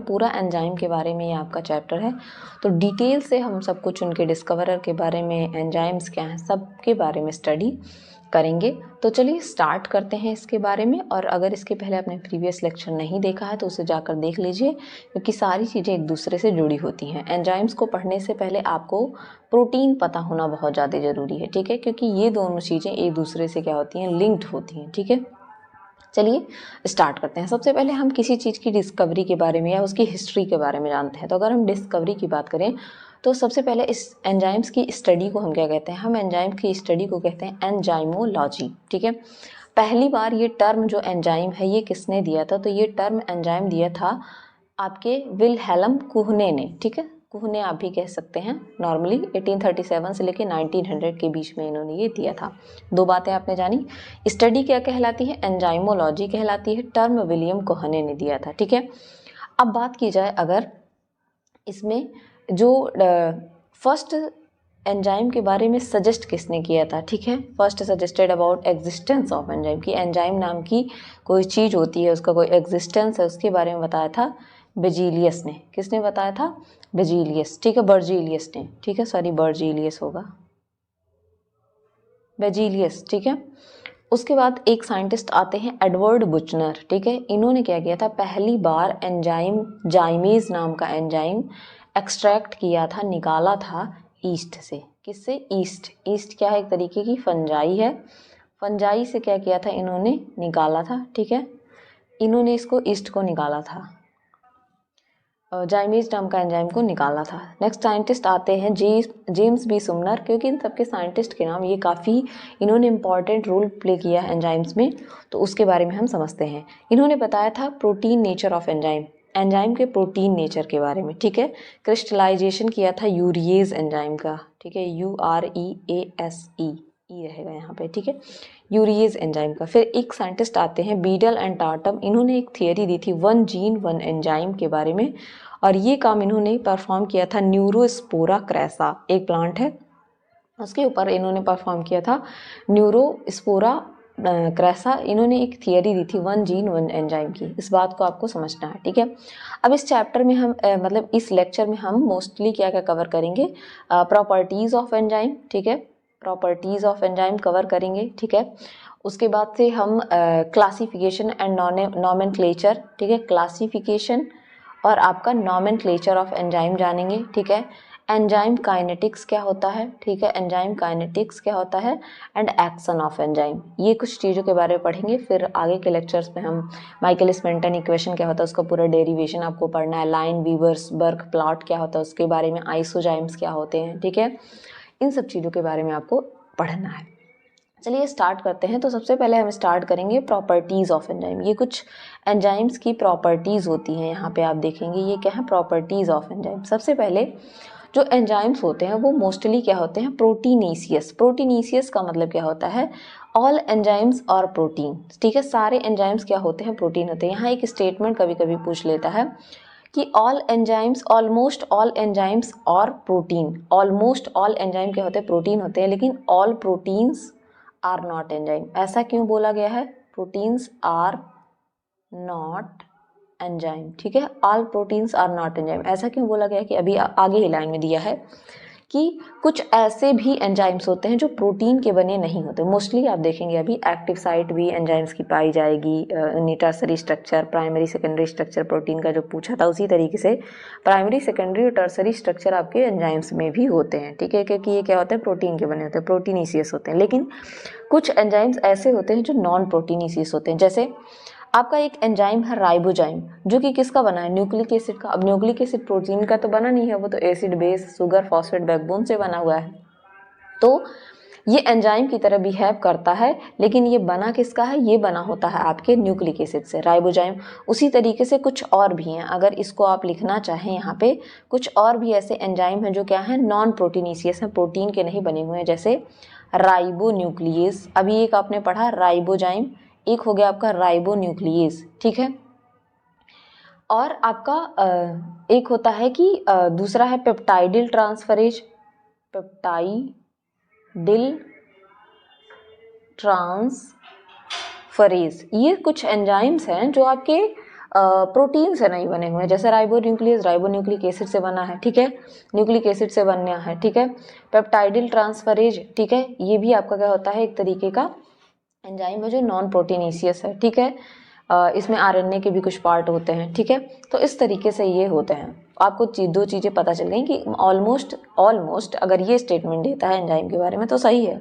पूरा एंजाइम के बारे में ये आपका चैप्टर है। तो डिटेल से हम सब कुछ उनके डिस्कवरर के बारे में, एंजाइम्स क्या हैं, सब के बारे में स्टडी करेंगे। तो चलिए स्टार्ट करते हैं इसके बारे में। और अगर इसके पहले आपने प्रीवियस लेक्चर नहीं देखा है तो उसे जाकर देख लीजिए, क्योंकि सारी चीज़ें एक दूसरे से जुड़ी होती हैं। एंजाइम्स को पढ़ने से पहले आपको प्रोटीन पता होना बहुत ज़्यादा ज़रूरी है, ठीक है, क्योंकि ये दोनों चीज़ें एक दूसरे से क्या होती हैं, लिंक्ड होती हैं, ठीक है। चलिए स्टार्ट करते हैं। सबसे पहले हम किसी चीज़ की डिस्कवरी के बारे में या उसकी हिस्ट्री के बारे में जानते हैं। तो अगर हम डिस्कवरी की बात करें तो सबसे पहले इस एंजाइम्स की स्टडी को हम क्या कहते हैं, हम एंजाइम की स्टडी को कहते हैं एंजाइमोलॉजी, ठीक है। पहली बार ये टर्म जो एंजाइम है ये किसने दिया था, तो ये टर्म एंजाइम दिया था आपके विलहेल्म कुहने ने, ठीक है। कुहने आप भी कह सकते हैं नॉर्मली। 1837 से लेकर 1900 के बीच में इन्होंने ये दिया था। दो बातें आपने जानी, स्टडी क्या कहलाती है, एंजाइमोलॉजी कहलाती है, टर्म विलियम कुहने ने दिया था, ठीक है। अब बात की जाए अगर इसमें जो फर्स्ट एंजाइम के बारे में सजेस्ट किसने किया था, ठीक है। First suggested about existence of enzyme, की एंजाइम नाम की कोई चीज़ होती है, उसका कोई एग्जिस्टेंस है, उसके बारे में बताया था बेजिलियस ने। किसने बताया था, बेजिलियस, ठीक है, बर्जीलियस ने, ठीक है, सॉरी बर्जीलियस होगा, बेजिलियस, ठीक है। उसके बाद एक साइंटिस्ट आते हैं एडवर्ड बुचनर, ठीक है। इन्होंने क्या किया था, पहली बार एंजाइम जाइमेज नाम का एंजाइम एक्सट्रैक्ट किया था, निकाला था ईस्ट से। किससे, ईस्ट। ईस्ट क्या है, एक तरीके की फंजाई है। फंजाई से क्या किया था, इन्होंने निकाला था, ठीक है। इन्होंने इसको ईस्ट को निकाला था, जाइमेज नाम का एंजाइम को निकाला था। नेक्स्ट साइंटिस्ट आते हैं जेम्स बी सुमनर, क्योंकि इन सबके साइंटिस्ट के नाम, ये काफ़ी इन्होंने इंपॉर्टेंट रोल प्ले किया है एंजाइम्स में, तो उसके बारे में हम समझते हैं। इन्होंने बताया था protein nature of enzyme, enzyme के प्रोटीन नेचर के बारे में, ठीक है। क्रिस्टलाइजेशन किया था यूरिएज एंजाइम का, ठीक है, UREASE रहेगा यहाँ पे, ठीक है, यूरिएज एंजाइम का। फिर एक साइंटिस्ट आते हैं बीडल एंड टार्टम, इन्होंने एक थियरी दी थी वन जीन वन एंजाइम के बारे में, और ये काम इन्होंने परफॉर्म किया था न्यूरोस्पोरा क्रैसा, एक प्लांट है उसके ऊपर इन्होंने परफॉर्म किया था न्यूरोस्पोरा क्रैसा। इन्होंने एक थियरी दी थी वन जीन वन एंजाइम की, इस बात को आपको समझना है, ठीक है। अब इस चैप्टर में हम मतलब इस लेक्चर में हम मोस्टली क्या क्या कवर करेंगे, प्रॉपर्टीज़ ऑफ एंजाइम, ठीक है, प्रॉपर्टीज़ ऑफ एंजाइम कवर करेंगे, ठीक है। उसके बाद से हम क्लासिफिकेशन एंड नॉमेनक्लेचर, ठीक है, क्लासिफिकेशन और आपका नॉमेनक्लेचर ऑफ एंजाइम जानेंगे, ठीक है। एंजाइम काइनेटिक्स क्या होता है, ठीक है, एंजाइम काइनेटिक्स क्या होता है, एंड एक्शन ऑफ एंजाइम, ये कुछ चीज़ों के बारे में पढ़ेंगे। फिर आगे के लेक्चर्स में हम माइकलिस मेंटन इक्वेशन क्या होता है उसका पूरा डेरिवेशन आपको पढ़ना है, लाइन वीवर्स बर्क प्लॉट क्या होता है उसके बारे में, आइसोजाइम्स क्या होते हैं, ठीक है, इन सब चीज़ों के बारे में आपको पढ़ना है। चलिए स्टार्ट करते हैं। तो सबसे पहले हम स्टार्ट करेंगे प्रॉपर्टीज़ ऑफ एंजाइम। ये कुछ एंजाइम्स की प्रॉपर्टीज़ होती हैं, यहाँ पे आप देखेंगे ये क्या है, प्रॉपर्टीज़ ऑफ एंजाइम। सबसे पहले जो एंजाइम्स होते हैं वो मोस्टली क्या होते हैं, प्रोटीनेशियस। प्रोटीनेशियस का मतलब क्या होता है, ऑल एंजाइम्स और प्रोटीन, ठीक है, सारे एंजाइम्स क्या होते हैं, प्रोटीन होते हैं। यहाँ एक स्टेटमेंट कभी कभी पूछ लेता है कि all enzymes, almost all enzymes और प्रोटीन। ऑलमोस्ट ऑल एंजाइम क्या होते हैं, प्रोटीन होते हैं, लेकिन all proteins are not enzyme. ऐसा क्यों बोला गया है, प्रोटीन्स आर नॉट एंजाइम, ठीक है, all proteins are not enzyme. ऐसा क्यों बोला गया है कि अभी आगे ही लाइन में दिया है कि कुछ ऐसे भी एंजाइम्स होते हैं जो प्रोटीन के बने नहीं होते। मोस्टली आप देखेंगे अभी एक्टिव साइट भी एंजाइम्स की पाई जाएगी, tertiary structure, primary secondary structure protein का जो पूछा था उसी तरीके से प्राइमरी सेकेंडरी और टर्सरी स्ट्रक्चर आपके एंजाइम्स में भी होते हैं, ठीक है, क्योंकि ये क्या होते हैं, प्रोटीन के बने होते हैं, प्रोटीनेशियस होते हैं। लेकिन कुछ एंजाइम्स ऐसे होते हैं जो नॉन प्रोटीनेशियस होते हैं। जैसे आपका एक एंजाइम है राइबोजाइम, जो कि किसका बना है, न्यूक्लिक एसिड का। अब न्यूक्लिक एसिड प्रोटीन का तो बना नहीं है, वो तो acid base sugar phosphate backbone से बना हुआ है। तो ये एंजाइम की तरह बिहेव करता है, लेकिन ये बना किसका है, ये बना होता है आपके न्यूक्लिक एसिड से, राइबोजाइम। उसी तरीके से कुछ और भी हैं, अगर इसको आप लिखना चाहें यहाँ पे, कुछ और भी ऐसे एंजाइम हैं जो क्या है, नॉन प्रोटीनेशियस हैं, प्रोटीन के नहीं बने हुए हैं। जैसे राइबोन्यूक्लियेज, अभी एक आपने पढ़ा राइबोजाइम, एक हो गया आपका राइबोन्यूक्लियेज, ठीक है। और आपका एक होता है कि दूसरा है पेप्टाइडिल ट्रांसफरेज, पेप्टाइडिल ट्रांसफरेज। ये कुछ एंजाइम्स हैं जो आपके प्रोटीन से नहीं बने हुए हैं, जैसे राइबोन्यूक्लियस राइबोन्यूक्लिक एसिड से बना है, ठीक है, न्यूक्लिक एसिड से बना है, ठीक है। पेप्टाइडिल ट्रांसफरेज, ठीक है, ये भी आपका क्या होता है, एक तरीके का एंजाइम है जो नॉन प्रोटीनेशियस है, ठीक है। इसमें आरएनए के भी कुछ पार्ट होते हैं, ठीक है। तो इस तरीके से ये होते हैं। आपको दो चीज़ें पता चल गई कि ऑलमोस्ट अगर ये स्टेटमेंट देता है एंजाइम के बारे में तो सही है।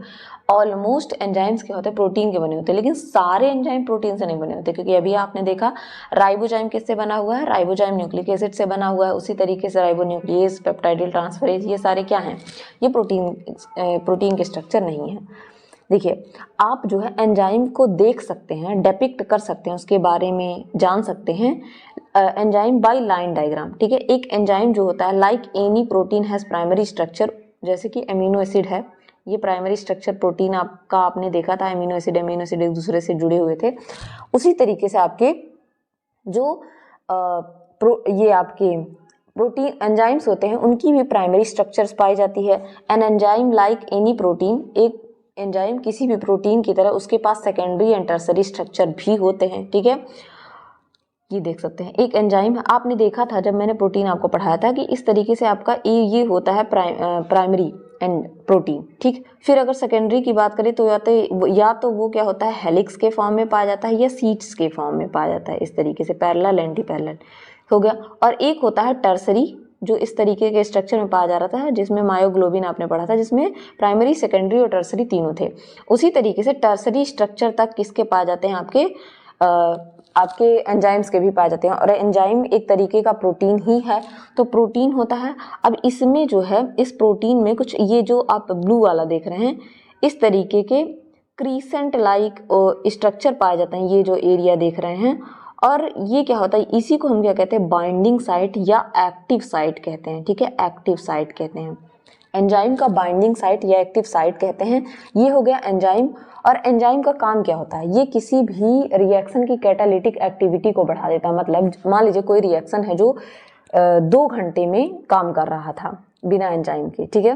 ऑलमोस्ट एंजाइम्स क्या होते हैं, प्रोटीन के बने होते हैं, लेकिन सारे एंजाइम प्रोटीन से नहीं बने होते, क्योंकि अभी आपने देखा राइबोजाइम किससे बना हुआ है, राइबोजाइम न्यूक्लिक एसिड से बना हुआ है। उसी तरीके से राइबोन्यूक्लियस, पेप्टाइडिल ट्रांसफरेज, ये सारे क्या हैं, ये प्रोटीन के स्ट्रक्चर नहीं है। देखिए, आप जो है एंजाइम को देख सकते हैं, डेपिक्ट कर सकते हैं, उसके बारे में जान सकते हैं एंजाइम बाय लाइन डायग्राम, ठीक है। एक एंजाइम जो होता है, like any protein has primary structure, जैसे कि अमीनो एसिड है, ये प्राइमरी स्ट्रक्चर प्रोटीन आपका आपने देखा था, अमीनो एसिड एक दूसरे से जुड़े हुए थे। उसी तरीके से आपके जो ये आपके प्रोटीन एंजाइम्स होते हैं, उनकी भी प्राइमरी स्ट्रक्चर्स पाई जाती है। An enzyme like any protein, एक एंजाइम किसी भी प्रोटीन की तरह उसके पास सेकेंडरी एंड टर्सरी स्ट्रक्चर भी होते हैं, ठीक है। ये देख सकते हैं, एक एंजाइम आपने देखा था जब मैंने प्रोटीन आपको पढ़ाया था कि इस तरीके से आपका ये होता है प्राइमरी एंड प्रोटीन, ठीक। फिर अगर सेकेंडरी की बात करें तो या तो वो क्या होता है, हेलिक्स के फॉर्म में पाया जाता है या सीट्स के फॉर्म में पाया जाता है, इस तरीके से पैरेलल एंटी पैरेलल हो गया। और एक होता है टर्सरी, जो इस तरीके के स्ट्रक्चर में पाया जा रहा था, जिसमें मायोग्लोबिन आपने पढ़ा था, जिसमें प्राइमरी, सेकेंडरी और टर्सरी तीनों थे। उसी तरीके से टर्सरी स्ट्रक्चर तक किसके पाए जाते हैं, आपके एंजाइम्स के भी पाए जाते हैं। और एंजाइम एक तरीके का प्रोटीन ही है, तो प्रोटीन होता है। अब इसमें जो है, इस प्रोटीन में कुछ ये जो आप ब्लू वाला देख रहे हैं, इस तरीके के क्रीसेंट लाइक स्ट्रक्चर पाए जाते हैं, ये जो एरिया देख रहे हैं। और ये क्या होता है, इसी को हम क्या कहते हैं, बाइंडिंग साइट या एक्टिव साइट कहते हैं, ठीक है, एक्टिव साइट कहते हैं। एंजाइम का बाइंडिंग साइट या एक्टिव साइट कहते हैं। ये हो गया एंजाइम। और एंजाइम का काम क्या होता है, ये किसी भी रिएक्शन की कैटालिटिक एक्टिविटी को बढ़ा देता है। मतलब मान लीजिए कोई रिएक्शन है जो 2 घंटे में काम कर रहा था बिना एंजाइम के, ठीक है,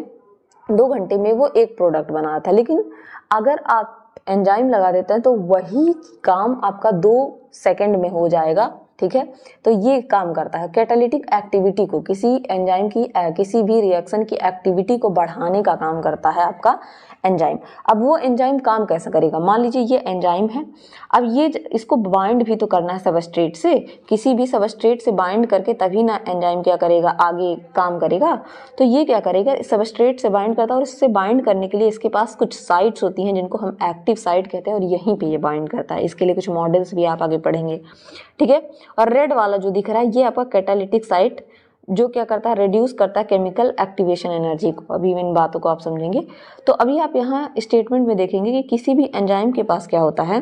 2 घंटे में वो एक प्रोडक्ट बना था, लेकिन अगर आप एंजाइम लगा देते हैं तो वही काम आपका 2 सेकंड में हो जाएगा, ठीक है। तो ये काम करता है कैटालिटिक एक्टिविटी को, किसी एंजाइम की किसी भी रिएक्शन की एक्टिविटी को बढ़ाने का काम करता है आपका एंजाइम। अब वो एंजाइम काम कैसा करेगा, मान लीजिए ये एंजाइम है, अब ये इसको बाइंड भी तो करना है सबस्ट्रेट से, किसी भी सबस्ट्रेट से बाइंड करके तभी ना एंजाइम क्या करेगा, आगे काम करेगा। तो ये क्या करेगा, सबस्ट्रेट से बाइंड करता है, और इससे बाइंड करने के लिए इसके पास कुछ साइट्स होती हैं जिनको हम एक्टिव साइट कहते हैं, और यहीं पे ये बाइंड करता है। इसके लिए कुछ मॉडल्स भी आप आगे पढ़ेंगे, ठीक है। और रेड वाला जो दिख रहा है, ये आपका कैटालिटिक साइट, जो क्या करता है, रिड्यूस करता है केमिकल एक्टिवेशन एनर्जी को। अभी इन बातों को आप समझेंगे। तो अभी आप यहाँ स्टेटमेंट में देखेंगे कि किसी भी एंजाइम के पास क्या होता है,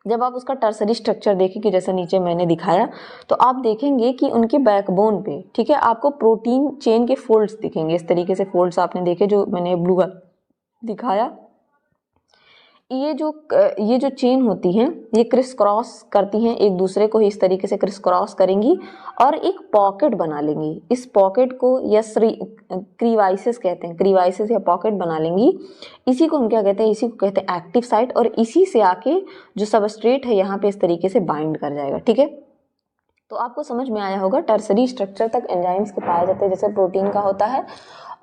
जब आप उसका टर्सरी स्ट्रक्चर देखेंगे, जैसे नीचे मैंने दिखाया, तो आप देखेंगे कि उनके बैकबोन पे, ठीक है, आपको प्रोटीन चेन के फोल्ड्स दिखेंगे। इस तरीके से फोल्ड्स आपने देखे, जो मैंने ब्लू दिखाया। ये जो चेन होती हैं, ये क्रिस क्रॉस करती हैं एक दूसरे को, इस तरीके से क्रिस क्रॉस करेंगी और एक पॉकेट बना लेंगी। इस पॉकेट को या क्रीवाइसिस कहते हैं, क्रीवाइसिस या पॉकेट बना लेंगी। इसी को हम क्या कहते हैं, इसी को कहते हैं एक्टिव साइट। और इसी से आके जो सबस्ट्रेट है यहाँ पे इस तरीके से बाइंड कर जाएगा, ठीक है। तो आपको समझ में आया होगा, टर्सरी स्ट्रक्चर तक एंजाइम्स के पाए जाते हैं, जैसे प्रोटीन का होता है,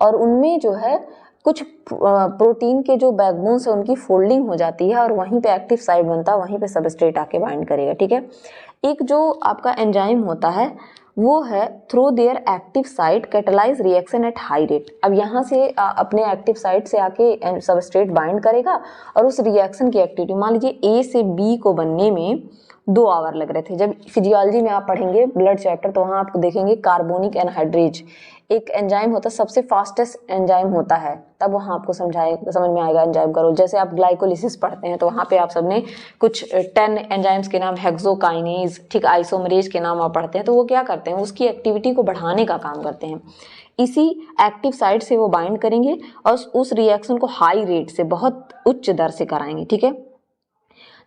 और उनमें जो है कुछ प्रोटीन के जो बैकबोन्स है उनकी फोल्डिंग हो जाती है, और वहीं पे एक्टिव साइट बनता है, वहीं पे सबस्ट्रेट आके बाइंड करेगा, ठीक है। एक जो आपका एंजाइम होता है वो है through their active site catalyse reaction at high rate. अब यहाँ से अपने एक्टिव साइट से आके सबस्ट्रेट बाइंड करेगा, और उस रिएक्शन की एक्टिविटी, मान लीजिए ए से बी को बनने में 2 आवर लग रहे थे। जब फिजियोलॉजी में आप पढ़ेंगे ब्लड चैप्टर, तो वहाँ आपको देखेंगे कार्बोनिक एनहाइड्रेज एक एंजाइम होता है, सबसे फास्टेस्ट एंजाइम होता है, तब वहाँ आपको समझ में आएगा एंजाइम का रोल। जैसे आप ग्लाइकोलिसिस पढ़ते हैं तो वहाँ पे आप सबने कुछ 10 एंजाइम्स के नाम, हेक्सोकाइनेज, ठीक, आइसोमरेज के नाम आप पढ़ते हैं, तो वो क्या करते हैं, उसकी एक्टिविटी को बढ़ाने का काम करते हैं। इसी एक्टिव साइट से वो बाइंड करेंगे और उस रिएक्शन को हाई रेट से, बहुत उच्च दर से कराएंगे, ठीक है।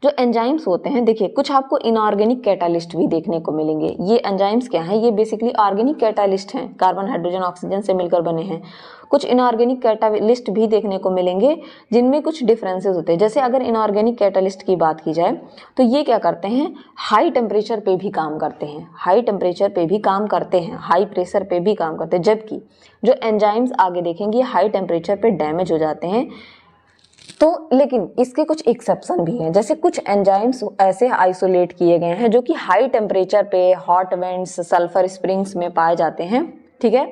जो एंजाइम्स होते हैं, देखिए कुछ आपको इनऑर्गेनिक कैटालिस्ट भी देखने को मिलेंगे। ये एंजाइम्स क्या हैं, ये बेसिकली ऑर्गेनिक कैटालिस्ट हैं, कार्बन हाइड्रोजन ऑक्सीजन से मिलकर बने हैं। कुछ इनऑर्गेनिक कैटालिस्ट भी देखने को मिलेंगे जिनमें कुछ डिफरेंसेस होते हैं। जैसे अगर इनऑर्गेनिक कैटालिस्ट की बात की जाए तो ये क्या करते हैं, हाई टेम्परेचर पे भी काम करते हैं, हाई टेम्परेचर पे भी काम करते हैं, हाई प्रेशर पे भी काम करते हैं। जबकि जो एंजाइम्स आगे देखेंगे हाई टेम्परेचर पे डैमेज हो जाते हैं। तो लेकिन इसके कुछ एक्सेप्शन भी हैं, जैसे कुछ एंजाइम्स ऐसे आइसोलेट किए गए हैं जो कि हाई टेम्परेचर पे हॉट वेंट्स सल्फर स्प्रिंग्स में पाए जाते हैं, ठीक है,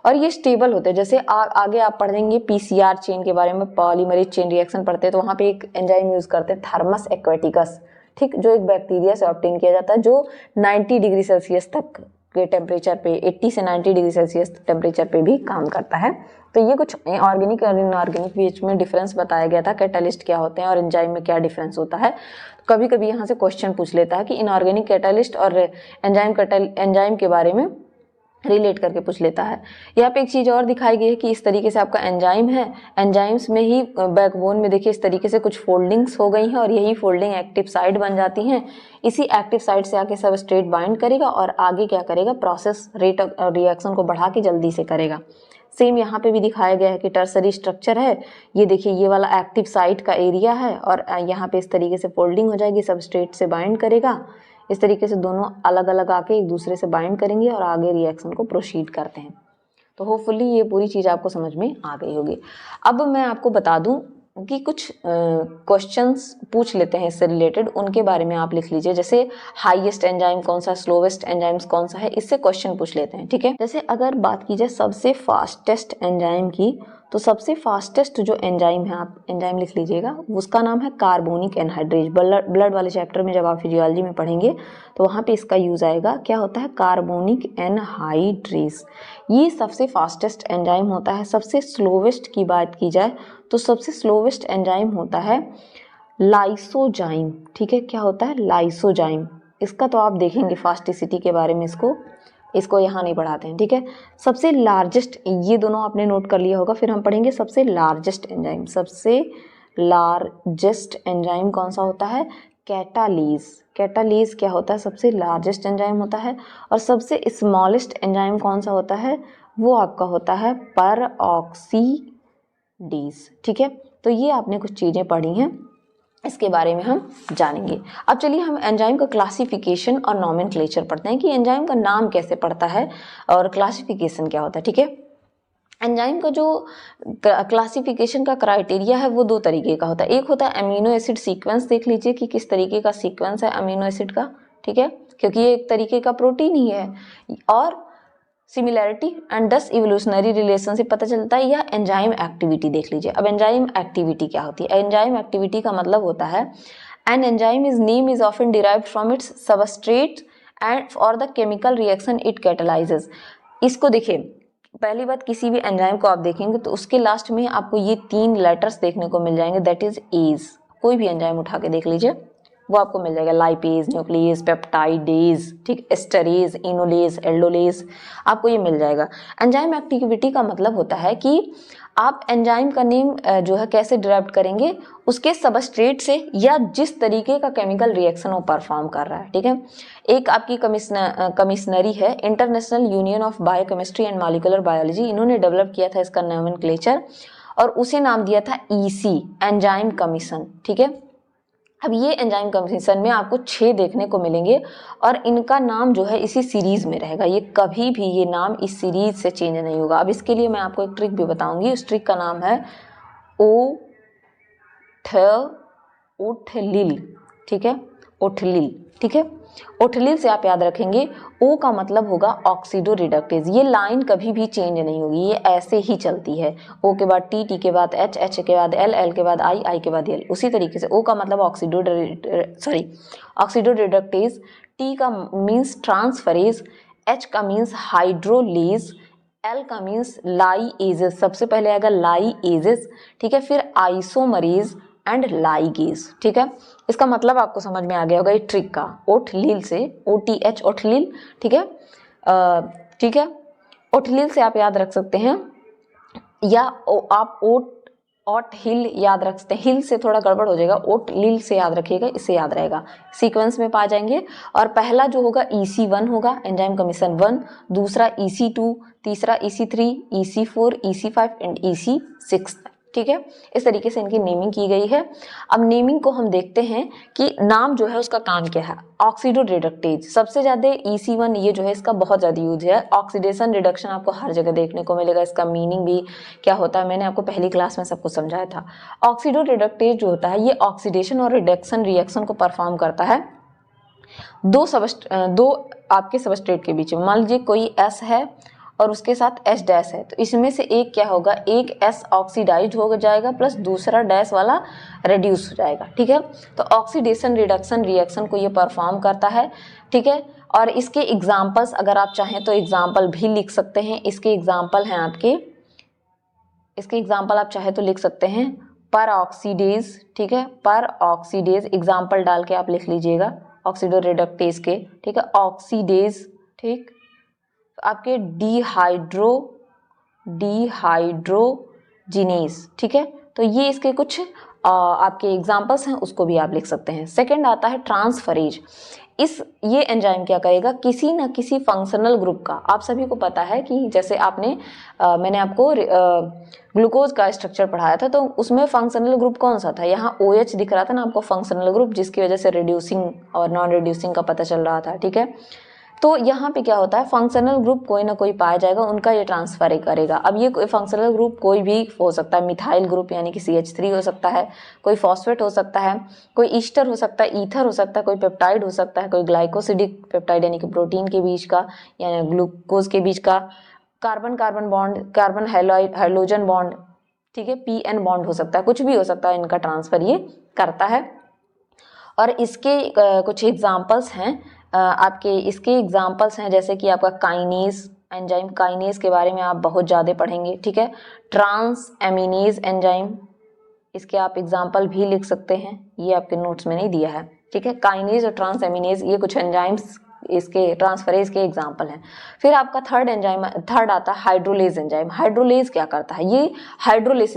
और ये स्टेबल होते हैं। जैसे आगे आप पढ़ेंगे पीसीआर चेन के बारे में, पॉलीमरेज चेन रिएक्शन पढ़ते हैं, तो वहाँ पे एक एंजाइम यूज करते हैं थर्मस एक्वेटिकस, ठीक, जो एक बैक्टीरिया से ऑब्टेन किया जाता है, जो 90 डिग्री सेल्सियस तक के टेम्परेचर पे, 80 से 90 डिग्री सेल्सियस टेम्परेचर पे भी काम करता है। तो ये कुछ ऑर्गेनिक और इनऑर्गेनिक बीच में डिफरेंस बताया गया था, कैटालिस्ट क्या होते हैं और एंजाइम में क्या डिफरेंस होता है। कभी कभी यहाँ से क्वेश्चन पूछ लेता है कि इनऑर्गेनिक कैटालिस्ट और एंजाइम के बारे में रिलेट करके पूछ लेता है। यहाँ पे एक चीज़ और दिखाई गई है कि इस तरीके से आपका एंजाइम है, एंजाइम्स में ही बैकबोन में देखिए इस तरीके से कुछ फोल्डिंग्स हो गई हैं और यही फोल्डिंग एक्टिव साइट बन जाती हैं। इसी एक्टिव साइट से आके सबस्ट्रेट बाइंड करेगा और आगे क्या करेगा, प्रोसेस रेट रिएक्शन को बढ़ा के जल्दी से करेगा। सेम यहाँ पे भी दिखाया गया है कि टर्सरी स्ट्रक्चर है, ये देखिए ये वाला एक्टिव साइट का एरिया है और यहाँ पे इस तरीके से फोल्डिंग हो जाएगी, सबस्ट्रेट से बाइंड करेगा। इस तरीके से दोनों अलग अलग आके एक दूसरे से बाइंड करेंगे और आगे रिएक्शन को प्रोसीड करते हैं। तो होपफुली ये पूरी चीज़ आपको समझ में आ गई होगी। अब मैं आपको बता दूं कि कुछ क्वेश्चंस पूछ लेते हैं इससे रिलेटेड, उनके बारे में आप लिख लीजिए। जैसे हाईएस्ट एंजाइम कौन सा, स्लोवेस्ट एंजाइम्स कौन सा है, इससे क्वेश्चन पूछ लेते हैं, ठीक है। जैसे अगर बात की जाए सबसे फास्टेस्ट एंजाइम की, तो सबसे फास्टेस्ट जो एंजाइम है, आप एंजाइम लिख लीजिएगा, उसका नाम है कार्बोनिक एनहाइड्रेज। ब्लड वाले चैप्टर में जब आप फिजियोलॉजी में पढ़ेंगे तो वहाँ पे इसका यूज आएगा। क्या होता है, कार्बोनिक एनहाइड्रेज। ये सबसे फास्टेस्ट एंजाइम होता है। सबसे स्लोवेस्ट की बात की जाए तो सबसे स्लोवेस्ट एंजाइम होता है लाइसोजाइम, ठीक है। क्या होता है, लाइसोजाइम। इसका तो आप देखेंगे फास्टिसिटी के बारे में, इसको यहाँ नहीं पढ़ाते हैं, ठीक है। सबसे लार्जेस्ट, ये दोनों आपने नोट कर लिया होगा। फिर हम पढ़ेंगे सबसे लार्जेस्ट एंजाइम। सबसे लार्जेस्ट एंजाइम कौन सा होता है, कैटालीज। कैटालीज क्या होता है, सबसे लार्जेस्ट एंजाइम होता है। और सबसे स्मॉलेस्ट एंजाइम कौन सा होता है, वो आपका होता है परऑक्सीडेज, ठीक है। तो ये आपने कुछ चीज़ें पढ़ी हैं, इसके बारे में हम जानेंगे। अब चलिए हम एंजाइम का क्लासिफिकेशन और नॉमेनक्लेचर पढ़ते हैं कि एंजाइम का नाम कैसे पड़ता है और क्लासिफिकेशन क्या होता है, ठीक है। एंजाइम का जो क्लासिफिकेशन का क्राइटेरिया है वो दो तरीके का होता है। एक होता है अमीनो एसिड सीक्वेंस, देख लीजिए कि किस तरीके का सीक्वेंस है अमीनो एसिड का, ठीक है, क्योंकि ये एक तरीके का प्रोटीन ही है। और सिमिलैरिटी एंड दस इवोल्यूशनरी रिलेशन से पता चलता है, या एंजाइम एक्टिविटी देख लीजिए। अब एंजाइम एक्टिविटी क्या होती है, एंजाइम एक्टिविटी का मतलब होता है an enzyme is name is often derived from its substrate and और the chemical reaction it catalyses. इसको देखिए, पहली बात, किसी भी एंजाइम को आप देखेंगे तो उसके लास्ट में आपको ये 3 लेटर्स देखने को मिल जाएंगे, दैट इज एज। कोई भी एंजाइम उठा के देख लीजिए, वो आपको मिल जाएगा, लाइपेज, न्यूक्लियस, पेप्टाइडेज, ठीक, एस्टरेज, इनोलेज, एल्डोलेज, आपको ये मिल जाएगा। एंजाइम एक्टिविटी का मतलब होता है कि आप एंजाइम का नेम जो है कैसे डिराइव करेंगे, उसके सबस्ट्रेट से या जिस तरीके का केमिकल रिएक्शन वो परफॉर्म कर रहा है, ठीक है। एक आपकी कमिश्नरी है, international union of biochemistry and molecular biology, इन्होंने डेवलप किया था इसका नोमेनक्लेचर और उसे नाम दिया था ईसी, एंजाइम कमीशन, ठीक है। अब ये एंजाइम कमीशन में आपको 6 देखने को मिलेंगे और इनका नाम जो है इसी सीरीज में रहेगा, ये कभी भी ये नाम इस सीरीज से चेंज नहीं होगा। अब इसके लिए मैं आपको एक ट्रिक भी बताऊंगी, उस ट्रिक का नाम है ओठलिल, ठीक है, ओठलिल, ठीक है। ओठलिल से आप याद रखेंगे, ओ का मतलब होगा ऑक्सीडो रिडक्टेज। ये लाइन कभी भी चेंज नहीं होगी, ये ऐसे ही चलती है, ओ के बाद टी, टी के बाद एच, एच के बाद एल, एल के बाद आई, आई के बाद एल। उसी तरीके से ओ का मतलब ऑक्सीडो रिडक्टेज, टी का मीन्स ट्रांसफरेज, एच का मीन्स हाइड्रोलेज, एल का मीन्स लाइएजेस, सबसे पहले आएगा लाइएजेस, ठीक है, फिर आइसोमरेज एंड लाइगेज, ठीक है। इसका मतलब आपको समझ में आ गया होगा ये ट्रिक का, ओठलील से, OTH ओठलील, ठीक है, ठीक है। ओठलील से आप याद रख सकते हैं, या आप ओट ओट हिल याद रखते हैं, हिल से थोड़ा गड़बड़ हो जाएगा, ओट लिल से याद रखिएगा, इससे याद रहेगा, सीक्वेंस में पा जाएंगे। और पहला जो होगा EC1 होगा, एंजाइम कमीशन 1, दूसरा EC2, तीसरा EC3, EC4, EC5 and EC6। ठीक है, इस तरीके से इनकी नेमिंग की गई है। अब नेमिंग को हम देखते हैं कि नाम जो है उसका काम क्या है। ऑक्सीडो रिडक्टेज सबसे ज्यादा EC1 ये जो है इसका बहुत ज्यादा यूज है। ऑक्सीडेशन रिडक्शन आपको हर जगह देखने को मिलेगा, इसका मीनिंग भी क्या होता है मैंने आपको पहली क्लास में सबको समझाया था। ऑक्सीडो रिडक्टेज जो होता है ये ऑक्सीडेशन और रिडक्शन रिएक्शन को परफॉर्म करता है दो आपके सबस्ट्रेट के बीच में। मान लीजिए कोई S है और उसके साथ H डैश है, तो इसमें से एक क्या होगा, एक S ऑक्सीडाइज हो जाएगा प्लस दूसरा डैश वाला रेड्यूस हो जाएगा। ठीक है, तो ऑक्सीडेशन रिडक्शन रिएक्शन को ये परफॉर्म करता है। ठीक है, और इसके एग्जाम्पल्स अगर आप चाहें तो एग्जाम्पल भी लिख सकते हैं। इसके एग्जाम्पल हैं आपके, इसके एग्जाम्पल आप चाहे तो लिख सकते हैं पर ऑक्सीडेज। ठीक है, पर ऑक्सीडेज एग्जाम्पल डाल के आप लिख लीजिएगा ऑक्सीडो रिडक्टेज के। ठीक है, ऑक्सीडेज। ठीक, आपके डिहाइड्रोजिनेज। ठीक है, तो ये इसके कुछ आपके एग्जाम्पल्स हैं, उसको भी आप लिख सकते हैं। सेकंड आता है ट्रांसफरेज। ये एंजाइम क्या करेगा, किसी न किसी फंक्शनल ग्रुप का, आप सभी को पता है कि जैसे आपने मैंने आपको ग्लूकोज का स्ट्रक्चर पढ़ाया था, तो उसमें फंक्शनल ग्रुप कौन सा था, यहाँ OH दिख रहा था ना आपको फंक्शनल ग्रुप, जिसकी वजह से रिड्यूसिंग और नॉन रिड्यूसिंग का पता चल रहा था। ठीक है, तो यहाँ पे क्या होता है, फंक्शनल ग्रुप कोई ना कोई पाया जाएगा, उनका ये ट्रांसफर करेगा। अब ये फंक्शनल ग्रुप कोई भी हो सकता है, मिथाइल ग्रुप यानी कि CH3 हो सकता है, कोई फॉस्फेट हो सकता है, कोई ईस्टर हो सकता है, ईथर हो सकता है, कोई पेप्टाइड हो सकता है, कोई ग्लाइकोसिडिक पेप्टाइड यानी कि प्रोटीन के बीच का या ग्लूकोज के बीच का, carbon carbon bond, carbon hydrogen bond. ठीक है, PN बॉन्ड हो सकता है, कुछ भी हो सकता है, इनका ट्रांसफर ये करता है। और इसके कुछ एग्जाम्पल्स हैं आपके, इसके एग्जाम्पल्स हैं जैसे कि आपका काइनेज एंजाइम, काइनेज के बारे में आप बहुत ज़्यादा पढ़ेंगे। ठीक है, ट्रांस एमिनेज एंजाइम, इसके आप एग्जाम्पल भी लिख सकते हैं, ये आपके नोट्स में नहीं दिया है। ठीक है, काइनेज और ट्रांस एमिनेज ये कुछ एंजाइम्स इसके ट्रांसफरेज के एग्जाम्पल हैं। फिर आपका थर्ड आता है हाइड्रोलेज एंजाइम। हाइड्रोलेज क्या करता है, ये हाइड्रोलिस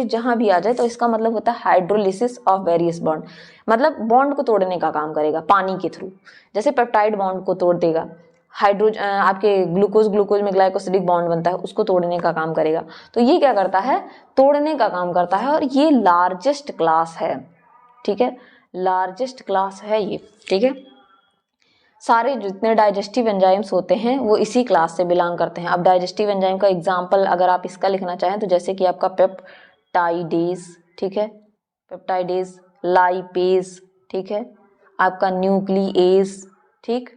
जहां भी आ जाए तो इसका मतलब होता है हाइड्रोलिसिस ऑफ वेरियस बॉन्ड, मतलब बॉन्ड को तोड़ने का काम करेगा पानी के थ्रू। जैसे पेप्टाइड बॉन्ड को तोड़ देगा, आपके ग्लूकोज में ग्लाइकोसिडिक बॉन्ड बनता है, उसको तोड़ने का काम करेगा। तो ये क्या करता है, तोड़ने का काम करता है, और ये लार्जेस्ट क्लास है। ठीक है, लार्जेस्ट क्लास है ये। ठीक है, सारे जितने डाइजेस्टिव एंजाइम्स होते हैं वो इसी क्लास से बिलोंग करते हैं। अब डाइजेस्टिव एंजाइम का एग्जांपल अगर आप इसका लिखना चाहें तो जैसे कि आपका पेप्टाइडेज। ठीक है, पेप्टाइडेज, लाइपेज। ठीक है, आपका न्यूक्लिएज। ठीक,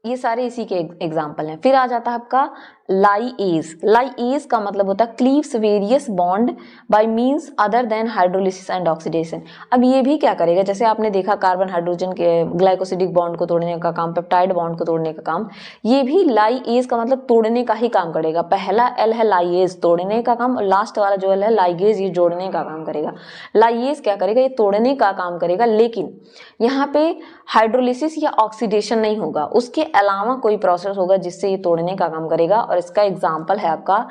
ये सारे इसी के एग्जाम्पल हैं। फिर आ जाता है आपका लाइएज। लाइएज का मतलब होता है cleaves various bond by means other than hydrolysis and oxidation. अब ये भी क्या करेगा, जैसे आपने देखा कार्बन हाइड्रोजन के ग्लाइकोसिडिक बॉन्ड को तोड़ने का काम, पेप्टाइड बॉन्ड को तोड़ने का काम, ये भी लाइएज का मतलब तोड़ने का ही काम करेगा। पहला L है लाइएज, तोड़ने का काम, और लास्ट वाला जो L है लाइगेज, ये जोड़ने का काम करेगा। लाइएज क्या करेगा, ये तोड़ने का काम करेगा, लेकिन यहाँ पे हाइड्रोलिसिस या ऑक्सीडेशन नहीं होगा, उसके अलावा कोई प्रोसेस होगा जिससे ये तोड़ने का काम करेगा। और इसका एग्जांपल है आपका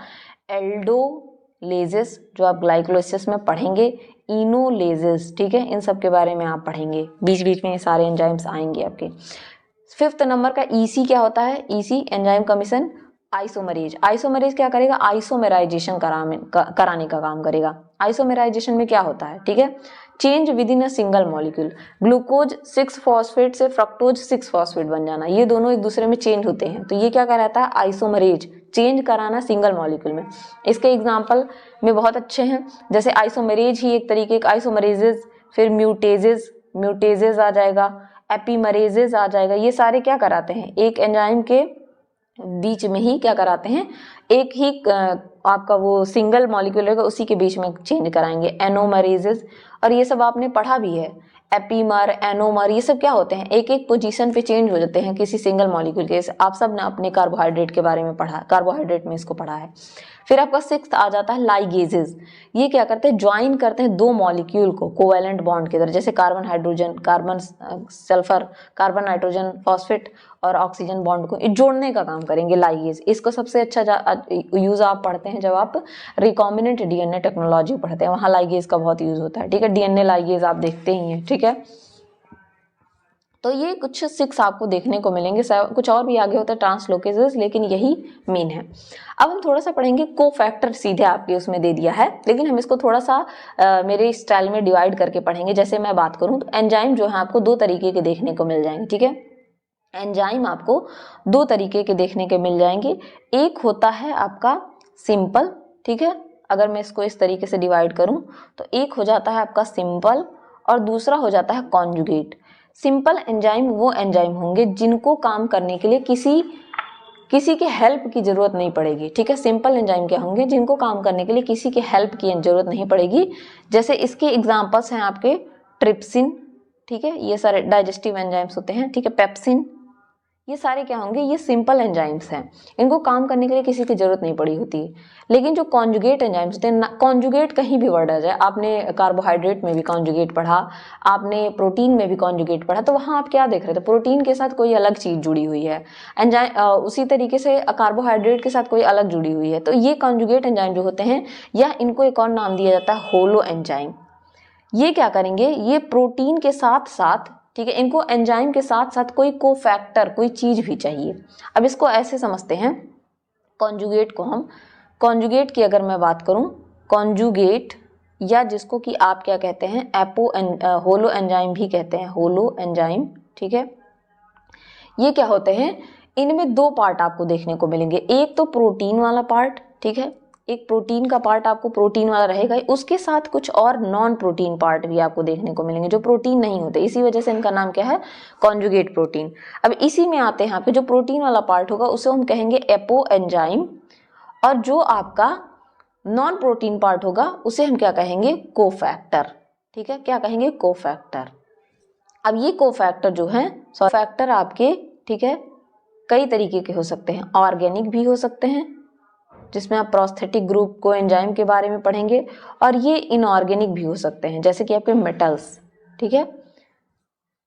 एल्डोलेजेस, जो आप ग्लाइकोलाइसिस में पढ़ेंगे, इनोलेजेस। ठीक है, इन सब के बारे में आप पढ़ेंगे, बीच बीच में ये सारे एंजाइम्स आएंगे आपके। 5th नंबर का EC क्या होता है, EC enzyme commission isomerase. Isomerase क्या करेगा, आइसोमेराइजेशन कराने का काम करेगा। आइसोमेराइजेशन में क्या होता है, ठीक है, change with in a single molecule, glucose 6 phosphate से फ्रक्टोज 6 फॉस्फेट बन जाना, ये दोनों एक दूसरे में चेंज होते हैं, तो ये क्या कहलाता है, आइसोमरेज, चेंज कराना सिंगल मॉलिक्यूल में। इसके एग्जांपल में बहुत अच्छे हैं, जैसे आइसोमरेज ही एक तरीके का, आइसोमरेजेस, फिर म्यूटेजेस आ जाएगा, एपीमरेजेस आ जाएगा। ये सारे क्या कराते हैं, एक एंजाइम के बीच में ही क्या कराते हैं, एक ही आपका वो सिंगल मॉलिक्यूल रहेगा उसी के बीच में चेंज कराएंगे, एनोमरेजेस। और ये सब आपने पढ़ा भी है, एपीमर, एनोमर, ये सब क्या होते हैं, एक एक पोजीशन पे चेंज हो जाते हैं किसी सिंगल मॉलिक्यूल के। आप सब ने अपने कार्बोहाइड्रेट के बारे में पढ़ा, कार्बोहाइड्रेट में इसको पढ़ा है। फिर आपका 6th आ जाता है लाइगेजेस। ये क्या करते हैं, ज्वाइन करते हैं दो मॉलिक्यूल को कोवैलेंट बॉन्ड की तरह, जैसे carbon hydrogen, carbon sulphur, carbon nitrogen phosphate और ऑक्सीजन बॉन्ड को जोड़ने का काम करेंगे लाइगेज। इसको सबसे अच्छा यूज आप पढ़ते हैं जब आप रिकॉम्बिनेंट डीएनए टेक्नोलॉजी पढ़ते हैं, वहाँ लाइगेज का बहुत यूज होता है, ठीक है। डीएनए लाइगेज आप देखते ही हैं, ठीक है। तो ये कुछ 6 आपको देखने को मिलेंगे, कुछ और भी आगे होता है ट्रांसलोकेजेस, लेकिन यही मेन है। अब हम थोड़ा सा पढ़ेंगे कोफैक्टर, सीधे आपके उसमें दे दिया है, लेकिन हम इसको थोड़ा सा मेरे स्टाइल में डिवाइड करके पढ़ेंगे। जैसे मैं बात करूं तो एंजाइम जो है आपको 2 तरीके के देखने को मिल जाएंगे, ठीक है। एंजाइम आपको 2 तरीके के देखने के मिल जाएंगे। एक होता है आपका सिंपल, ठीक है। अगर मैं इसको इस तरीके से डिवाइड करूं तो एक हो जाता है आपका सिंपल और दूसरा हो जाता है कॉन्जुगेट। सिंपल एंजाइम वो एंजाइम होंगे जिनको काम करने के लिए किसी के हेल्प की जरूरत नहीं पड़ेगी, ठीक है। सिंपल एंजाइम क्या होंगे, जिनको काम करने के लिए किसी के हेल्प की जरूरत नहीं पड़ेगी। जैसे इसके एग्जांपल्स हैं आपके ट्रिप्सिन, ठीक है, ये सारे डाइजेस्टिव एंजाइम्स होते हैं, ठीक है। पेप्सिन, ये सारे क्या होंगे, ये सिंपल एंजाइम्स हैं, इनको काम करने के लिए किसी की जरूरत नहीं पड़ी होती। लेकिन जो कॉन्जुगेट एंजाइम्स होते हैं, कॉन्जुगेट कहीं भी वर्ड आ जाए, आपने कार्बोहाइड्रेट में भी कॉन्जुगेट पढ़ा, आपने प्रोटीन में भी कॉन्जुगेट पढ़ा, तो वहाँ आप क्या देख रहे थे, प्रोटीन के साथ कोई अलग चीज जुड़ी हुई है, एंजाइम उसी तरीके से कार्बोहाइड्रेट के साथ कोई अलग जुड़ी हुई है। तो ये कॉन्जुगेट एंजाइम जो होते हैं, या इनको एक और नाम दिया जाता है होलो एंजाइम। ये क्या करेंगे, ये प्रोटीन के साथ साथ, ठीक है, इनको एंजाइम के साथ साथ कोई कोफैक्टर, कोई चीज भी चाहिए। अब इसको ऐसे समझते हैं, कॉन्जुगेट को हम, कॉन्जुगेट की अगर मैं बात करूं, कॉन्जुगेट या जिसको कि आप क्या कहते हैं होलो एंजाइम भी कहते हैं, होलो एंजाइम, ठीक है। ये क्या होते हैं, इनमें 2 पार्ट आपको देखने को मिलेंगे। एक तो प्रोटीन वाला पार्ट, ठीक है, एक प्रोटीन का पार्ट आपको प्रोटीन वाला रहेगा, उसके साथ कुछ और नॉन प्रोटीन पार्ट भी आपको देखने को मिलेंगे जो प्रोटीन नहीं होते, इसी वजह से इनका नाम क्या है, कॉन्जुगेट प्रोटीन। अब इसी में आते हैं आपके जो प्रोटीन वाला पार्ट होगा उसे हम कहेंगे एपो एंजाइम, और जो आपका नॉन प्रोटीन पार्ट होगा उसे हम क्या कहेंगे, कोफैक्टर, ठीक है, क्या कहेंगे, कोफैक्टर। अब ये कोफैक्टर जो है, फैक्टर आपके, ठीक है, कई तरीके के हो सकते हैं, ऑर्गेनिक भी हो सकते हैं जिसमें आप प्रोस्थेटिक ग्रुप को एंजाइम के बारे में पढ़ेंगे, और ये इनऑर्गेनिक भी हो सकते हैं जैसे कि आपके मेटल्स, ठीक है।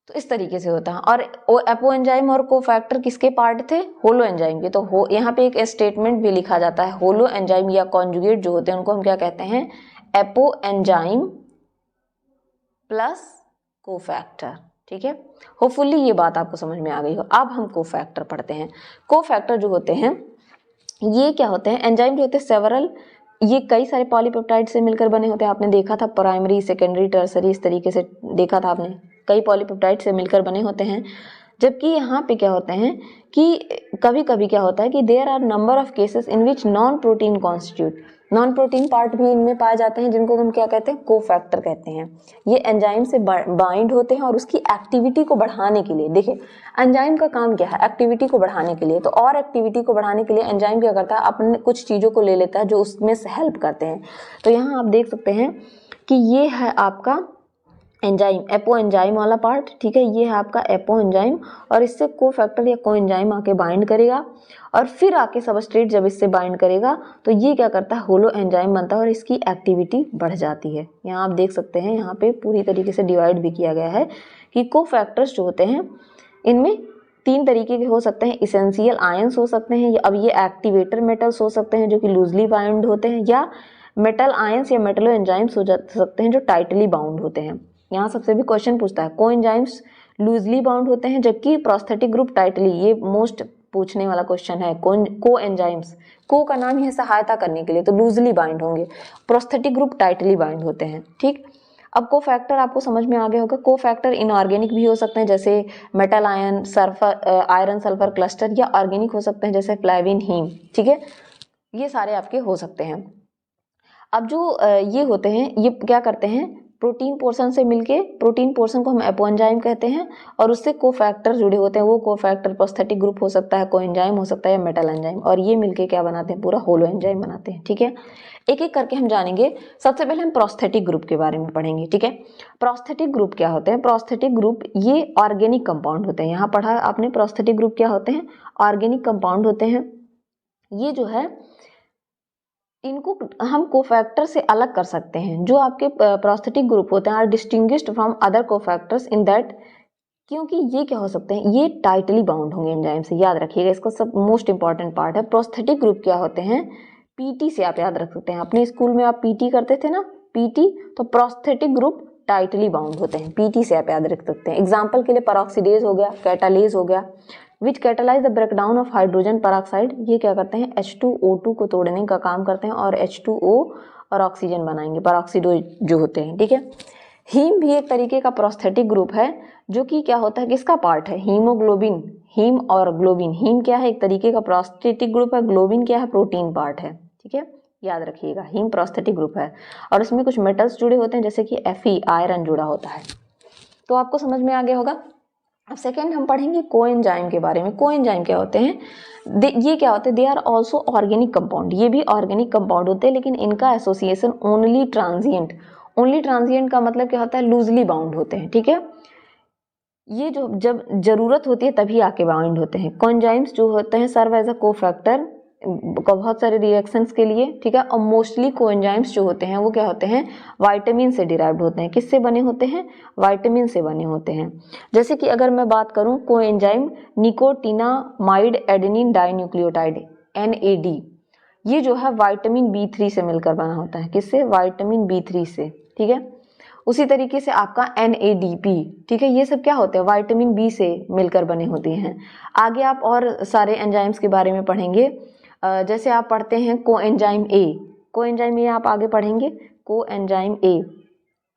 तो इस तरीके से होता है। और एपो एंजाइम और कोफैक्टर किसके पार्ट थे, होलो एंजाइम के। तो यहाँ पे एक स्टेटमेंट भी लिखा जाता है, होलो एंजाइम या कॉन्जुगेट जो होते हैं उनको हम क्या कहते हैं, एपो एंजाइम प्लस कोफैक्टर, ठीक है। होपफुली ये बात आपको समझ में आ गई हो। अब हम कोफैक्टर पढ़ते हैं। कोफैक्टर जो होते हैं ये क्या होते हैं, एंजाइम जो होते हैं सेवरल, ये कई सारे पॉलीपेप्टाइड से मिलकर बने होते हैं। आपने देखा था प्राइमरी, सेकेंडरी, टर्सरी, इस तरीके से देखा था आपने, कई पॉलीपेप्टाइड से मिलकर बने होते हैं। जबकि यहाँ पे क्या होते हैं कि कभी कभी क्या होता है कि there are number of cases in which non protein constitute, non protein part भी इनमें पाए जाते हैं जिनको हम क्या कहते हैं, कोफैक्टर कहते हैं। ये एंजाइम से बाइंड होते हैं और उसकी एक्टिविटी को बढ़ाने के लिए, देखिए एंजाइम का काम क्या है, एक्टिविटी को बढ़ाने के लिए। तो और एक्टिविटी को बढ़ाने के लिए एंजाइम क्या करता है, अपने कुछ चीज़ों को ले लेता है जो उसमें से हेल्प करते हैं। तो यहाँ आप देख सकते हैं कि ये है आपका एंजाइम, एपो एंजाइम वाला पार्ट, ठीक है, ये है आपका एपो एंजाइम, और इससे कोफैक्टर या को एंजाइम आके बाइंड करेगा, और फिर आके सबस्ट्रेट जब इससे बाइंड करेगा तो ये क्या करता है, होलो एंजाइम बनता है और इसकी एक्टिविटी बढ़ जाती है। यहाँ आप देख सकते हैं, यहाँ पे पूरी तरीके से डिवाइड भी किया गया है कि कोफैक्टर्स जो होते हैं इनमें 3 तरीके के हो सकते हैं, इसेंशियल आयंस हो सकते हैं, अब ये एक्टिवेटर मेटल्स हो सकते हैं जो कि लूजली बाउंड होते हैं, या मेटल आयंस या मेटलो एंजाइम्स हो सकते हैं जो टाइटली बाउंड होते हैं। यहाँ सबसे भी क्वेश्चन पूछता है, को एंजाइम्स लूजली बाउंड होते हैं जबकि प्रोस्थेटिक ग्रुप टाइटली, ये मोस्ट पूछने वाला क्वेश्चन है। को एंजाइम्स, को का नाम है सहायता करने के लिए, तो लूजली बाइंड होंगे, प्रोस्थेटिक ग्रुप टाइटली बाइंड होते हैं, ठीक। अब कोफैक्टर आपको समझ में आ गया होगा। कोफैक्टर इनऑर्गेनिक भी हो सकते हैं जैसे metal ion, sulphur, iron sulphur cluster, या ऑर्गेनिक हो सकते हैं जैसे फ्लेविन, हीम, ठीक है, ये सारे आपके हो सकते हैं। अब जो ये होते हैं, ये क्या करते हैं, प्रोटीन पोर्शन से मिलके, प्रोटीन पोर्शन को हम एपो एंजाइम कहते हैं, और उससे कोफैक्टर जुड़े होते हैं, वो कोफैक्टर प्रोस्थेटिक ग्रुप हो सकता है, को एंजाइम हो सकता है, या मेटल एंजाइम, और ये मिलके क्या बनाते हैं, पूरा होलो एंजाइम बनाते हैं, ठीक है। एक एक करके हम जानेंगे। सबसे पहले हम प्रोस्थेटिक ग्रुप के बारे में पढ़ेंगे, ठीक है। प्रोस्थेटिक ग्रुप क्या होते हैं, प्रोस्थेटिक ग्रुप ये ऑर्गेनिक कंपाउंड होते हैं। यहाँ पढ़ा आपने प्रोस्थेटिक ग्रुप क्या होते हैं, ऑर्गेनिक कंपाउंड होते हैं। ये जो है इनको हम कोफैक्टर से अलग कर सकते हैं। जो आपके प्रोस्थेटिक ग्रुप होते हैं are distinguished from other cofactors in that क्योंकि ये क्या हो सकते हैं, ये टाइटली बाउंड होंगे एंजाइम से, याद रखिएगा इसको, सब मोस्ट इंपॉर्टेंट पार्ट है। प्रोस्थेटिक ग्रुप क्या होते हैं, पीटी से आप याद रख सकते हैं, अपने स्कूल में आप पीटी करते थे ना, पीटी, तो प्रोस्थेटिक ग्रुप टाइटली बाउंड होते हैं, पीटी से आप याद रख सकते हैं। एग्जाम्पल के लिए परऑक्सीडेज हो गया, कैटालेज हो गया, which catalyse the breakdown of hydrogen peroxide, ये क्या करते हैं, H2O2 को तोड़ने का काम करते हैं और H2O और ऑक्सीजन बनाएंगे, परऑक्सीडेज जो होते हैं, ठीक है। हीम भी एक तरीके का प्रोस्थेटिक ग्रुप है, जो कि क्या होता है, किसका पार्ट है, हीमोग्लोबिन, हीम और ग्लोबिन, हीम क्या है, एक तरीके का प्रोस्थेटिक ग्रुप है, ग्लोबिन क्या है, प्रोटीन पार्ट है, ठीक है, याद रखिएगा, हीम प्रोस्थेटिक ग्रुप है और इसमें कुछ मेटल्स जुड़े होते हैं, जैसे कि Fe आयरन जुड़ा होता है। तो आपको समझ में आ गया होगा। अब सेकेंड हम पढ़ेंगे कोएंजाइम के बारे में। कोएंजाइम क्या होते हैं, ये क्या होते हैं, they are also organic compound, ये भी ऑर्गेनिक कंपाउंड होते हैं, लेकिन इनका association only transient, only transient का मतलब क्या होता है, लूजली बाउंड होते हैं, ठीक है, ये जो जब जरूरत होती है तभी आके बाउंड होते हैं। कोएंजाइम्स जो होते हैं सर्व एज अ कोफैक्टर बहुत सारे रिएक्शंस के लिए, ठीक है, और मोस्टली कोएंजाइम्स जो होते हैं वो क्या होते हैं, विटामिन से डिराइव्ड होते हैं। किससे बने होते हैं, विटामिन से बने होते हैं। जैसे कि अगर मैं बात करूं coenzyme nicotinamide adenine dinucleotide NAD, ये जो है विटामिन B3 से मिलकर बना होता है, किससे, विटामिन B3 से, ठीक है। उसी तरीके से आपका NADP, ठीक है, ये सब क्या होते हैं, विटामिन B से मिलकर बने होते हैं। आगे आप और सारे एंजाइम्स के बारे में पढ़ेंगे, जैसे आप पढ़ते हैं कोएंजाइम A, कोएंजाइम A आप आगे पढ़ेंगे, कोएंजाइम A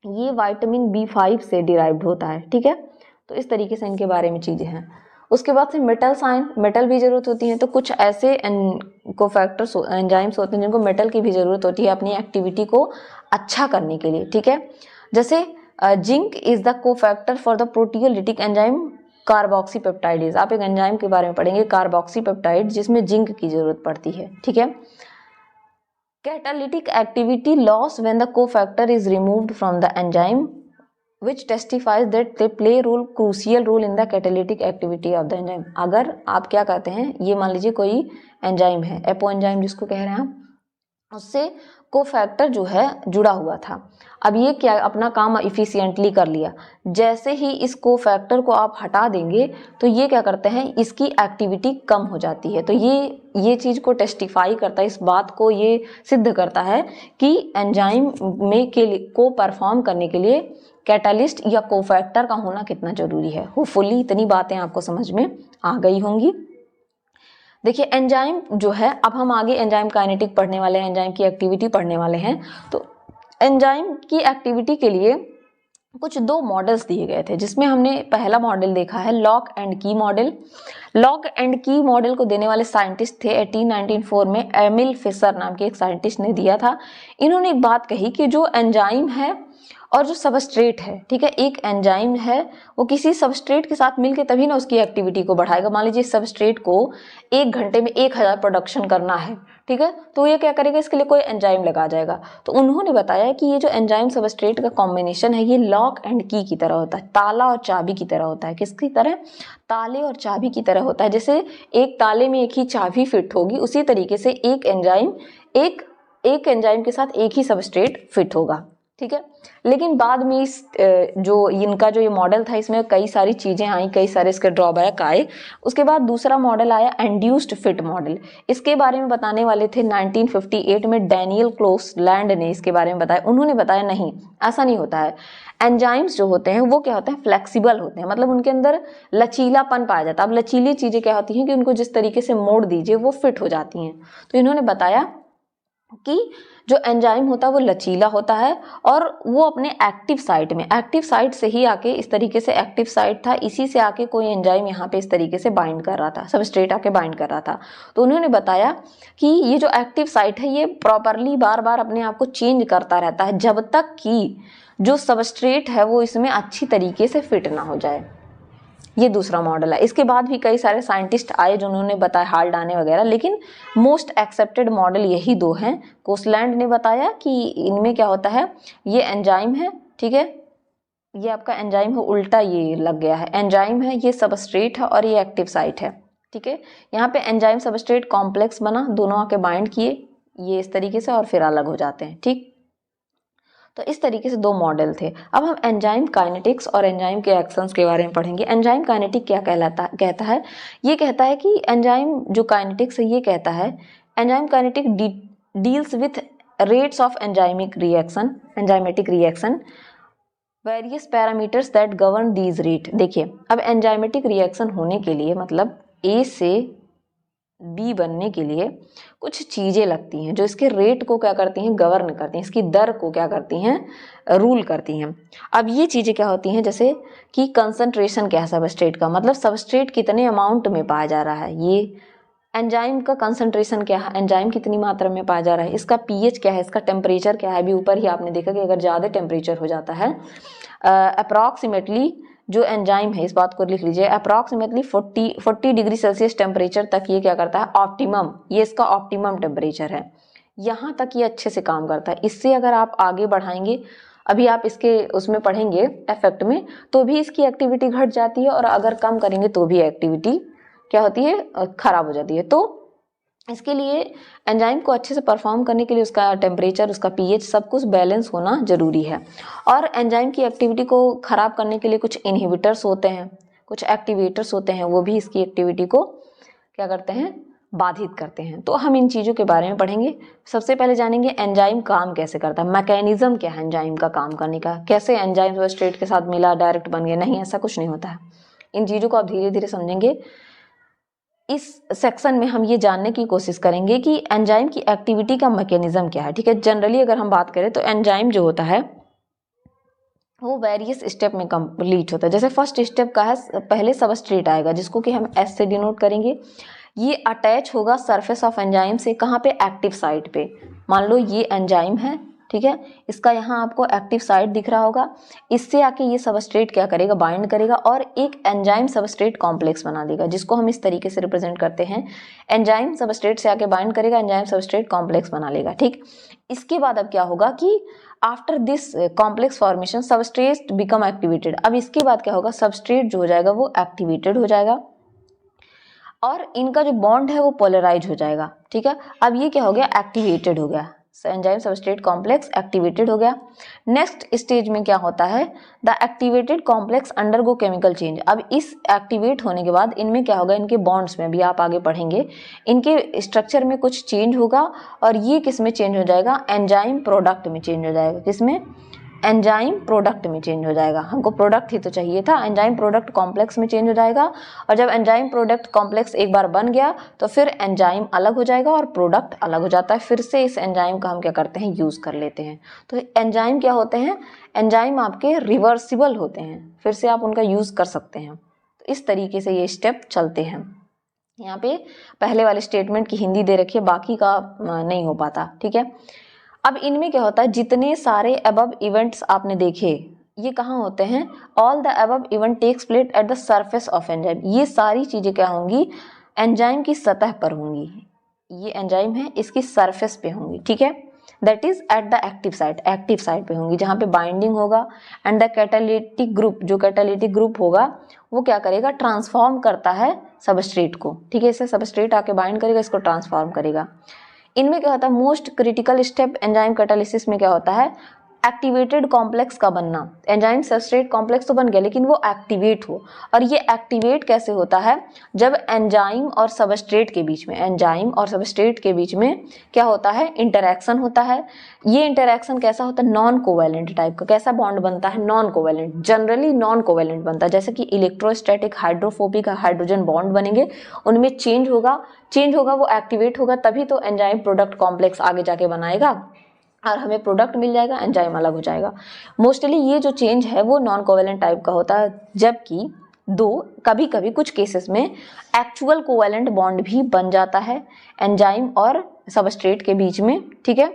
ये विटामिन B5 से डिराइव्ड होता है, ठीक है। तो इस तरीके से इनके बारे में चीज़ें हैं। उसके बाद से मेटल्स आए, मेटल भी जरूरत होती है, तो कुछ ऐसे कोफैक्टर्स एंजाइम्स होते हैं जिनको मेटल की भी जरूरत होती है अपनी एक्टिविटी को अच्छा करने के लिए, ठीक है। जैसे zinc is the cofactor for the proteolytic enzyme carboxypeptidase, आप एक एंजाइम के बारे में पढ़ेंगे कार्बोक्सीपेप्टाइड, जिसमें जिंक की जरूरत पड़ती है, ठीक है। Catalytic activity loss when the cofactor is removed from the enzyme which testifies that they play role crucial role in the catalytic activity of the enzyme। अगर आप क्या कहते हैं, ये मान लीजिए कोई एंजाइम है, एपो एंजाइम जिसको कह रहे हैं हम, उससे कोफैक्टर जो है जुड़ा हुआ था, अब ये क्या अपना काम इफिशिएंटली कर लिया, जैसे ही इस कोफैक्टर को आप हटा देंगे तो ये क्या करते हैं, इसकी एक्टिविटी कम हो जाती है। तो ये चीज़ को टेस्टिफाई करता है, इस बात को ये सिद्ध करता है कि एंजाइम में को परफॉर्म करने के लिए कैटालिस्ट या कोफैक्टर का होना कितना जरूरी है। होपफुली इतनी बातें आपको समझ में आ गई होंगी। देखिए एंजाइम जो है, अब हम आगे एंजाइम काइनेटिक पढ़ने वाले हैं, एंजाइम की एक्टिविटी पढ़ने वाले हैं। तो एंजाइम की एक्टिविटी के लिए कुछ दो मॉडल्स दिए गए थे, जिसमें हमने पहला मॉडल देखा है लॉक एंड की मॉडल। लॉक एंड की मॉडल को देने वाले साइंटिस्ट थे 1894 में एमिल फिशर नाम के एक साइंटिस्ट ने दिया था। इन्होंने एक बात कही कि जो एंजाइम है और जो सबस्ट्रेट है, ठीक है, एक एंजाइम है वो किसी सबस्ट्रेट के साथ मिलकर तभी ना उसकी एक्टिविटी को बढ़ाएगा। मान लीजिए सबस्ट्रेट को 1 घंटे में 1000 प्रोडक्शन करना है, ठीक है, तो ये क्या करेगा, इसके लिए कोई एंजाइम लगा जाएगा। तो उन्होंने बताया कि ये जो एंजाइम सबस्ट्रेट का कॉम्बिनेशन है ये लॉक एंड की तरह होता है, ताला और चाबी की तरह होता है। किसकी तरह, ताले और चाबी की तरह होता है। जैसे एक ताले में एक ही चाबी फिट होगी, उसी तरीके से एक एंजाइम के साथ एक ही सबस्ट्रेट फिट होगा, ठीक है। लेकिन बाद में इस जो इनका जो ये मॉडल था, इसमें कई सारी चीज़ें आई, कई सारे इसके ड्रॉबैक आए। उसके बाद दूसरा मॉडल आया इंड्यूस्ड फिट मॉडल। इसके बारे में बताने वाले थे 1958 में डैनियल क्लोसलैंड ने इसके बारे में बताया। उन्होंने बताया नहीं, ऐसा नहीं होता है। एंजाइम्स जो होते हैं वो क्या होते हैं, फ्लेक्सिबल होते हैं, मतलब उनके अंदर लचीलापन पाया जाता है। अब लचीली चीज़ें क्या होती हैं कि उनको जिस तरीके से मोड़ दीजिए वो फिट हो जाती हैं। तो इन्होंने बताया कि जो एंजाइम होता है वो लचीला होता है और वो अपने एक्टिव साइट से ही आके इस तरीके से, एक्टिव साइट था इसी से आके कोई एंजाइम यहाँ पे इस तरीके से बाइंड कर रहा था, सबस्ट्रेट आके बाइंड कर रहा था। तो उन्होंने बताया कि ये जो एक्टिव साइट है ये प्रॉपरली बार बार अपने आप को चेंज करता रहता है जब तक कि जो सबस्ट्रेट है वो इसमें अच्छी तरीके से फिट ना हो जाए। ये दूसरा मॉडल है। इसके बाद भी कई सारे साइंटिस्ट आए जिन्होंने बताया हाल्डाने वगैरह, लेकिन मोस्ट एक्सेप्टेड मॉडल यही दो हैं। कोसलैंड ने बताया कि इनमें क्या होता है, ये एंजाइम है, ठीक है, ये आपका एंजाइम है, उल्टा ये लग गया है, एंजाइम है, ये सबस्ट्रेट है और ये एक्टिव साइट है, ठीक है। यहाँ पे एंजाइम सबस्ट्रेट कॉम्प्लेक्स बना, दोनों आके बाइंड किए ये इस तरीके से और फिर अलग हो जाते हैं, ठीक। तो इस तरीके से 2 मॉडल थे। अब हम एंजाइम काइनेटिक्स और एंजाइम के एक्शंस के बारे में पढ़ेंगे। एंजाइम काइनेटिक क्या कहता है, ये कहता है कि एंजाइम जो काइनेटिक्स है ये कहता है enzyme kinetic deals with rates of enzymatic reaction various parameters that govern these rate. देखिए, अब एंजाइमेटिक रिएक्शन होने के लिए मतलब ए से बी बनने के लिए कुछ चीज़ें लगती हैं जो इसके रेट को क्या करती हैं, गवर्न करती हैं, इसकी दर को क्या करती हैं, रूल करती हैं। अब ये चीज़ें क्या होती हैं, जैसे कि कंसंट्रेशन क्या है सबस्ट्रेट का, मतलब सबस्ट्रेट कितने अमाउंट में पाया जा रहा है, ये एंजाइम का कंसंट्रेशन क्या है, एंजाइम कितनी मात्रा में पाया जा रहा है, इसका पीएच क्या है, इसका टेम्परेचर क्या है। अभी ऊपर ही आपने देखा कि अगर ज़्यादा टेम्परेचर हो जाता है अप्रॉक्सीमेटली जो एंजाइम है, इस बात को लिख लीजिए, अप्रॉक्सीमेटली 40 डिग्री सेल्सियस टेम्परेचर तक ये क्या करता है, ऑप्टिमम, ये इसका ऑप्टिमम टेम्परेचर है, यहाँ तक ये अच्छे से काम करता है। इससे अगर आप आगे बढ़ाएंगे, अभी आप इसके उसमें पढ़ेंगे इफेक्ट में, तो भी इसकी एक्टिविटी घट जाती है, और अगर कम करेंगे तो भी एक्टिविटी क्या होती है, खराब हो जाती है। तो इसके लिए एंजाइम को अच्छे से परफॉर्म करने के लिए उसका टेम्परेचर, उसका पीएच, सब कुछ बैलेंस होना जरूरी है। और एंजाइम की एक्टिविटी को खराब करने के लिए कुछ इनहिबिटर्स होते हैं, कुछ एक्टिवेटर्स होते हैं, वो भी इसकी एक्टिविटी को क्या करते हैं, बाधित करते हैं। तो हम इन चीज़ों के बारे में पढ़ेंगे। सबसे पहले जानेंगे एंजाइम काम कैसे करता है, मैकेनिज्म क्या है एंजाइम का काम करने का, कैसे एंजाइम सबस्ट्रेट के साथ मिला डायरेक्ट बन गया, नहीं, ऐसा कुछ नहीं होता है। इन चीज़ों को आप धीरे धीरे समझेंगे। इस सेक्शन में हम ये जानने की कोशिश करेंगे कि एंजाइम की एक्टिविटी का मैकेनिज्म क्या है। ठीक है, जनरली अगर हम बात करें तो एंजाइम जो होता है वो वेरियस स्टेप में कंप्लीट होता है। जैसे फर्स्ट स्टेप का है, पहले सबस्ट्रेट आएगा जिसको कि हम एस से डिनोट करेंगे। ये अटैच होगा सरफेस ऑफ एंजाइम से, कहाँ पे, एक्टिव साइट पे। मान लो ये एंजाइम है, ठीक है, इसका यहाँ आपको एक्टिव साइट दिख रहा होगा, इससे आके ये सबस्ट्रेट क्या करेगा, बाइंड करेगा और एक एंजाइम सबस्ट्रेट कॉम्प्लेक्स बना देगा, जिसको हम इस तरीके से रिप्रेजेंट करते हैं, एंजाइम सबस्ट्रेट से आके बाइंड करेगा, एंजाइम सबस्ट्रेट कॉम्प्लेक्स बना लेगा। ठीक, इसके बाद अब क्या होगा कि after this complex formation substrate become activated. अब इसके बाद क्या होगा, सबस्ट्रेट जो हो जाएगा वो एक्टिवेटेड हो जाएगा और इनका जो बॉन्ड है वो पोलराइज हो जाएगा। ठीक है, अब ये क्या हो गया, एक्टिवेटेड हो गया, एंजाइम सबस्ट्रेट कॉम्प्लेक्स एक्टिवेटेड हो गया। नेक्स्ट स्टेज में क्या होता है, the activated complex undergo chemical change. अब इस एक्टिवेट होने के बाद इनमें क्या होगा, इनके बॉन्ड्स में भी आप आगे पढ़ेंगे, इनके स्ट्रक्चर में कुछ चेंज होगा और ये किस में चेंज हो जाएगा, एंजाइम प्रोडक्ट में चेंज हो जाएगा। किसमें, एंजाइम प्रोडक्ट में चेंज हो जाएगा। हमको प्रोडक्ट ही तो चाहिए था, एंजाइम प्रोडक्ट कॉम्प्लेक्स में चेंज हो जाएगा। और जब एंजाइम प्रोडक्ट कॉम्प्लेक्स एक बार बन गया तो फिर एंजाइम अलग हो जाएगा और प्रोडक्ट अलग हो जाता है। फिर से इस एंजाइम का हम क्या करते हैं, यूज़ कर लेते हैं। तो एंजाइम क्या होते हैं, एंजाइम आपके रिवर्सिबल होते हैं, फिर से आप उनका यूज़ कर सकते हैं। तो इस तरीके से ये स्टेप चलते हैं। यहाँ पे पहले वाले स्टेटमेंट की हिंदी दे रखी है, बाकी का नहीं हो पाता। ठीक है, अब इनमें क्या होता है, जितने सारे अबव इवेंट्स आपने देखे ये कहाँ होते हैं, all the above event takes place at the surface of enzyme. ये सारी चीज़ें क्या होंगी, एंजाइम की सतह पर होंगी। ये एंजाइम है, इसकी सरफेस पे होंगी। ठीक है, that is at the active site पे होंगी, जहाँ पे बाइंडिंग होगा। एंड द कैटालिटिक ग्रुप, जो कैटालिटिक ग्रुप होगा वो क्या करेगा, ट्रांसफॉर्म करता है सबस्ट्रेट को। ठीक है, इसे सबस्ट्रेट आके बाइंड करेगा, इसको ट्रांसफॉर्म करेगा। इनमें क्या होता है, most critical step enzyme catalysis में क्या होता है, एक्टिवेटेड कॉम्प्लेक्स का बनना। एंजाइम सबस्ट्रेट कॉम्प्लेक्स तो बन गया लेकिन वो एक्टिवेट हो। और ये एक्टिवेट कैसे होता है, जब एंजाइम और सबस्ट्रेट के बीच में, एंजाइम और सबस्ट्रेट के बीच में क्या होता है, इंटरैक्शन होता है। ये इंटरैक्शन कैसा होता है, नॉन कोवैलेंट टाइप का। कैसा बॉन्ड बनता है, non covalent, generally non covalent बनता है। जैसे कि इलेक्ट्रोस्टैटिक हाइड्रोफोबिक हाइड्रोजन बॉन्ड बनेंगे, उनमें चेंज होगा वो एक्टिवेट होगा, तभी तो एंजाइम प्रोडक्ट कॉम्प्लेक्स आगे जाके बनाएगा और हमें प्रोडक्ट मिल जाएगा, एंजाइम अलग हो जाएगा। मोस्टली ये जो चेंज है वो नॉन कोवैलेंट टाइप का होता है, जबकि कभी कभी कुछ केसेस में एक्चुअल कोवैलेंट बॉन्ड भी बन जाता है एंजाइम और सबस्ट्रेट के बीच में। ठीक है,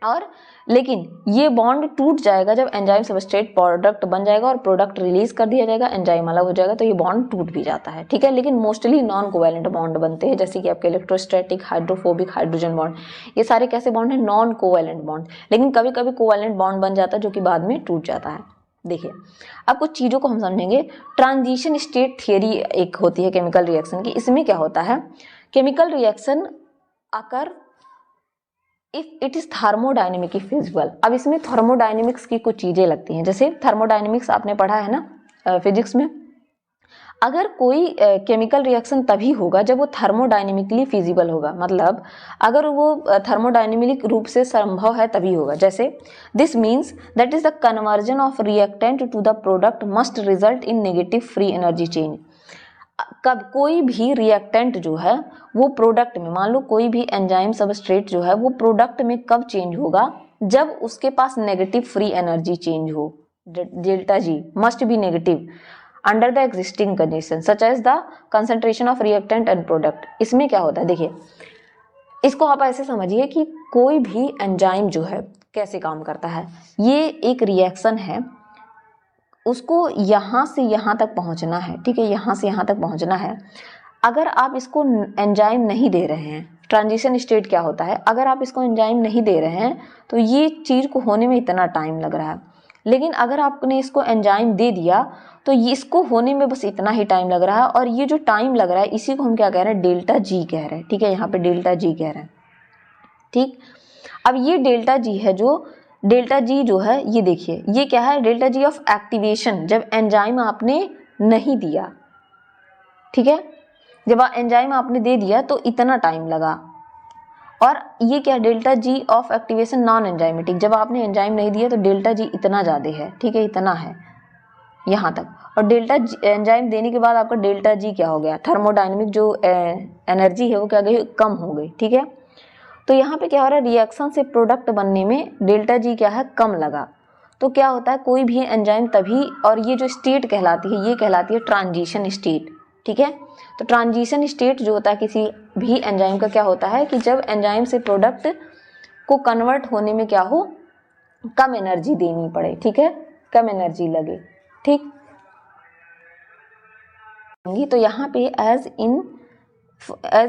और लेकिन ये बॉन्ड टूट जाएगा जब एंजाइम सबस्ट्रेट प्रोडक्ट बन जाएगा और प्रोडक्ट रिलीज कर दिया जाएगा, एंजाइम अलग हो जाएगा, तो ये बॉन्ड टूट भी जाता है। ठीक है, लेकिन मोस्टली नॉन कोवैलेंट बॉन्ड बनते हैं, जैसे कि आपके इलेक्ट्रोस्टैटिक हाइड्रोफोबिक हाइड्रोजन बॉन्ड, ये सारे कैसे बॉन्ड है, नॉन कोवैलेंट बॉन्ड। लेकिन कभी कभी कोवैलेंट बॉन्ड बन जाता है जो कि बाद में टूट जाता है। देखिए, अब कुछ चीज़ों को हम समझेंगे। ट्रांजिशन स्टेट थियरी एक होती है केमिकल रिएक्शन की। इसमें क्या होता है, केमिकल रिएक्शन आकर if it is thermodynamically feasible. अब इसमें थर्मोडायनेमिक्स की कुछ चीजें लगती हैं, जैसे थर्मोडायनेमिक्स आपने पढ़ा है ना फिजिक्स में। अगर कोई केमिकल रिएक्शन तभी होगा जब वो थर्मोडायनेमिकली फिजिबल होगा, मतलब अगर वो थर्मोडायनेमिक रूप से संभव है तभी होगा। जैसे this means that is the conversion of reactant to the product must result in negative free energy change. कब कोई भी रिएक्टेंट जो है वो प्रोडक्ट में, मान लो कोई भी एंजाइम सबस्ट्रेट जो है वो प्रोडक्ट में कब चेंज होगा, जब उसके पास नेगेटिव फ्री एनर्जी चेंज हो। Delta G must be negative under the existing condition such as the concentration of reactant and product. इसमें क्या होता है, देखिए इसको आप ऐसे समझिए कि कोई भी एंजाइम जो है कैसे काम करता है, ये एक रिएक्शन है, उसको यहाँ से यहाँ तक पहुँचना है, ठीक है, यहाँ से यहाँ तक पहुँचना है। अगर आप इसको एंजाइम नहीं दे रहे हैं, ट्रांजिशन स्टेट क्या होता है, अगर आप इसको एंजाइम नहीं दे रहे हैं तो ये चीज़ को होने में इतना टाइम लग रहा है। लेकिन अगर आपने इसको एंजाइम दे दिया तो इसको होने में बस इतना ही टाइम लग रहा है, और ये जो टाइम लग रहा है इसी को हम क्या कह रहे हैं, डेल्टा जी कह रहे हैं, ठीक है, यहाँ पे डेल्टा जी कह रहे हैं, ठीक। अब ये डेल्टा जी है, जो डेल्टा जी जो है ये देखिए ये क्या है, डेल्टा जी ऑफ एक्टिवेशन, जब एंजाइम आपने नहीं दिया, ठीक है, जब एंजाइम आपने दे दिया तो इतना टाइम लगा। और ये क्या, delta G of activation non enzymatic, जब आपने एंजाइम नहीं दिया तो डेल्टा जी इतना ज़्यादा है, ठीक है, इतना है यहाँ तक। और डेल्टा एंजाइम देने के बाद आपका डेल्टा जी क्या हो गया, थर्मोडायनेमिक जो एनर्जी है वो क्या गई, कम हो गई, ठीक है। तो यहाँ पे क्या हो रहा है, रिएक्शन से प्रोडक्ट बनने में डेल्टा जी क्या है, कम लगा। तो क्या होता है, कोई भी एंजाइम तभी, और ये जो स्टेट कहलाती है ये कहलाती है ट्रांजिशन स्टेट, ठीक है। तो ट्रांजिशन स्टेट जो होता है किसी भी एंजाइम का क्या होता है कि जब एंजाइम से प्रोडक्ट को कन्वर्ट होने में क्या हो, कम एनर्जी देनी पड़े, ठीक है, कम एनर्जी लगे, ठीक। तो यहाँ पे as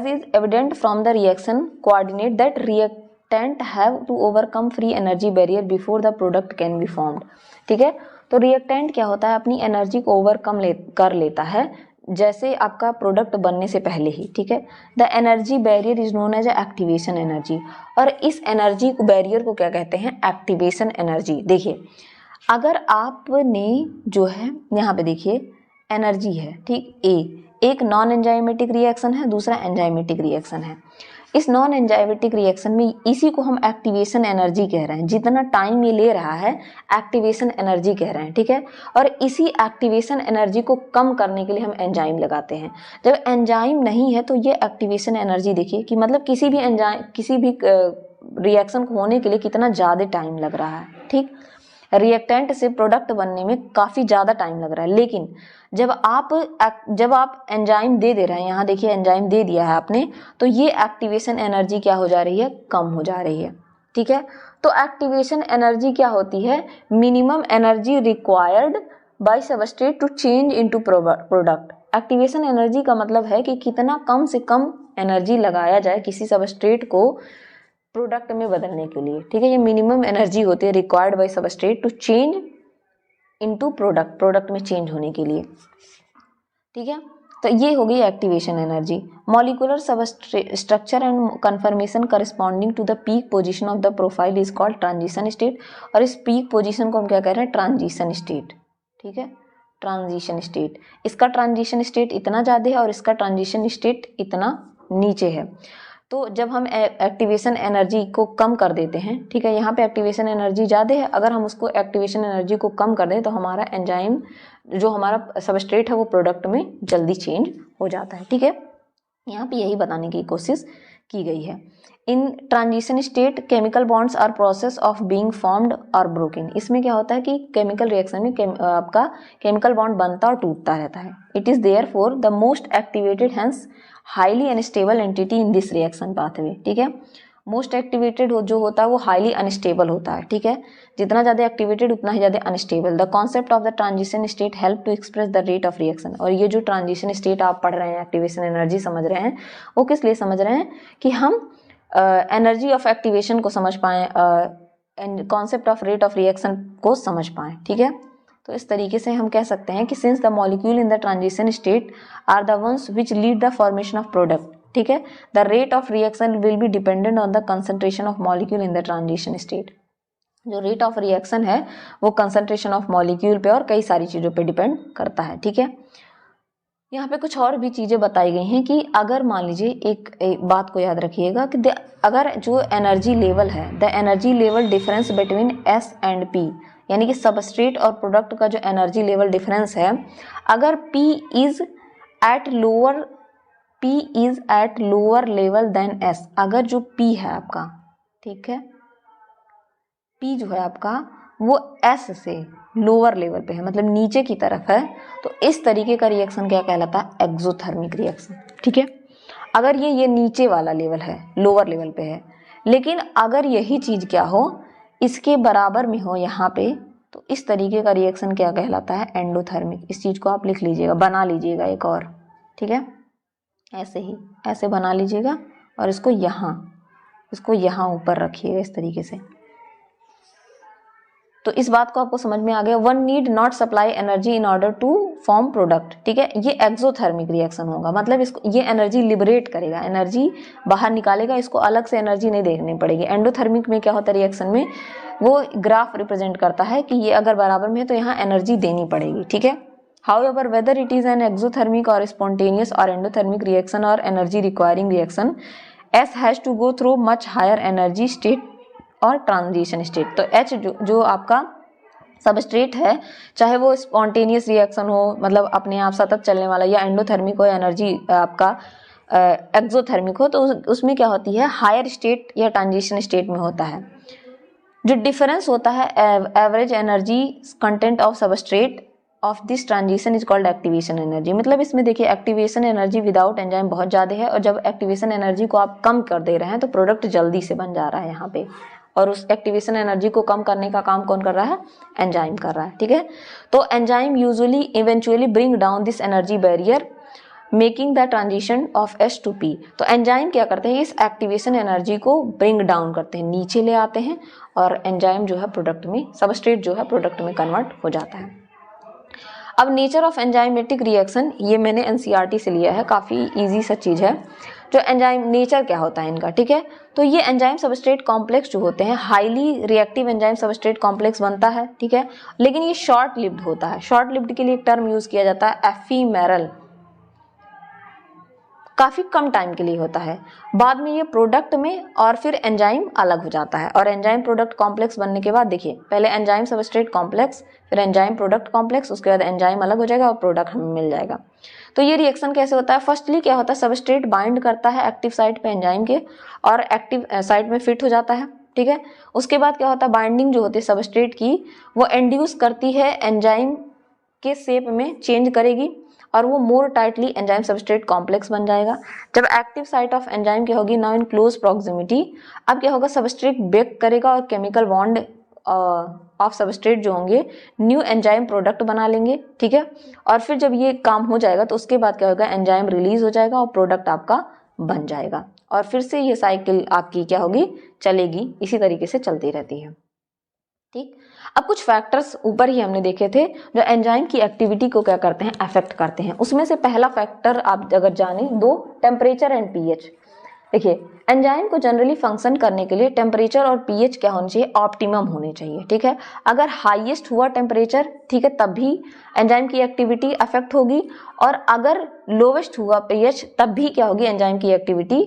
is evident from the reaction coordinate that reactant have to overcome free energy barrier before the product can be formed, ठीक है। तो रिएक्टेंट क्या होता है, अपनी एनर्जी को ओवरकम कर लेता है जैसे आपका प्रोडक्ट बनने से पहले ही, ठीक है। The energy barrier is known as activation energy, और इस एनर्जी को बैरियर को क्या कहते हैं, एक्टिवेशन एनर्जी। देखिए अगर आपने जो है यहाँ पे देखिए एनर्जी है, ठीक, एक नॉन एंजाइमेटिक रिएक्शन है, दूसरा एंजाइमेटिक रिएक्शन है। इस नॉन एंजाइमेटिक रिएक्शन में इसी को हम एक्टिवेशन एनर्जी कह रहे हैं, जितना टाइम ये ले रहा है एक्टिवेशन एनर्जी कह रहे हैं, ठीक है। और इसी एक्टिवेशन एनर्जी को कम करने के लिए हम एंजाइम लगाते हैं। जब एंजाइम नहीं है तो ये एक्टिवेशन एनर्जी देखिए कि मतलब किसी भी रिएक्शन को होने के लिए कितना ज़्यादा टाइम लग रहा है, ठीक। रिएक्टेंट से प्रोडक्ट बनने में काफ़ी ज़्यादा टाइम लग रहा है, लेकिन जब आप एंजाइम दे रहे हैं, यहाँ देखिए एंजाइम दे दिया है आपने, तो ये एक्टिवेशन एनर्जी क्या हो जा रही है, कम हो जा रही है, ठीक है। तो एक्टिवेशन एनर्जी क्या होती है, minimum energy required by substrate to change into product. Activation energy का मतलब है कि कितना कम से कम एनर्जी लगाया जाए किसी सबस्ट्रेट को प्रोडक्ट में बदलने के लिए, ठीक है। ये मिनिमम एनर्जी होती है required by substrate to change into product में चेंज होने के लिए, ठीक है। तो ये हो गई activation energy. Molecular structure and conformation corresponding to the peak position of the profile is called transition state, और इस पीक पोजीशन को हम क्या कह रहे हैं, ट्रांजिशन स्टेट, ठीक है, ट्रांजिशन स्टेट। इसका ट्रांजिशन स्टेट इतना ज़्यादा है और इसका ट्रांजिशन स्टेट इतना नीचे है। तो जब हम एक्टिवेशन एनर्जी को कम कर देते हैं, ठीक है, यहाँ पे एक्टिवेशन एनर्जी ज़्यादा है, अगर हम उसको एक्टिवेशन एनर्जी को कम कर दें तो हमारा एंजाइम जो हमारा सबस्ट्रेट है वो प्रोडक्ट में जल्दी चेंज हो जाता है, ठीक है। यहाँ पे यही बताने की कोशिश की गई है। In transition state chemical bonds are process of being formed और ब्रोकन। इसमें क्या होता है कि केमिकल रिएक्शन में आपका केमिकल बॉन्ड बनता और टूटता रहता है। It is therefore the most activated hence highly unstable entity in this reaction pathway, ठीक है। मोस्ट एक्टिवेटेड जो होता है वो हाईली अनस्टेबल होता है, ठीक है। जितना ज़्यादा एक्टिवेटेड उतना ही ज़्यादा unstable. The concept of the transition state help to express the rate of reaction. और ये जो ट्रांजिशन स्टेट आप पढ़ रहे हैं, एक्टिवेशन एनर्जी समझ रहे हैं, वो किस लिए समझ रहे हैं कि हम एनर्जी ऑफ एक्टिवेशन को समझ पाएँ, concept of rate of reaction को समझ पाएँ, ठीक है। तो इस तरीके से हम कह सकते हैं कि since the molecule in the transition state are the ones which lead the formation of product, ठीक है। The rate of reaction will be dependent on the concentration of molecule in the transition state. जो rate of reaction है वो concentration of molecule पे और कई सारी चीज़ों पे डिपेंड करता है, ठीक है। यहाँ पे कुछ और भी चीज़ें बताई गई हैं कि अगर मान लीजिए एक बात को याद रखिएगा कि अगर जो एनर्जी लेवल है, the energy level difference between S and P, यानी कि सबस्ट्रेट और प्रोडक्ट का जो एनर्जी लेवल डिफरेंस है, अगर P is at lower level then S, अगर जो P है आपका, ठीक है, P जो है आपका वो S से लोअर लेवल पे है, मतलब नीचे की तरफ है, तो इस तरीके का रिएक्शन क्या कहलाता है? एक्सोथर्मिक रिएक्शन, ठीक है। अगर ये नीचे वाला लेवल है, लोअर लेवल पे है, लेकिन अगर यही चीज़ क्या हो, इसके बराबर में हो यहाँ पे, तो इस तरीके का रिएक्शन क्या कहलाता है? एंडोथर्मिक। इस चीज़ को आप लिख लीजिएगा, बना लीजिएगा एक और, ठीक है, ऐसे ही ऐसे बना लीजिएगा और इसको यहाँ ऊपर रखिएगा इस तरीके से। तो इस बात को आपको समझ में आ गया। One need not supply energy in order to form product, ठीक है। ये एक्सोथर्मिक रिएक्शन होगा, मतलब इसको ये एनर्जी लिबरेट करेगा, एनर्जी बाहर निकालेगा, इसको अलग से एनर्जी नहीं देखनी पड़ेगी। एंडोथर्मिक में क्या होता है रिएक्शन में, वो ग्राफ रिप्रेजेंट करता है कि ये अगर बराबर में है तो यहाँ एनर्जी देनी पड़ेगी, ठीक है। However, whether it is an exothermic or spontaneous or endothermic reaction or energy requiring reaction, S has to go through much higher energy state और ट्रांजिशन स्टेट। तो H जो आपका सबस्ट्रेट है, चाहे वो स्पॉन्टेनियस रिएक्शन हो, मतलब अपने आप सतत चलने वाला, या एंडोथर्मिक हो, एनर्जी आपका एक्सोथर्मिक हो, तो उसमें क्या होती है, हायर स्टेट या ट्रांजिशन स्टेट में होता है। जो डिफरेंस होता है average energy content of substrate of this transition is called activation energy. मतलब इसमें देखिए एक्टिवेशन एनर्जी विदाउट एंजाइम बहुत ज़्यादा है, और जब एक्टिवेशन एनर्जी को आप कम कर दे रहे हैं तो प्रोडक्ट जल्दी से बन जा रहा है यहाँ पे, और उस एक्टिवेशन एनर्जी को कम करने का काम कौन कर रहा है? एंजाइम कर रहा है, ठीक है। तो enzyme usually eventually bring down this energy barrier making the transition of S to P। तो एंजाइम क्या करते हैं, इस एक्टिवेशन एनर्जी को ब्रिंग डाउन करते हैं, नीचे ले आते हैं, और एंजाइम जो है प्रोडक्ट में, सबस्ट्रेट जो है प्रोडक्ट में कन्वर्ट हो जाता है। अब नेचर ऑफ एंजाइमेटिक रिएक्शन, ये मैंने NCERT से लिया है, काफ़ी इजी सा चीज़ है। जो एंजाइम नेचर क्या होता है इनका, ठीक है, तो ये एंजाइम सबस्ट्रेट कॉम्प्लेक्स जो होते हैं, highly reactive enzyme substrate complex बनता है, ठीक है, लेकिन ये शॉर्ट लिव्ड होता है। शॉर्ट लिव्ड के लिए एक टर्म यूज़ किया जाता है एफीमेरल, काफ़ी कम टाइम के लिए होता है, बाद में ये प्रोडक्ट में और फिर एंजाइम अलग हो जाता है। और एंजाइम प्रोडक्ट कॉम्प्लेक्स बनने के बाद देखिए, पहले एंजाइम सबस्ट्रेट कॉम्प्लेक्स, फिर एंजाइम प्रोडक्ट कॉम्प्लेक्स, उसके बाद एंजाइम अलग हो जाएगा और प्रोडक्ट हमें मिल जाएगा। तो ये रिएक्शन कैसे होता है? फर्स्टली क्या होता है, सबस्ट्रेट बाइंड करता है एक्टिव साइट पे एंजाइम के, और एक्टिव साइट में फिट हो जाता है, ठीक है। उसके बाद क्या होता है, बाइंडिंग जो होती है सबस्ट्रेट की, वो इंड्यूस करती है एंजाइम के शेप में चेंज करेगी, और वो मोर टाइटली एंजाइम सबस्ट्रेट कॉम्प्लेक्स बन जाएगा। जब एक्टिव साइट ऑफ एंजाइम क्या होगी, नाउ इन क्लोज प्रॉक्सिमिटी, अब क्या होगा, सबस्ट्रेट बेक करेगा और केमिकल बॉन्ड ऑफ सबस्ट्रेट जो होंगे न्यू एंजाइम प्रोडक्ट बना लेंगे, ठीक है। और फिर जब ये काम हो जाएगा तो उसके बाद क्या होगा, एंजाइम रिलीज हो जाएगा और प्रोडक्ट आपका बन जाएगा, और फिर से ये साइकिल आपकी क्या होगी, चलेगी, इसी तरीके से चलती रहती है, ठीक। अब कुछ फैक्टर्स ऊपर ही हमने देखे थे जो एंजाइम की एक्टिविटी को क्या करते हैं, अफेक्ट करते हैं। उसमें से पहला फैक्टर आप अगर जाने, दो, टेम्परेचर एंड पीएच। देखिए एंजाइम को जनरली फंक्शन करने के लिए टेम्परेचर और पीएच क्या होने चाहिए, ऑप्टिमम होने चाहिए, ठीक है। अगर हाईएस्ट हुआ टेम्परेचर, ठीक है, तब भी एंजाइम की एक्टिविटी अफेक्ट होगी, और अगर लोवेस्ट हुआ पीएच तब भी क्या होगी, एंजाइम की एक्टिविटी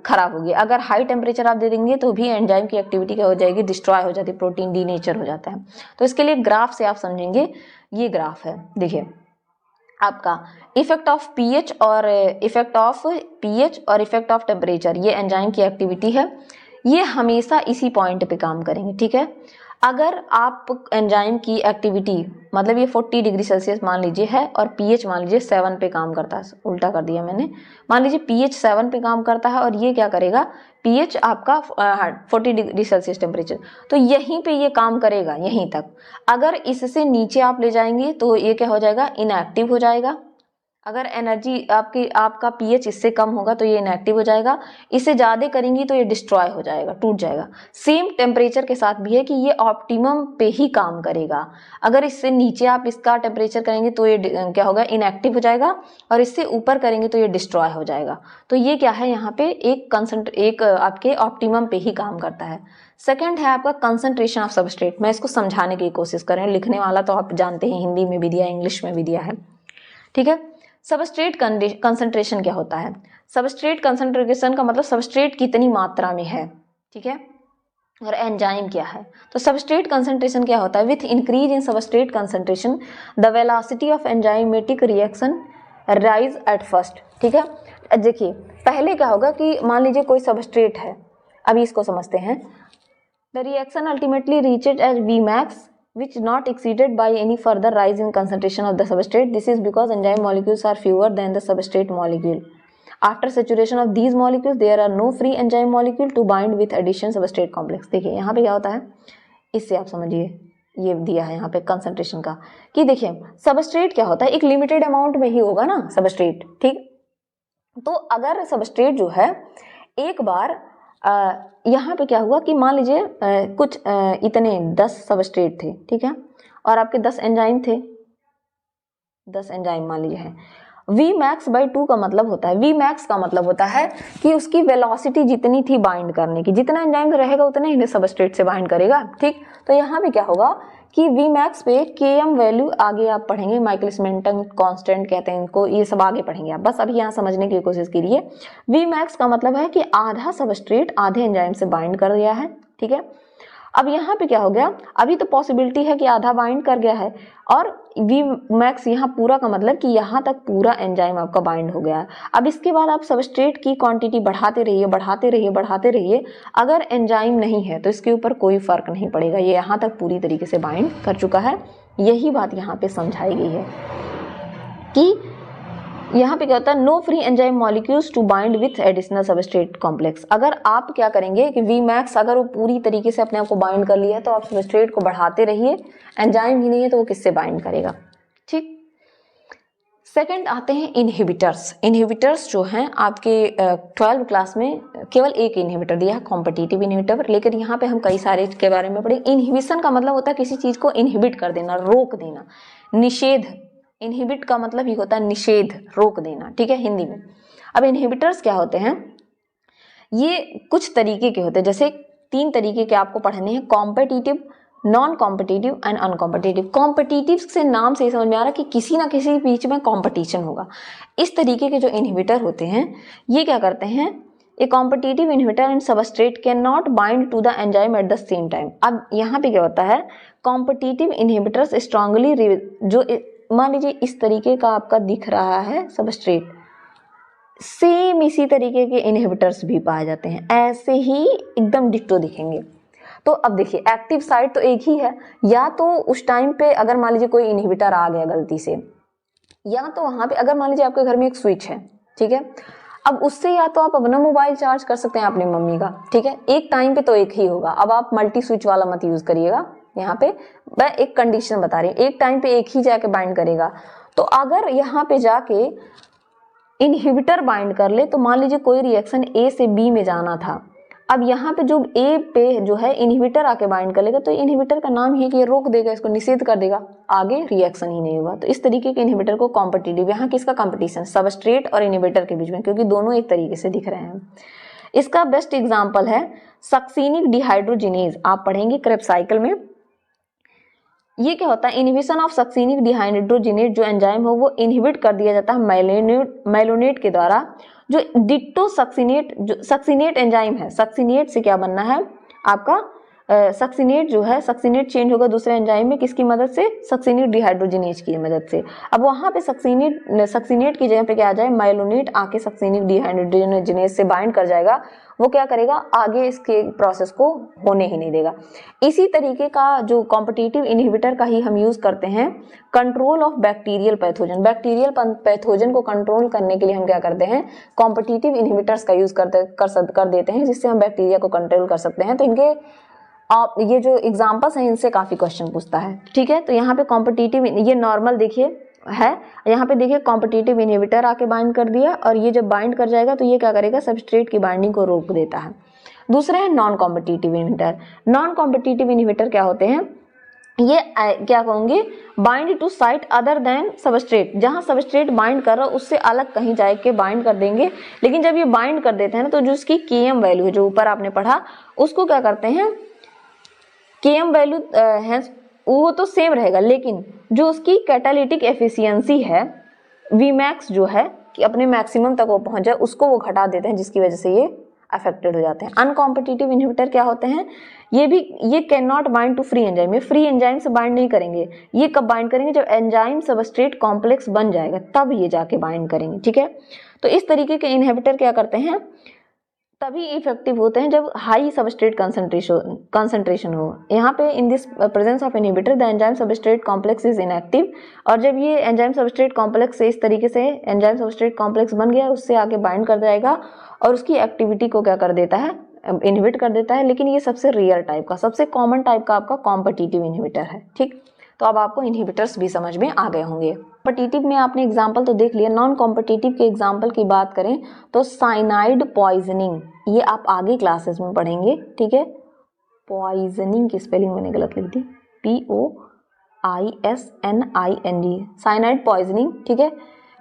खराब होगी। अगर हाई टेम्परेचर आप दे देंगे तो भी एंजाइम की एक्टिविटी क्या हो जाएगी, डिस्ट्रॉय हो जाती है, प्रोटीन डीनेचर हो जाता है। तो इसके लिए ग्राफ से आप समझेंगे, ये ग्राफ है, देखिए आपका इफेक्ट ऑफ पीएच और इफेक्ट ऑफ टेम्परेचर, ये एंजाइम की एक्टिविटी है, ये हमेशा इसी पॉइंट पे काम करेंगे, ठीक है। अगर आप एंजाइम की एक्टिविटी, मतलब ये 40 डिग्री सेल्सियस मान लीजिए है, और पीएच मान लीजिए 7 पे काम करता है, उल्टा कर दिया मैंने, मान लीजिए पीएच 7 पे काम करता है, और ये क्या करेगा, पीएच आपका 40 डिग्री सेल्सियस टेम्परेचर, तो यहीं पे ये काम करेगा, यहीं तक। अगर इससे नीचे आप ले जाएंगे तो ये क्या हो जाएगा, इनएक्टिव हो जाएगा, अगर एनर्जी आपका पीएच इससे कम होगा तो ये इनएक्टिव हो जाएगा, इससे ज़्यादा करेंगी तो ये डिस्ट्रॉय हो जाएगा, टूट जाएगा। सेम टेम्परेचर के साथ भी है कि ये ऑप्टिमम पे ही काम करेगा। अगर इससे नीचे आप इसका टेम्परेचर करेंगे तो ये क्या होगा, इनएक्टिव हो जाएगा, और इससे ऊपर करेंगे तो ये डिस्ट्रॉय हो जाएगा। तो ये क्या है, यहाँ पे एक आपके ऑप्टिमम पे ही काम करता है। सेकेंड है आपका कंसंट्रेशन ऑफ सबस्ट्रेट। मैं इसको समझाने की कोशिश कर रही हूँ, लिखने वाला तो आप जानते हैं, हिंदी में भी दिया, इंग्लिश में भी दिया है, ठीक है। सबस्ट्रेट कंसंट्रेशन क्या होता है? सबस्ट्रेट कंसंट्रेशन का मतलब सबस्ट्रेट कितनी मात्रा में है, ठीक है। और एंजाइम क्या है? तो सबस्ट्रेट कंसंट्रेशन क्या होता है? With increase in substrate concentration the velocity of enzymatic reaction rise at first, ठीक है। देखिए पहले क्या होगा कि मान लीजिए कोई सबस्ट्रेट है, अभी इसको समझते हैं। The reaction ultimately reaches as Vmax which not exceeded by any further rise in concentration of the substrate. This is because enzyme molecules are fewer than the substrate molecule. After saturation of these molecules, there are no free enzyme molecule to bind with addition substrate complex. देखिए यहाँ पे क्या होता है, इससे आप समझिए, ये दिया है यहाँ पे कंसंट्रेशन का, कि देखिए सबस्ट्रेट क्या होता है, एक लिमिटेड अमाउंट में ही होगा ना सबस्ट्रेट, ठीक। तो अगर सबस्ट्रेट जो है एक बार यहाँ पे क्या हुआ कि मान लीजिए कुछ इतने 10 सबस्ट्रेट थे, ठीक है, और आपके 10 एंजाइम थे, 10 एंजाइम मान लीजिए है। Vmax by 2 का मतलब होता है, Vmax का मतलब होता है कि उसकी वेलोसिटी जितनी थी बाइंड करने की, जितना एंजाइम रहेगा उतना ही सबस्ट्रेट से बाइंड करेगा, ठीक। तो यहाँ पे क्या होगा कि Vmax पे Km वैल्यू आगे आप पढ़ेंगे, माइकलिस मेंटन कांस्टेंट कहते हैं इनको, ये सब आगे पढ़ेंगे आप, बस अभी यहाँ समझने की कोशिश कीजिए। Vmax का मतलब है कि आधा सबस्ट्रेट आधे एंजाइम से बाइंड कर दिया है, ठीक है। अब यहाँ पे क्या हो गया, अभी तो पॉसिबिलिटी है कि आधा बाइंड कर गया है, और Vmax यहाँ पूरा का मतलब कि यहाँ तक पूरा एंजाइम आपका बाइंड हो गया है। अब इसके बाद आप सबस्ट्रेट की क्वांटिटी बढ़ाते रहिए, बढ़ाते रहिए, बढ़ाते रहिए। अगर एंजाइम नहीं है तो इसके ऊपर कोई फर्क नहीं पड़ेगा, ये यहाँ तक पूरी तरीके से बाइंड कर चुका है। यही बात यहाँ पे समझाई गई है कि यहाँ पे क्या होता है, no free enzyme molecules to bind with additional substrate complex. अगर आप क्या करेंगे कि Vmax अगर वो पूरी तरीके से अपने आप को बाइंड कर लिया है तो आप सबस्ट्रेट को बढ़ाते रहिए, एंजाइम ही नहीं है तो वो किससे बाइंड करेगा, ठीक। सेकंड आते हैं इनहिबिटर्स। इनहिबिटर्स जो हैं आपके 12th क्लास में केवल एक इनहिबिटर दिया है, कॉम्पिटिटिव इनहिबिटर, लेकिन यहाँ पे हम कई सारे के बारे में पढ़े। इनहिबिशन का मतलब होता है किसी चीज को इनहिबिट कर देना, रोक देना, निषेध। इनहिबिट का मतलब ही होता है निषेध, रोक देना, ठीक है, हिंदी में। अब इनहिबिटर्स क्या होते हैं, ये कुछ तरीके के होते हैं, जैसे 3 तरीके के आपको पढ़ने हैं, competitive, non competitive and uncompetitive. Competitive से नाम से ही समझ में आ रहा है कि किसी ना किसी बीच में कॉम्पिटिशन होगा। इस तरीके के जो इनहिबिटर होते हैं ये क्या करते हैं, a competitive inhibitor and substrate can not bind to the enzyme at the same time. अब यहाँ पे क्या होता है, कॉम्पिटिटिव इनहिबिटर्स स्ट्रांगली, जो मान लीजिए इस तरीके का आपका दिख रहा है सबस्ट्रेट, सेम इसी तरीके के इनहिबिटर्स भी पाए जाते हैं, ऐसे ही एकदम डिट्टो दिखेंगे। तो अब देखिए एक्टिव साइट तो एक ही है, या तो उस टाइम पे अगर मान लीजिए कोई इनहिबिटर आ गया गलती से, या तो वहां पे अगर मान लीजिए आपके घर में एक स्विच है, ठीक है, अब उससे या तो आप अपना मोबाइल चार्ज कर सकते हैं अपनी मम्मी का, ठीक है, एक टाइम पे तो एक ही होगा। अब आप मल्टी स्विच वाला मत यूज करिएगा, यहाँ पे मैं एक कंडीशन बता रही हूँ, एक टाइम पे एक ही जाके बाइंड करेगा। तो अगर यहाँ पे जाके इनहिबिटर बाइंड कर ले, तो मान लीजिए कोई रिएक्शन ए से बी में जाना था, अब यहाँ पे जो ए पे जो है इनहिबिटर आके बाइंड कर लेगा, तो इनहिबिटर का नाम ही है कि ये रोक देगा, इसको निषेध कर देगा, आगे रिएक्शन ही नहीं होगा। तो इस तरीके के इनहिबिटर को कॉम्पिटिटिव, यहाँ किसका कंपटीशन, सबस्ट्रेट और इनहिबिटर के बीच में, क्योंकि दोनों एक तरीके से दिख रहे हैं। इसका बेस्ट एग्जाम्पल है सक्सीनिक डिहाइड्रोजिनेज, आप पढ़ेंगे क्रेब्स साइकिल में। ये क्या होता है, इनहिबिशन ऑफ सक्सीनिक डिहाइड्रोजिनेज, जो एंजाइम हो वो इनहिबिट कर दिया जाता है मेलोनेट के द्वारा। जो डिट्टो सक्सीनेट, जो सक्सीनेट एंजाइम है, सक्सीनेट से क्या बनना है आपका, सक्सीनेट जो है, सक्सीनेट चेंज होगा दूसरे एंजाइम में, किसकी मदद से, सक्सीनिक डिहाइड्रोजिनेज की मदद से। अब वहाँ पे सक्सीनेट की जगह पे क्या आ जाए, माइलोनेट आके सक्सीनिक डिहाइड्रोजिनेज से बाइंड कर जाएगा, वो क्या करेगा, आगे इसके प्रोसेस को होने ही नहीं देगा। इसी तरीके का जो कॉम्पिटिटिव इनहिबिटर का ही हम यूज करते हैं control of bacterial pathogen. Bacterial pathogen को कंट्रोल करने के लिए हम क्या करते हैं, कॉम्पिटिटिव इनहिबिटर्स का यूज कर देते हैं, जिससे हम बैक्टीरिया को कंट्रोल कर सकते हैं। तो इनके आप ये जो एग्जांपल्स हैं इनसे काफी क्वेश्चन पूछता है, ठीक है। तो यहाँ पे कॉम्पिटिटिव, ये नॉर्मल देखिए है। यहाँ पे देखिए कॉम्पिटिटिव इनहिबिटर आके बाइंड कर दिया, और ये जब बाइंड कर जाएगा तो ये क्या करेगा, सबस्ट्रेट की बाइंडिंग को रोक देता है। दूसरा है non competitive inhibitor. Non competitive inhibitor क्या होते हैं, ये क्या कहूँगी, bind to site other than substrate, जहाँ सबस्ट्रेट बाइंड कर रहा है उससे अलग कहीं जाके बाइंड कर देंगे। लेकिन जब ये बाइंड कर देते हैं ना, तो जो उसकी Km वैल्यू है, जो ऊपर आपने पढ़ा, उसको क्या करते हैं, Km वैल्यू है वो तो सेम रहेगा, लेकिन जो उसकी कैटालिटिक एफिशिएंसी है Vmax जो है कि अपने मैक्सिमम तक वो पहुंच जाए, उसको वो घटा देते हैं, जिसकी वजह से ये अफेक्टेड हो जाते हैं। अनकॉम्पिटिटिव इनहिबिटर क्या होते हैं, ये can not bind to free enzyme, ये फ्री एंजाइम से बाइंड नहीं करेंगे। ये कब बाइंड करेंगे, जब एंजाइम सबस्ट्रेट कॉम्प्लेक्स बन जाएगा तब ये जाके बाइंड करेंगे, ठीक है। तो इस तरीके के इनहिबिटर क्या करते हैं, तभी इफेक्टिव होते हैं जब हाई सबस्ट्रेट कंसंट्रेशन हो। यहाँ पे in this presence of inhibitor the enzyme substrate complex is inactive, और जब ये एंजाइम सबस्ट्रेट कॉम्प्लेक्स से इस तरीके से एंजाइम सबस्ट्रेट कॉम्प्लेक्स बन गया, उससे आगे बाइंड कर जाएगा और उसकी एक्टिविटी को क्या कर देता है, इनहिबिट कर देता है। लेकिन ये सबसे रेयर टाइप का, सबसे कॉमन टाइप का आपका कॉम्पिटिटिव इनहिबिटर है, ठीक। तो अब आपको इनहिबिटर्स भी समझ में आ गए होंगे। कॉम्पिटिटिव में आपने एग्जाम्पल तो देख लिया। नॉन कॉम्पिटिटिव के एग्जाम्पल की बात करें तो साइनाइड पॉइजनिंग, ये आप आगे क्लासेस में पढ़ेंगे, ठीक है। पॉइजनिंग की स्पेलिंग मैंने गलत लिख दी, POISNING, साइनाइड पॉइजनिंग, ठीक है।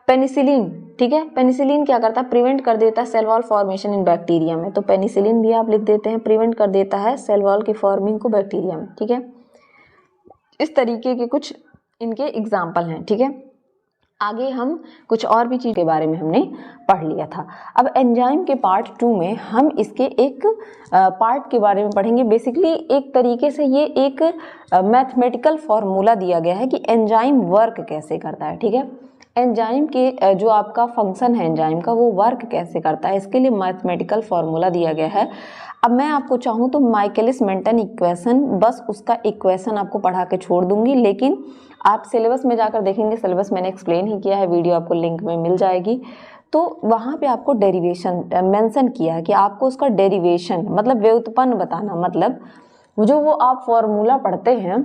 पेनिसिलिन, ठीक है, पेनिसिलिन क्या करता है, प्रिवेंट कर देता है cell wall formation in bacteria में, तो पेनिसिलिन भी आप लिख देते हैं, प्रिवेंट कर देता है सेल वॉल की फॉर्मिंग को बैक्टीरिया में, ठीक है। इस तरीके के कुछ इनके एग्जाम्पल हैं, ठीक है। आगे हम कुछ और भी चीज़ के बारे में हमने पढ़ लिया था। अब एंजाइम के पार्ट 2 में हम इसके एक पार्ट के बारे में पढ़ेंगे। बेसिकली एक तरीके से ये एक मैथमेटिकल फॉर्मूला दिया गया है कि एंजाइम वर्क कैसे करता है, ठीक है। एंजाइम के जो आपका फंक्शन है एंजाइम का, वो वर्क कैसे करता है, इसके लिए मैथमेटिकल फॉर्मूला दिया गया है। अब मैं आपको चाहूँ तो माइकलिस मेंटन इक्वेशन, बस उसका इक्वेशन आपको पढ़ा के छोड़ दूंगी, लेकिन आप सिलेबस में जाकर देखेंगे, सिलेबस मैंने एक्सप्लेन ही किया है, वीडियो आपको लिंक में मिल जाएगी। तो वहाँ पे आपको डेरिवेशन मेंशन किया है कि आपको उसका डेरिवेशन मतलब व्युत्पन्न बताना, मतलब जो वो आप फॉर्मूला पढ़ते हैं,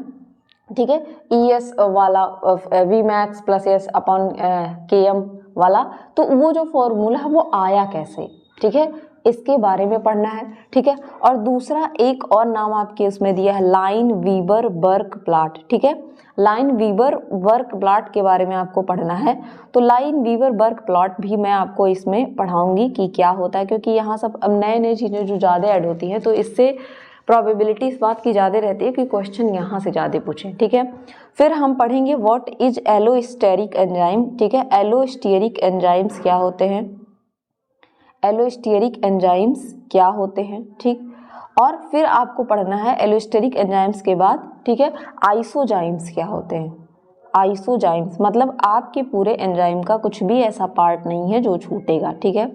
ठीक है, ES वाला Vmax plus S upon Km वाला, तो वो जो फॉर्मूला है वो आया कैसे, ठीक है, इसके बारे में पढ़ना है, ठीक है। और दूसरा एक और नाम आपके उसमें दिया है लाइन वीवर बर्क प्लॉट, ठीक है। लाइन वीवर वर्क प्लॉट के बारे में आपको पढ़ना है, तो लाइन वीवर वर्क प्लॉट भी मैं आपको इसमें पढ़ाऊंगी कि क्या होता है, क्योंकि यहाँ सब अब नए नए चीज़ें जो ज़्यादा ऐड होती हैं, तो इससे प्रोबेबिलिटी इस बात की ज़्यादा रहती है कि क्वेश्चन यहाँ से ज़्यादा पूछें, ठीक है। फिर हम पढ़ेंगे व्हाट इज एलोस्टेरिक एंजाइम, ठीक है। एलोस्टेरिक एंजाइम्स क्या होते हैं, एलोस्टेरिक एंजाइम्स क्या होते हैं, ठीक। और फिर आपको पढ़ना है एलोस्टेरिक एंजाइम्स के बाद, ठीक है, आइसोजाइम्स क्या होते हैं। आइसोजाइम्स मतलब आपके पूरे एंजाइम का कुछ भी ऐसा पार्ट नहीं है जो छूटेगा, ठीक है।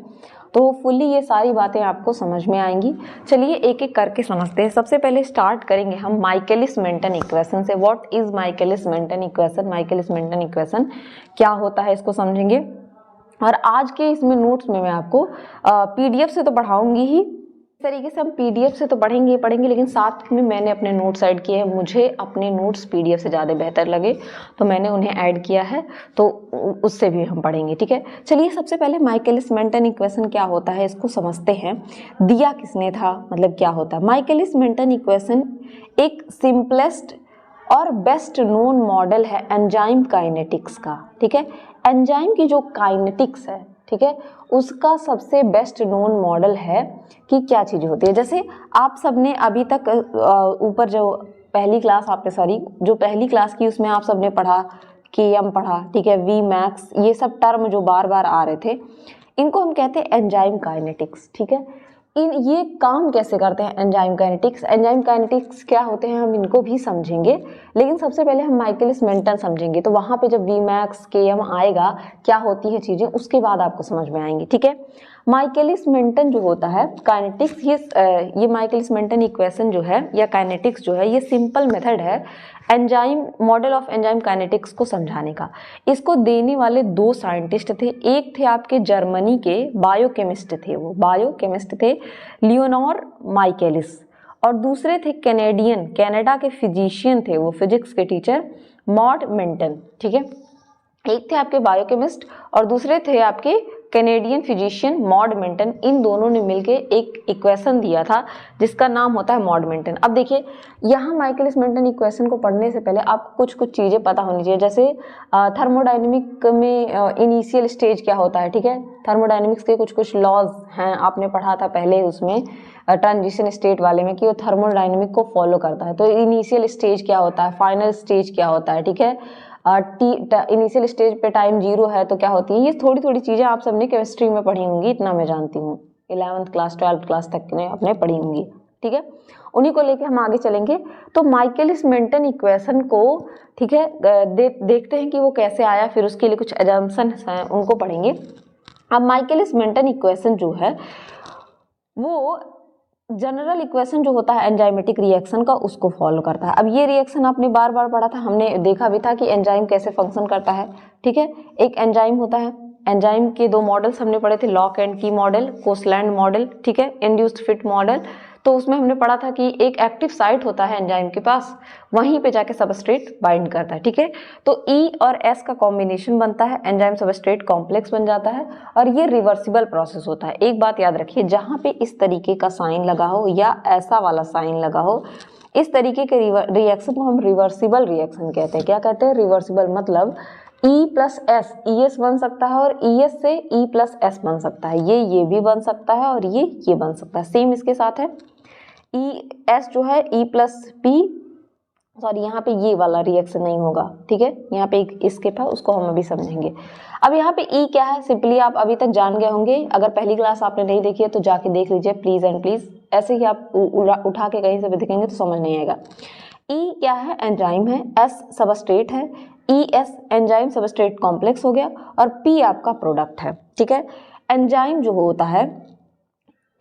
तो फुल्ली ये सारी बातें आपको समझ में आएंगी। चलिए एक एक करके समझते हैं। सबसे पहले स्टार्ट करेंगे हम माइकलिस मेंटन इक्वेशन से। What is Michaelis Menten equation, Michaelis Menten equation क्या होता है इसको समझेंगे। और आज के इसमें नोट्स में मैं आपको PDF से तो पढ़ाऊंगी ही, इस तरीके से हम PDF से तो पढ़ेंगे, लेकिन साथ में मैंने अपने नोट्स ऐड किए हैं। मुझे अपने नोट्स PDF से ज़्यादा बेहतर लगे तो मैंने उन्हें ऐड किया है, तो उससे भी हम पढ़ेंगे, ठीक है। चलिए सबसे पहले माइकलिस मेंटन इक्वेशन क्या होता है इसको समझते हैं। दिया किसने था, मतलब क्या होता है। माइकलिस मेंटन इक्वेशन एक सिंपलेस्ट और बेस्ट नोन मॉडल है एंजाइम काइनेटिक्स का, ठीक है। एंजाइम की जो काइनेटिक्स है, ठीक है, उसका सबसे बेस्ट नोन मॉडल है कि क्या चीज़ होती है। जैसे आप सबने अभी तक ऊपर जो पहली क्लास की उसमें आप सबने पढ़ा, Km पढ़ा, ठीक है, Vmax, ये सब टर्म जो बार बार आ रहे थे, इनको हम कहते हैं एंजाइम काइनेटिक्स, ठीक है। ये काम कैसे करते हैं एंजाइम काइनेटिक्स, एंजाइम काइनेटिक्स क्या होते हैं हम इनको भी समझेंगे, लेकिन सबसे पहले हम माइकलिस मेंटन समझेंगे। तो वहाँ पे जब Vmax Km आएगा, क्या होती है चीज़ें, उसके बाद आपको समझ में आएंगी, ठीक है। माइकलिस मेंटन जो होता है काइनेटिक्स, ये माइकलिस मेंटन इक्वेशन जो है या काइनेटिक्स जो है, ये सिंपल मेथड है enzyme model of enzyme kinetics को समझाने का। इसको देने वाले 2 साइंटिस्ट थे। एक थे आपके जर्मनी के बायोकेमिस्ट थे, वो बायोकेमिस्ट थे लियोनोर माइकेलिस, और दूसरे थे कनाडा के फिजिशियन थे, वो फिजिक्स के टीचर मॉड मेंटन, ठीक है। एक थे आपके बायोकेमिस्ट और दूसरे थे आपके कैनेडियन फिजिशियन मॉड मेंटन। इन दोनों ने मिलके एक इक्वेशन दिया था जिसका नाम होता है मॉड मेंटन। अब देखिए यहाँ माइकलिस मेंटन इक्वेशन को पढ़ने से पहले आपको कुछ चीज़ें पता होनी चाहिए, जैसे थर्मोडायनेमिक में इनिशियल स्टेज क्या होता है, ठीक है। थर्मोडायनेमिक्स के कुछ लॉज हैं, आपने पढ़ा था पहले उसमें ट्रांजिशन स्टेट वाले में कि वो थर्मोडायनेमिक को फॉलो करता है। तो इनिशियल स्टेज क्या होता है, फाइनल स्टेज क्या होता है, ठीक है। इनिशियल स्टेज पे टाइम 0 है तो क्या होती है, ये थोड़ी थोड़ी चीज़ें आप सबने केमिस्ट्री में पढ़ी होंगी, इतना मैं जानती हूँ। 11th क्लास 12th क्लास तक ने आपने पढ़ी होंगी, ठीक है। उन्हीं को लेके हम आगे चलेंगे। तो माइकलिस मेंटन इक्वेशन को, ठीक है, देखते हैं कि वो कैसे आया, फिर उसके लिए कुछ अजम्पशंस हैं उनको पढ़ेंगे। अब माइकलिस मेंटन इक्वेशन जो है वो जनरल इक्वेशन जो होता है एंजाइमेटिक रिएक्शन का, उसको फॉलो करता है। अब ये रिएक्शन आपने बार बार पढ़ा था, हमने देखा भी था कि एंजाइम कैसे फंक्शन करता है, ठीक है। एक एंजाइम होता है, एंजाइम के दो मॉडल्स हमने पढ़े थे, लॉक एंड की मॉडल, कोसलैंड मॉडल, ठीक है, इंड्यूस्ड फिट मॉडल। तो उसमें हमने पढ़ा था कि एक एक्टिव साइट होता है एंजाइम के पास, वहीं पे जाके सबस्ट्रेट बाइंड करता है, ठीक है। तो ई और एस का कॉम्बिनेशन बनता है, एंजाइम सबस्ट्रेट कॉम्प्लेक्स बन जाता है और ये रिवर्सिबल प्रोसेस होता है। एक बात याद रखिए, जहाँ पे इस तरीके का साइन लगा हो या ऐसा वाला साइन लगा हो, इस तरीके के रिएक्शन को हम रिवर्सिबल रिएक्शन कहते हैं। क्या कहते हैं, रिवर्सिबल। मतलब E plus S, E S बन सकता है और ई एस से ई प्लस एस बन सकता है, ये भी बन सकता है और ये बन सकता है। सेम इसके साथ है, ई एस जो है ई प्लस पी, सॉरी यहाँ पे ये वाला रिएक्शन नहीं होगा, ठीक है, यहाँ पे एक स्किप है, उसको हम अभी समझेंगे। अब यहाँ पे ई क्या है, सिंपली आप अभी तक जान गए होंगे, अगर पहली क्लास आपने नहीं देखी है तो जाके देख लीजिए प्लीज एंड प्लीज, ऐसे ही आप उठा के कहीं से भी देखेंगे तो समझ नहीं आएगा। ई क्या है, एंजाइम है, एस सबस्ट्रेट है, E ACE enzyme substrate complex हो गया और पी आपका प्रोडक्ट है, ठीक है। एंजाइम जो होता है,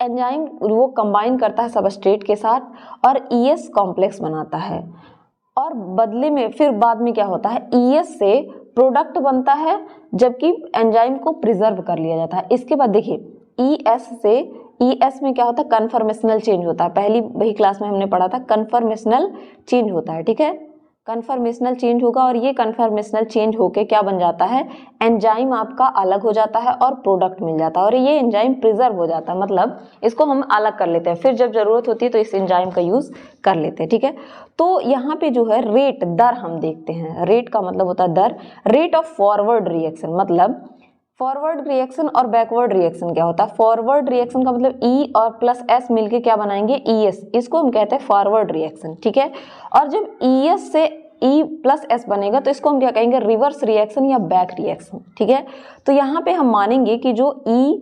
एंजाइम वो कंबाइन करता है सबस्ट्रेट के साथ और ईएस कॉम्प्लेक्स बनाता है और बदले में फिर बाद में क्या होता है, ईएस से प्रोडक्ट बनता है जबकि एंजाइम को प्रिजर्व कर लिया जाता है। इसके बाद देखिए ईएस से ईएस में क्या होता है, कन्फर्मेशनल चेंज होता है। पहली वही क्लास में हमने पढ़ा था, कन्फर्मेशनल चेंज होता है, ठीक है। कन्फर्मेशनल चेंज होगा और ये कन्फर्मेशनल चेंज होके क्या बन जाता है, एंजाइम आपका अलग हो जाता है और प्रोडक्ट मिल जाता है और ये एंजाइम प्रिजर्व हो जाता है, मतलब इसको हम अलग कर लेते हैं, फिर जब जरूरत होती है तो इस एंजाइम का यूज कर लेते हैं, ठीक है। तो यहाँ पे जो है रेट, दर हम देखते हैं, रेट का मतलब होता है दर, रेट ऑफ फॉरवर्ड रिएक्शन। मतलब फॉरवर्ड रिएक्शन और बैकवर्ड रिएक्शन क्या होता है, फॉरवर्ड रिएक्शन का मतलब ई और प्लस एस मिलके क्या बनाएंगे, ई एस, इसको हम कहते हैं फॉरवर्ड रिएक्शन, ठीक है। और जब ई एस से ई प्लस एस बनेगा तो इसको हम क्या कहेंगे, रिवर्स रिएक्शन या बैक रिएक्शन, ठीक है। तो यहाँ पे हम मानेंगे कि जो ई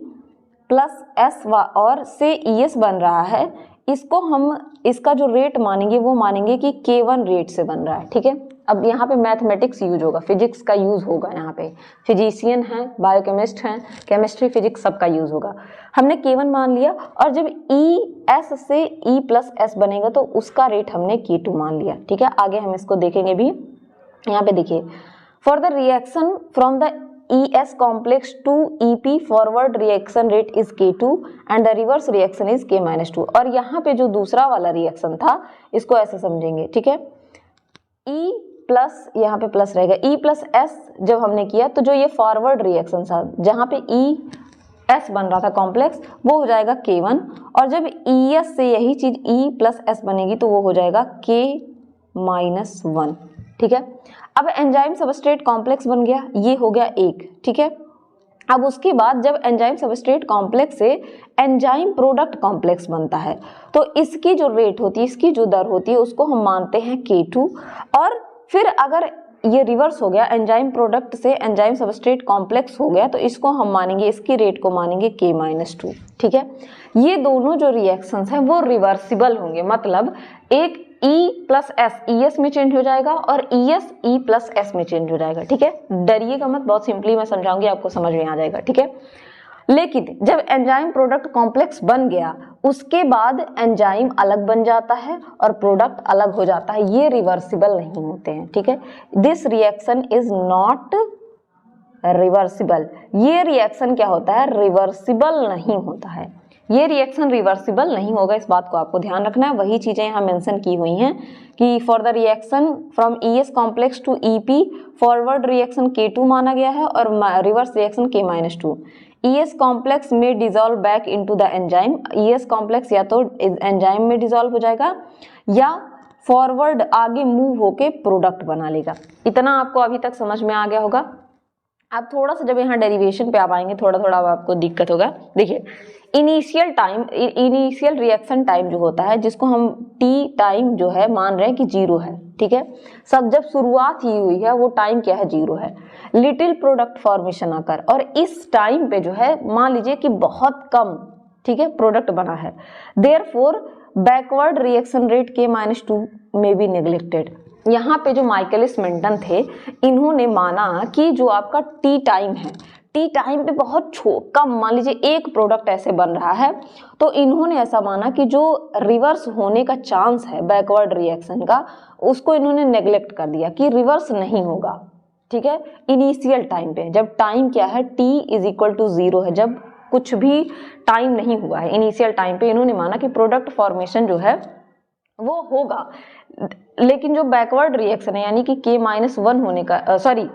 प्लस एस और से ई एस बन रहा है, इसको हम, इसका जो रेट मानेंगे वो मानेंगे कि K1 रेट से बन रहा है, ठीक है। अब यहाँ पे मैथमेटिक्स यूज होगा, फिजिक्स का यूज होगा, यहाँ पे फिजिशियन हैं, बायोकेमिस्ट हैं, केमिस्ट्री फिजिक्स सबका यूज होगा। हमने K1 मान लिया और जब ES से E प्लस एस बनेगा तो उसका रेट हमने K2 मान लिया, ठीक है। आगे हम इसको देखेंगे भी। यहाँ पे देखिए, for the reaction from the ES complex to EP forward reaction rate is K2 and the reverse reaction is K-2। और यहाँ पे जो दूसरा वाला रिएक्शन था इसको ऐसे समझेंगे, ठीक है। E प्लस, यहाँ पे प्लस रहेगा, E प्लस एस जब हमने किया तो जो ये फॉरवर्ड रिएक्शन था जहाँ पे ES बन रहा था कॉम्प्लेक्स, वो हो जाएगा K1 और जब ES से यही चीज E प्लस एस बनेगी तो वो हो जाएगा K-1, ठीक है। अब एंजाइम सबस्ट्रेट कॉम्प्लेक्स बन गया, ये हो गया एक, ठीक है। अब उसके बाद जब एंजाइम सबस्ट्रेट कॉम्प्लेक्स से एंजाइम प्रोडक्ट कॉम्प्लेक्स बनता है तो इसकी जो रेट होती है, इसकी जो दर होती है उसको हम मानते हैं K2 और फिर अगर ये रिवर्स हो गया, एंजाइम प्रोडक्ट से एंजाइम सबस्ट्रेट कॉम्प्लेक्स हो गया तो इसको हम मानेंगे, इसकी रेट को मानेंगे K-2, ठीक है। ये दोनों जो रिएक्शंस हैं वो रिवर्सिबल होंगे, मतलब एक E प्लस एस ES में चेंज हो जाएगा और ES E प्लस एस में चेंज हो जाएगा, ठीक है। डरिएगा मत, बहुत सिंपली मैं समझाऊंगी, आपको समझ में आ जाएगा, ठीक है। लेकिन जब एंजाइम प्रोडक्ट कॉम्प्लेक्स बन गया उसके बाद एंजाइम अलग बन जाता है और प्रोडक्ट अलग हो जाता है, ये रिवर्सिबल नहीं होते हैं, ठीक है। This reaction is not reversible, ये रिएक्शन क्या होता है, रिवर्सिबल नहीं होता है, ये रिएक्शन रिवर्सिबल नहीं होगा, इस बात को आपको ध्यान रखना है। वही चीजें यहाँ मेंशन की हुई हैं कि for the reaction from ES complex to EP forward reaction K2 माना गया है और reverse reaction K-2। ES complex में dissolve back into the enzyme, ES complex या तो एंजाइम में डिजोल्व हो जाएगा या फॉरवर्ड आगे मूव होके प्रोडक्ट बना लेगा। इतना आपको अभी तक समझ में आ गया होगा। अब थोड़ा सा जब यहाँ डेरिवेशन पे आप आएंगे थोड़ा थोड़ा अब आपको दिक्कत होगा। देखिए इनिशियल रिएक्शन टाइम जो होता है, जिसको हम T टाइम जो है मान रहे हैं कि 0 है, ठीक है। सब जब शुरुआत ही हुई है वो टाइम क्या है, 0 है। लिटिल प्रोडक्ट फॉर्मेशन आकर, और इस टाइम पे जो है मान लीजिए कि बहुत कम, ठीक है, प्रोडक्ट बना है। Therefore backward reaction rate K-2 में बी नेग्लेक्टेड। यहाँ पे जो माइकलिस मेंटन थे, इन्होंने माना कि जो आपका टी टाइम है, टी टाइम पे बहुत कम, मान लीजिए एक प्रोडक्ट ऐसे बन रहा है, तो इन्होंने ऐसा माना कि जो रिवर्स होने का चांस है बैकवर्ड रिएक्शन का, उसको इन्होंने नेग्लेक्ट कर दिया कि रिवर्स नहीं होगा, ठीक है। इनिशियल टाइम पे जब टाइम क्या है T=0 है, जब कुछ भी टाइम नहीं हुआ है, इनिशियल टाइम पे इन्होंने माना कि प्रोडक्ट फॉर्मेशन जो है वो होगा। लेकिन जो बैकवर्ड रिएक्शन है यानी कि K-1 होने का सॉरी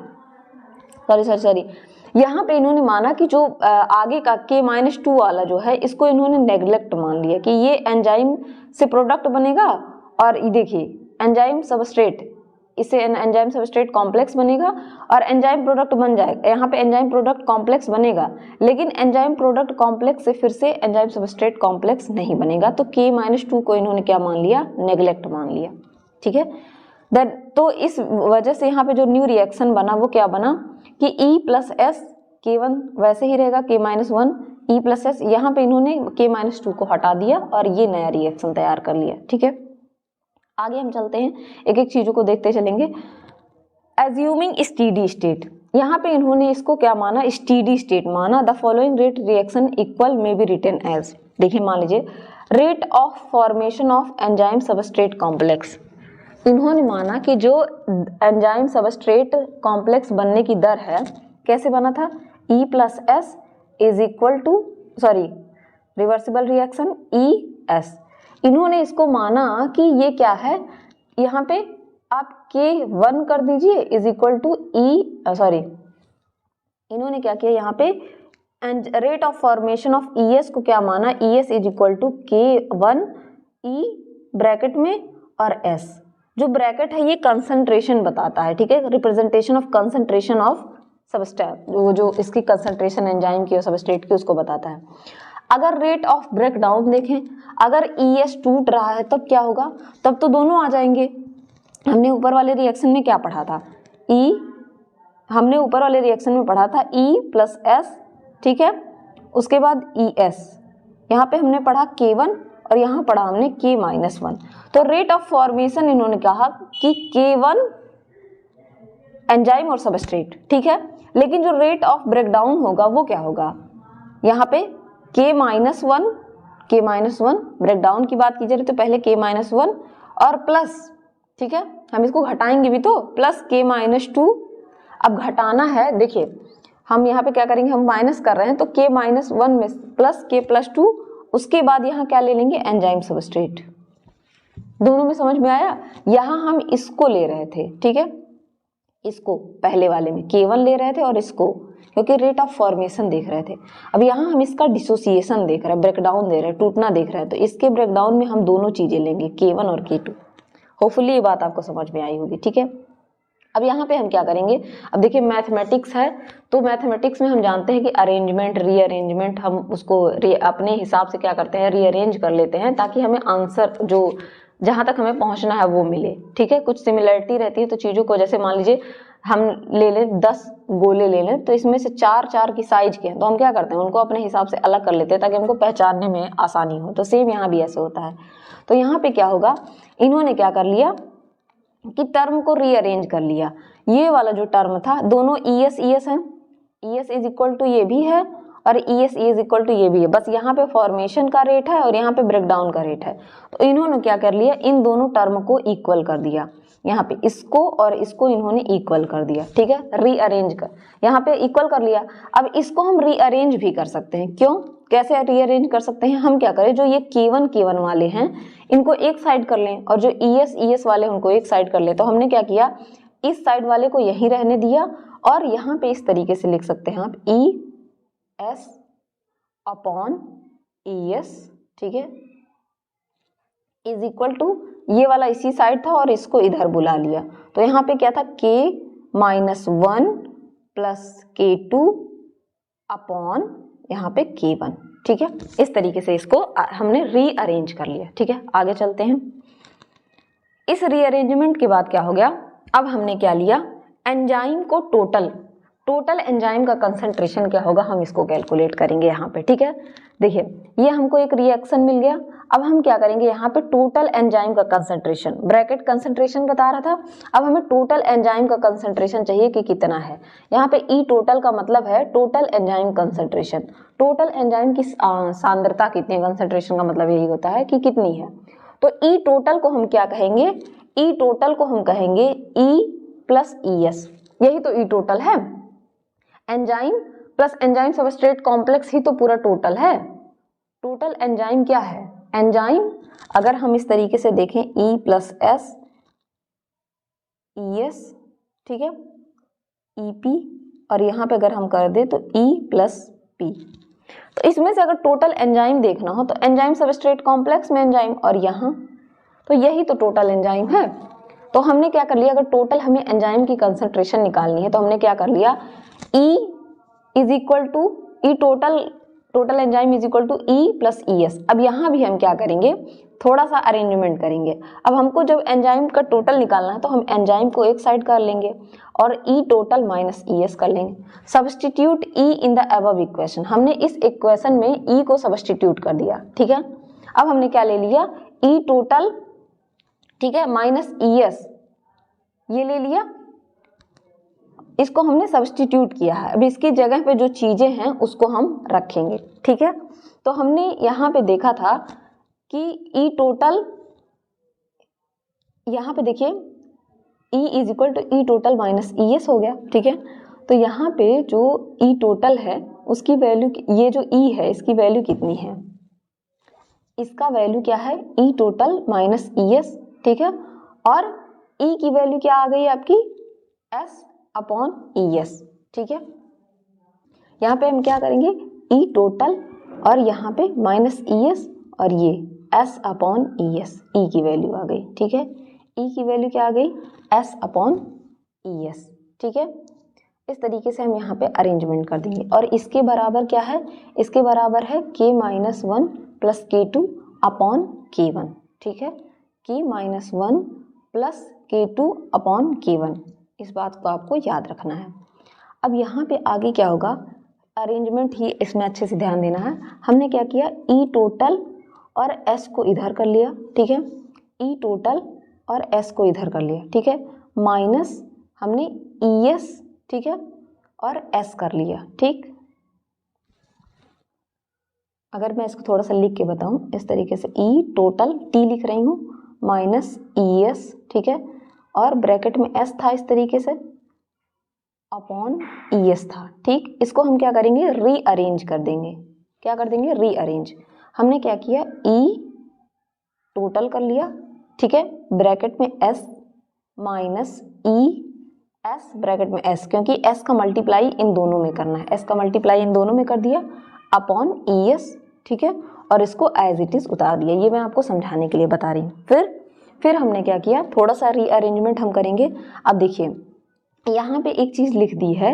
यहाँ पे इन्होंने माना कि जो आगे का K-2 वाला जो है, इसको इन्होंने नेग्लेक्ट मान लिया कि ये एंजाइम से प्रोडक्ट बनेगा। और ये देखिए एंजाइम सबस्ट्रेट, इससे एंजाइम सबस्ट्रेट कॉम्प्लेक्स बनेगा और एंजाइम प्रोडक्ट बन जाएगा। यहाँ पे एंजाइम प्रोडक्ट कॉम्प्लेक्स बनेगा, लेकिन एंजाइम प्रोडक्ट कॉम्प्लेक्स से फिर से एंजाइम सबस्ट्रेट कॉम्प्लेक्स नहीं बनेगा। तो K-2 को इन्होंने क्या मान लिया, नेग्लेक्ट मान लिया, ठीक है। तो इस वजह से यहाँ पे जो न्यू रिएक्शन बना वो क्या बना कि E+S, K1 वैसे ही रहेगा, K-1 E+S, यहाँ पे इन्होंने K-2 को हटा दिया और ये नया रिएक्शन तैयार कर लिया, ठीक है। आगे हम चलते हैं, एक एक चीजों को देखते चलेंगे। एज्यूमिंग स्टेडी स्टेट, यहाँ पे इन्होंने इसको क्या माना, स्टेडी स्टेट माना। The following rate reaction equal में बी रिटन एज, देखिए मान लीजिए rate of formation of enzyme substrate complex. इन्होंने माना कि जो एंजाइम सबस्ट्रेट कॉम्प्लेक्स बनने की दर है, कैसे बना था, E+S रिवर्सिबल रिएक्शन ES। इन्होंने इसको माना कि ये क्या है, यहाँ पे आप K1 कर दीजिए इन्होंने क्या किया यहाँ पे, rate of formation of ES को क्या माना, ES K1 E ब्रैकेट में और S, जो ब्रैकेट है ये कंसंट्रेशन बताता है, ठीक है, representation of concentration of substrate, वो जो इसकी कंसंट्रेशन एंजाइम की और सबस्ट्रेट की उसको बताता है। अगर रेट ऑफ ब्रेकडाउन देखें, अगर ES टूट रहा है तब क्या होगा, तब तो दोनों आ जाएंगे। हमने ऊपर वाले रिएक्शन में क्या पढ़ा था, हमने ऊपर वाले रिएक्शन में पढ़ा था E+S, ठीक है, उसके बाद ES, यहाँ पे हमने पढ़ा K1 और यहाँ पढ़ा हमने K-1। तो रेट ऑफ फॉर्मेशन इन्होंने कहा कि K1 एंजाइम और सबस्ट्रेट, ठीक है, लेकिन जो रेट ऑफ ब्रेकडाउन होगा वो क्या होगा, यहाँ पे K-1 ब्रेकडाउन की बात की जा रही तो पहले K-1 और प्लस, ठीक है, हम इसको घटाएंगे भी तो प्लस K-2। अब घटाना है, देखिए हम यहाँ पे क्या करेंगे, हम माइनस कर रहे हैं तो K-1 में प्लस K+2, उसके बाद यहाँ क्या ले लेंगे, एंजाइम सबस्ट्रेट। दोनों में समझ में आया, यहाँ हम इसको ले रहे थे, ठीक है, इसको पहले वाले में K1 ले रहे थे और इसको, क्योंकि रेट ऑफ फॉर्मेशन देख रहे थे। अब यहाँ हम इसका डिसोसिएशन देख रहे हैं, ब्रेकडाउन दे रहे हैं, टूटना देख रहे हैं, तो इसके ब्रेकडाउन में हम दोनों चीजें लेंगे, K1 और K2। होपफुली ये बात आपको समझ में आई होगी, ठीक है। अब यहाँ पे हम क्या करेंगे, अब देखिए मैथमेटिक्स है, तो मैथमेटिक्स में हम जानते हैं कि अरेंजमेंट रीअरेंजमेंट, हम उसको अपने हिसाब से क्या करते हैं, रीअरेंज कर लेते हैं ताकि हमें आंसर जो जहाँ तक हमें पहुँचना है वो मिले, ठीक है। कुछ सिमिलरिटी रहती है तो चीज़ों को, जैसे मान लीजिए हम ले लें 10 गोले ले लें, तो इसमें से 4 की साइज के हैं, तो हम क्या करते हैं, उनको अपने हिसाब से अलग कर लेते हैं ताकि हमको पहचानने में आसानी हो। तो सेम यहाँ भी ऐसे होता है। तो यहाँ पे क्या होगा, इन्होंने क्या कर लिया कि टर्म को रीअरेंज कर लिया। ये वाला जो टर्म था, दोनों ES है, ES ये भी है और ES ये भी है, बस यहाँ पे फॉर्मेशन का रेट है और यहाँ पे ब्रेकडाउन का रेट है। तो इन्होंने क्या कर लिया, इन दोनों टर्म को इक्वल कर दिया, यहाँ पे इसको और इसको इन्होंने इक्वल कर दिया, ठीक है, रीअरेंज कर, यहाँ पे इक्वल कर लिया। अब इसको हम रीअरेंज भी कर सकते हैं, क्यों, कैसे रीअरेंज कर सकते हैं, हम क्या करें, जो ये K1 K1 वाले हैं इनको एक साइड कर लें और जो ES ES वाले उनको एक साइड कर लें। तो हमने क्या किया, इस साइड वाले को यहीं रहने दिया और यहाँ पे इस तरीके से लिख सकते हैं आप ES अपॉन ES, ठीक है, इज इक्वल टू ये वाला इसी साइड था और इसको इधर बुला लिया। तो यहाँ पे क्या था, K-1 प्लस K2 अपॉन यहाँ पे K1, ठीक है। इस तरीके से इसको हमने रीअरेंज कर लिया, ठीक है। आगे चलते हैं। इस रीअरेंजमेंट के बाद क्या हो गया, अब हमने क्या लिया, एंजाइम को टोटल एंजाइम का कंसंट्रेशन क्या होगा हम इसको कैलकुलेट करेंगे यहाँ पे, ठीक है। देखिए ये हमको एक रिएक्शन मिल गया, अब हम क्या करेंगे, यहाँ पे टोटल एंजाइम का कंसंट्रेशन, ब्रैकेट कंसंट्रेशन बता रहा था, अब हमें टोटल एंजाइम का कंसंट्रेशन चाहिए कि कितना है। यहाँ पे ई टोटल का मतलब है total enzyme concentration, total enzyme की सांद्रता कितनी है, कंसंट्रेशन का मतलब यही होता है कि कितनी है। तो ई टोटल को हम क्या कहेंगे, ई टोटल को हम कहेंगे ई प्लस ES, यही तो ई टोटल है। Enzyme plus enzyme substrate complex ही तो पूरा टोटल है। टोटल एंजाइम क्या है, एंजाइम अगर हम इस तरीके से देखें E प्लस S ES, ठीक है, EP और यहाँ पे अगर हम कर दे तो E प्लस P। तो इसमें से अगर टोटल एंजाइम देखना हो तो एंजाइम सबस्ट्रेट कॉम्प्लेक्स में एंजाइम और यहाँ तो यही तो टोटल एंजाइम है। तो हमने क्या कर लिया, अगर टोटल हमें एंजाइम की कंसंट्रेशन निकालनी है तो हमने क्या कर लिया, E is equal to E total enzyme is equal to E plus ES। अब यहाँ भी हम क्या करेंगे, थोड़ा सा अरेंजमेंट करेंगे। अब हमको जब एंजाइम का टोटल निकालना है तो हम एंजाइम को एक साइड कर लेंगे और E टोटल माइनस ES कर लेंगे। Substitute E in the above equation, हमने इस इक्वेशन में E को सब्सटीट्यूट कर दिया, ठीक है। अब हमने क्या ले लिया, E टोटल, ठीक है, माइनस ES ये ले लिया, इसको हमने सब्सटीट्यूट किया है। अब इसकी जगह पे जो चीजें हैं उसको हम रखेंगे, ठीक है। तो हमने यहाँ पे देखा था कि ई टोटल, यहाँ पे देखिए E is equal to E total minus ES हो गया, ठीक है। तो यहाँ पे जो ई टोटल है उसकी वैल्यू, ये जो E है इसकी वैल्यू कितनी है, इसका वैल्यू क्या है, ई टोटल माइनस ES, ठीक है। और E की वैल्यू क्या आ गई आपकी, S अपॉन ES, ठीक है। यहाँ पे हम क्या करेंगे, ई टोटल और यहाँ पे माइनस ES और ये S अपॉन ES, E की वैल्यू आ गई, ठीक है। E की वैल्यू क्या आ गई, S अपॉन ES, ठीक है। इस तरीके से हम यहाँ पे अरेंजमेंट कर देंगे और इसके बराबर क्या है, इसके बराबर है K-1 plus K2 upon K1, ठीक है, K-1 plus K2 upon K1, इस बात को आपको याद रखना है। अब यहाँ पे आगे क्या होगा, अरेंजमेंट ही इसमें अच्छे से ध्यान देना है। हमने क्या किया, ई टोटल और S को इधर कर लिया, ठीक है, ई टोटल और S को इधर कर लिया, ठीक है, माइनस हमने ES, ठीक है, और S कर लिया, ठीक। अगर मैं इसको थोड़ा सा लिख के बताऊं इस तरीके से, ई टोटल T लिख रही हूँ माइनस ES, ठीक है, और ब्रैकेट में S था इस तरीके से अपॉन ES था, ठीक। इसको हम क्या करेंगे, रीअरेंज कर देंगे, क्या कर देंगे, रीअरेंज। हमने क्या किया, E टोटल कर लिया, ठीक है, ब्रैकेट में S माइनस ES ब्रैकेट में S, क्योंकि S का मल्टीप्लाई इन दोनों में करना है, S का मल्टीप्लाई इन दोनों में कर दिया अपॉन ES, ठीक है, और इसको एज इट इज उतार दिया। ये मैं आपको समझाने के लिए बता रही हूँ। फिर हमने क्या किया, थोड़ा सा रीअरेंजमेंट हम करेंगे। अब देखिए यहाँ पे एक चीज़ लिख दी है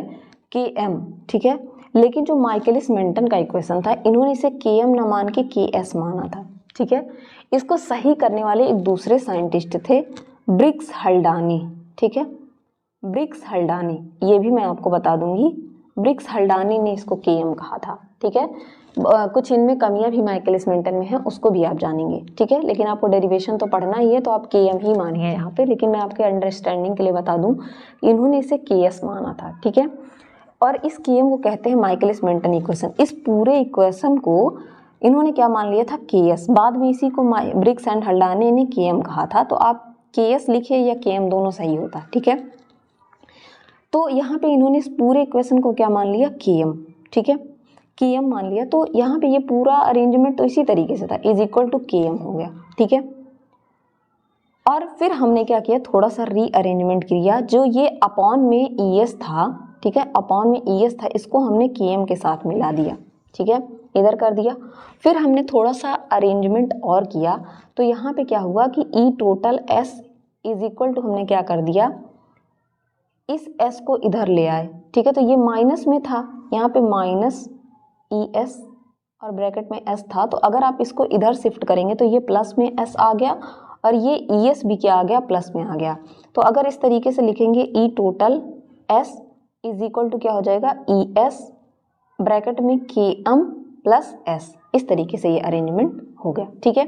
Km, ठीक है, लेकिन जो माइकलिस मेंटन का इक्वेशन था इन्होंने इसे Km ना मान के Ks माना था, ठीक है। इसको सही करने वाले एक दूसरे साइंटिस्ट थे, ब्रिग्स हल्डानी, ठीक है, ब्रिग्स हल्डानी, ये भी मैं आपको बता दूंगी। ब्रिग्स हल्डानी ने इसको Km कहा था, ठीक है। कुछ इनमें कमियां भी माइकलिस मेंटन में है, उसको भी आप जानेंगे, ठीक है, लेकिन आपको डेरिवेशन तो पढ़ना ही है तो आप Km ही मानिए यहाँ पे, लेकिन मैं आपके अंडरस्टैंडिंग के लिए बता दूं इन्होंने इसे Ks माना था, ठीक है। और इस Km को कहते हैं माइकलिस मेंटन इक्वेशन। इस पूरे इक्वेशन को इन्होंने क्या मान लिया था, Ks। बाद में इसी को ब्रिग्स एंड हल्डानी ने Km कहा था, तो आप Ks लिखिए या Km दोनों सही होता, ठीक है। तो यहाँ पे इन्होंने इस पूरे इक्वेशन को क्या मान लिया, Km, ठीक है। Km मान लिया, तो यहाँ पे ये पूरा अरेंजमेंट तो इसी तरीके से था, इज इक्वल टू Km हो गया, ठीक है। और फिर हमने क्या किया, थोड़ा सा रीअरेंजमेंट किया, जो ये अपॉन में ES था, ठीक है, अपॉन में ES था, इसको हमने Km के साथ मिला दिया, ठीक है, इधर कर दिया। फिर हमने थोड़ा सा अरेंजमेंट और किया, तो यहाँ पे क्या हुआ कि E total S is equal to, हमने क्या कर दिया, इस S को इधर ले आए, ठीक है। तो ये माइनस में था, यहाँ पे माइनस ES और ब्रैकेट में S था, तो अगर आप इसको इधर शिफ्ट करेंगे तो ये प्लस में S आ गया और ये ES भी क्या आ गया, प्लस में आ गया। तो अगर इस तरीके से लिखेंगे E total S is equal to क्या हो जाएगा, ES ब्रैकेट में Km प्लस S, इस तरीके से ये अरेंजमेंट हो गया, ठीक है।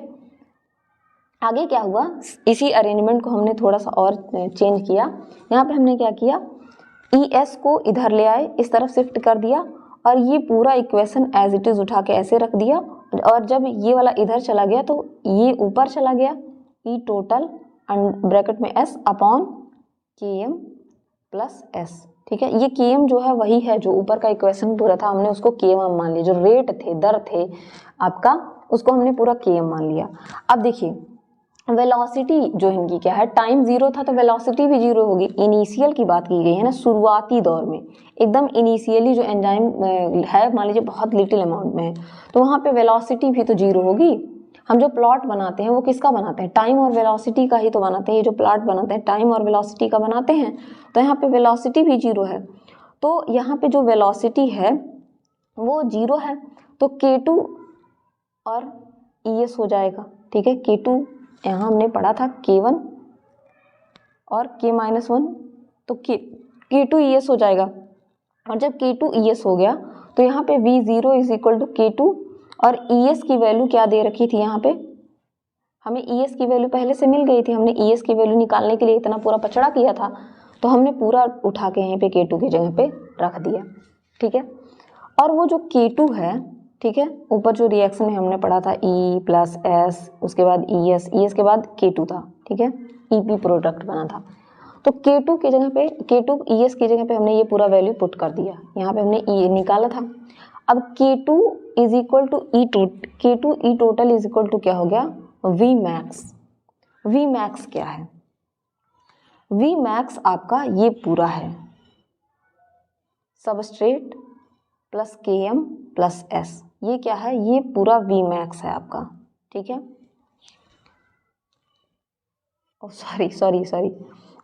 आगे क्या हुआ, इसी अरेंजमेंट को हमने थोड़ा सा और चेंज किया। यहाँ पे हमने क्या किया, ES को इधर ले आए, इस तरफ शिफ्ट कर दिया और ये पूरा इक्वेशन एज इट इज उठा के ऐसे रख दिया, और जब ये वाला इधर चला गया तो ये ऊपर चला गया, E टोटल ब्रैकेट में S upon Km plus S, ठीक है। ये Km जो है वही है जो ऊपर का इक्वेशन पूरा था, हमने उसको Km मान लिया, जो रेट थे, दर थे आपका, उसको हमने पूरा Km मान लिया। अब देखिए वेलोसिटी जो इनकी क्या है, टाइम जीरो था तो वेलोसिटी भी जीरो होगी। इनिशियल की बात की गई है ना, शुरुआती दौर में, एकदम इनिशियली जो एंजाइम है, मान लीजिए बहुत लिटिल अमाउंट में है, तो वहाँ पे वेलोसिटी भी तो जीरो होगी। हम जो प्लॉट बनाते हैं वो किसका बनाते हैं, टाइम और वेलोसिटी का ही तो बनाते हैं। ये जो प्लॉट बनाते हैं टाइम और वेलोसिटी का बनाते हैं, तो यहाँ पे वेलोसिटी भी जीरो है। तो यहाँ पे जो वेलोसिटी है वो जीरो है, तो K2 और ES हो जाएगा, ठीक है। K2 यहाँ हमने पढ़ा था K1 और K-1, तो K2 ES हो जाएगा। और जब K2 ES हो गया तो यहाँ पे V0 is equal to K2, और ES की वैल्यू क्या दे रखी थी, यहाँ पे हमें ES की वैल्यू पहले से मिल गई थी, हमने ES की वैल्यू निकालने के लिए इतना पूरा पचड़ा किया था, तो हमने पूरा उठा के यहाँ पे K2 की जगह पे रख दिया, ठीक है। और वो जो K2 है, ठीक है, ऊपर जो रिएक्शन में हमने पढ़ा था E प्लस S, उसके बाद ES के बाद K2 था, ठीक है, EP प्रोडक्ट बना था। तो K2 की जगह पे, K2 ES की जगह पे हमने ये पूरा वैल्यू पुट कर दिया, यहाँ पे हमने E निकाला था। अब K2 is equal to K2 E total is equal to क्या हो गया, V मैक्स। V मैक्स क्या है, V मैक्स आपका ये पूरा है, substrate plus Km plus S, ये क्या है, ये पूरा V मैक्स है आपका, ठीक है। सॉरी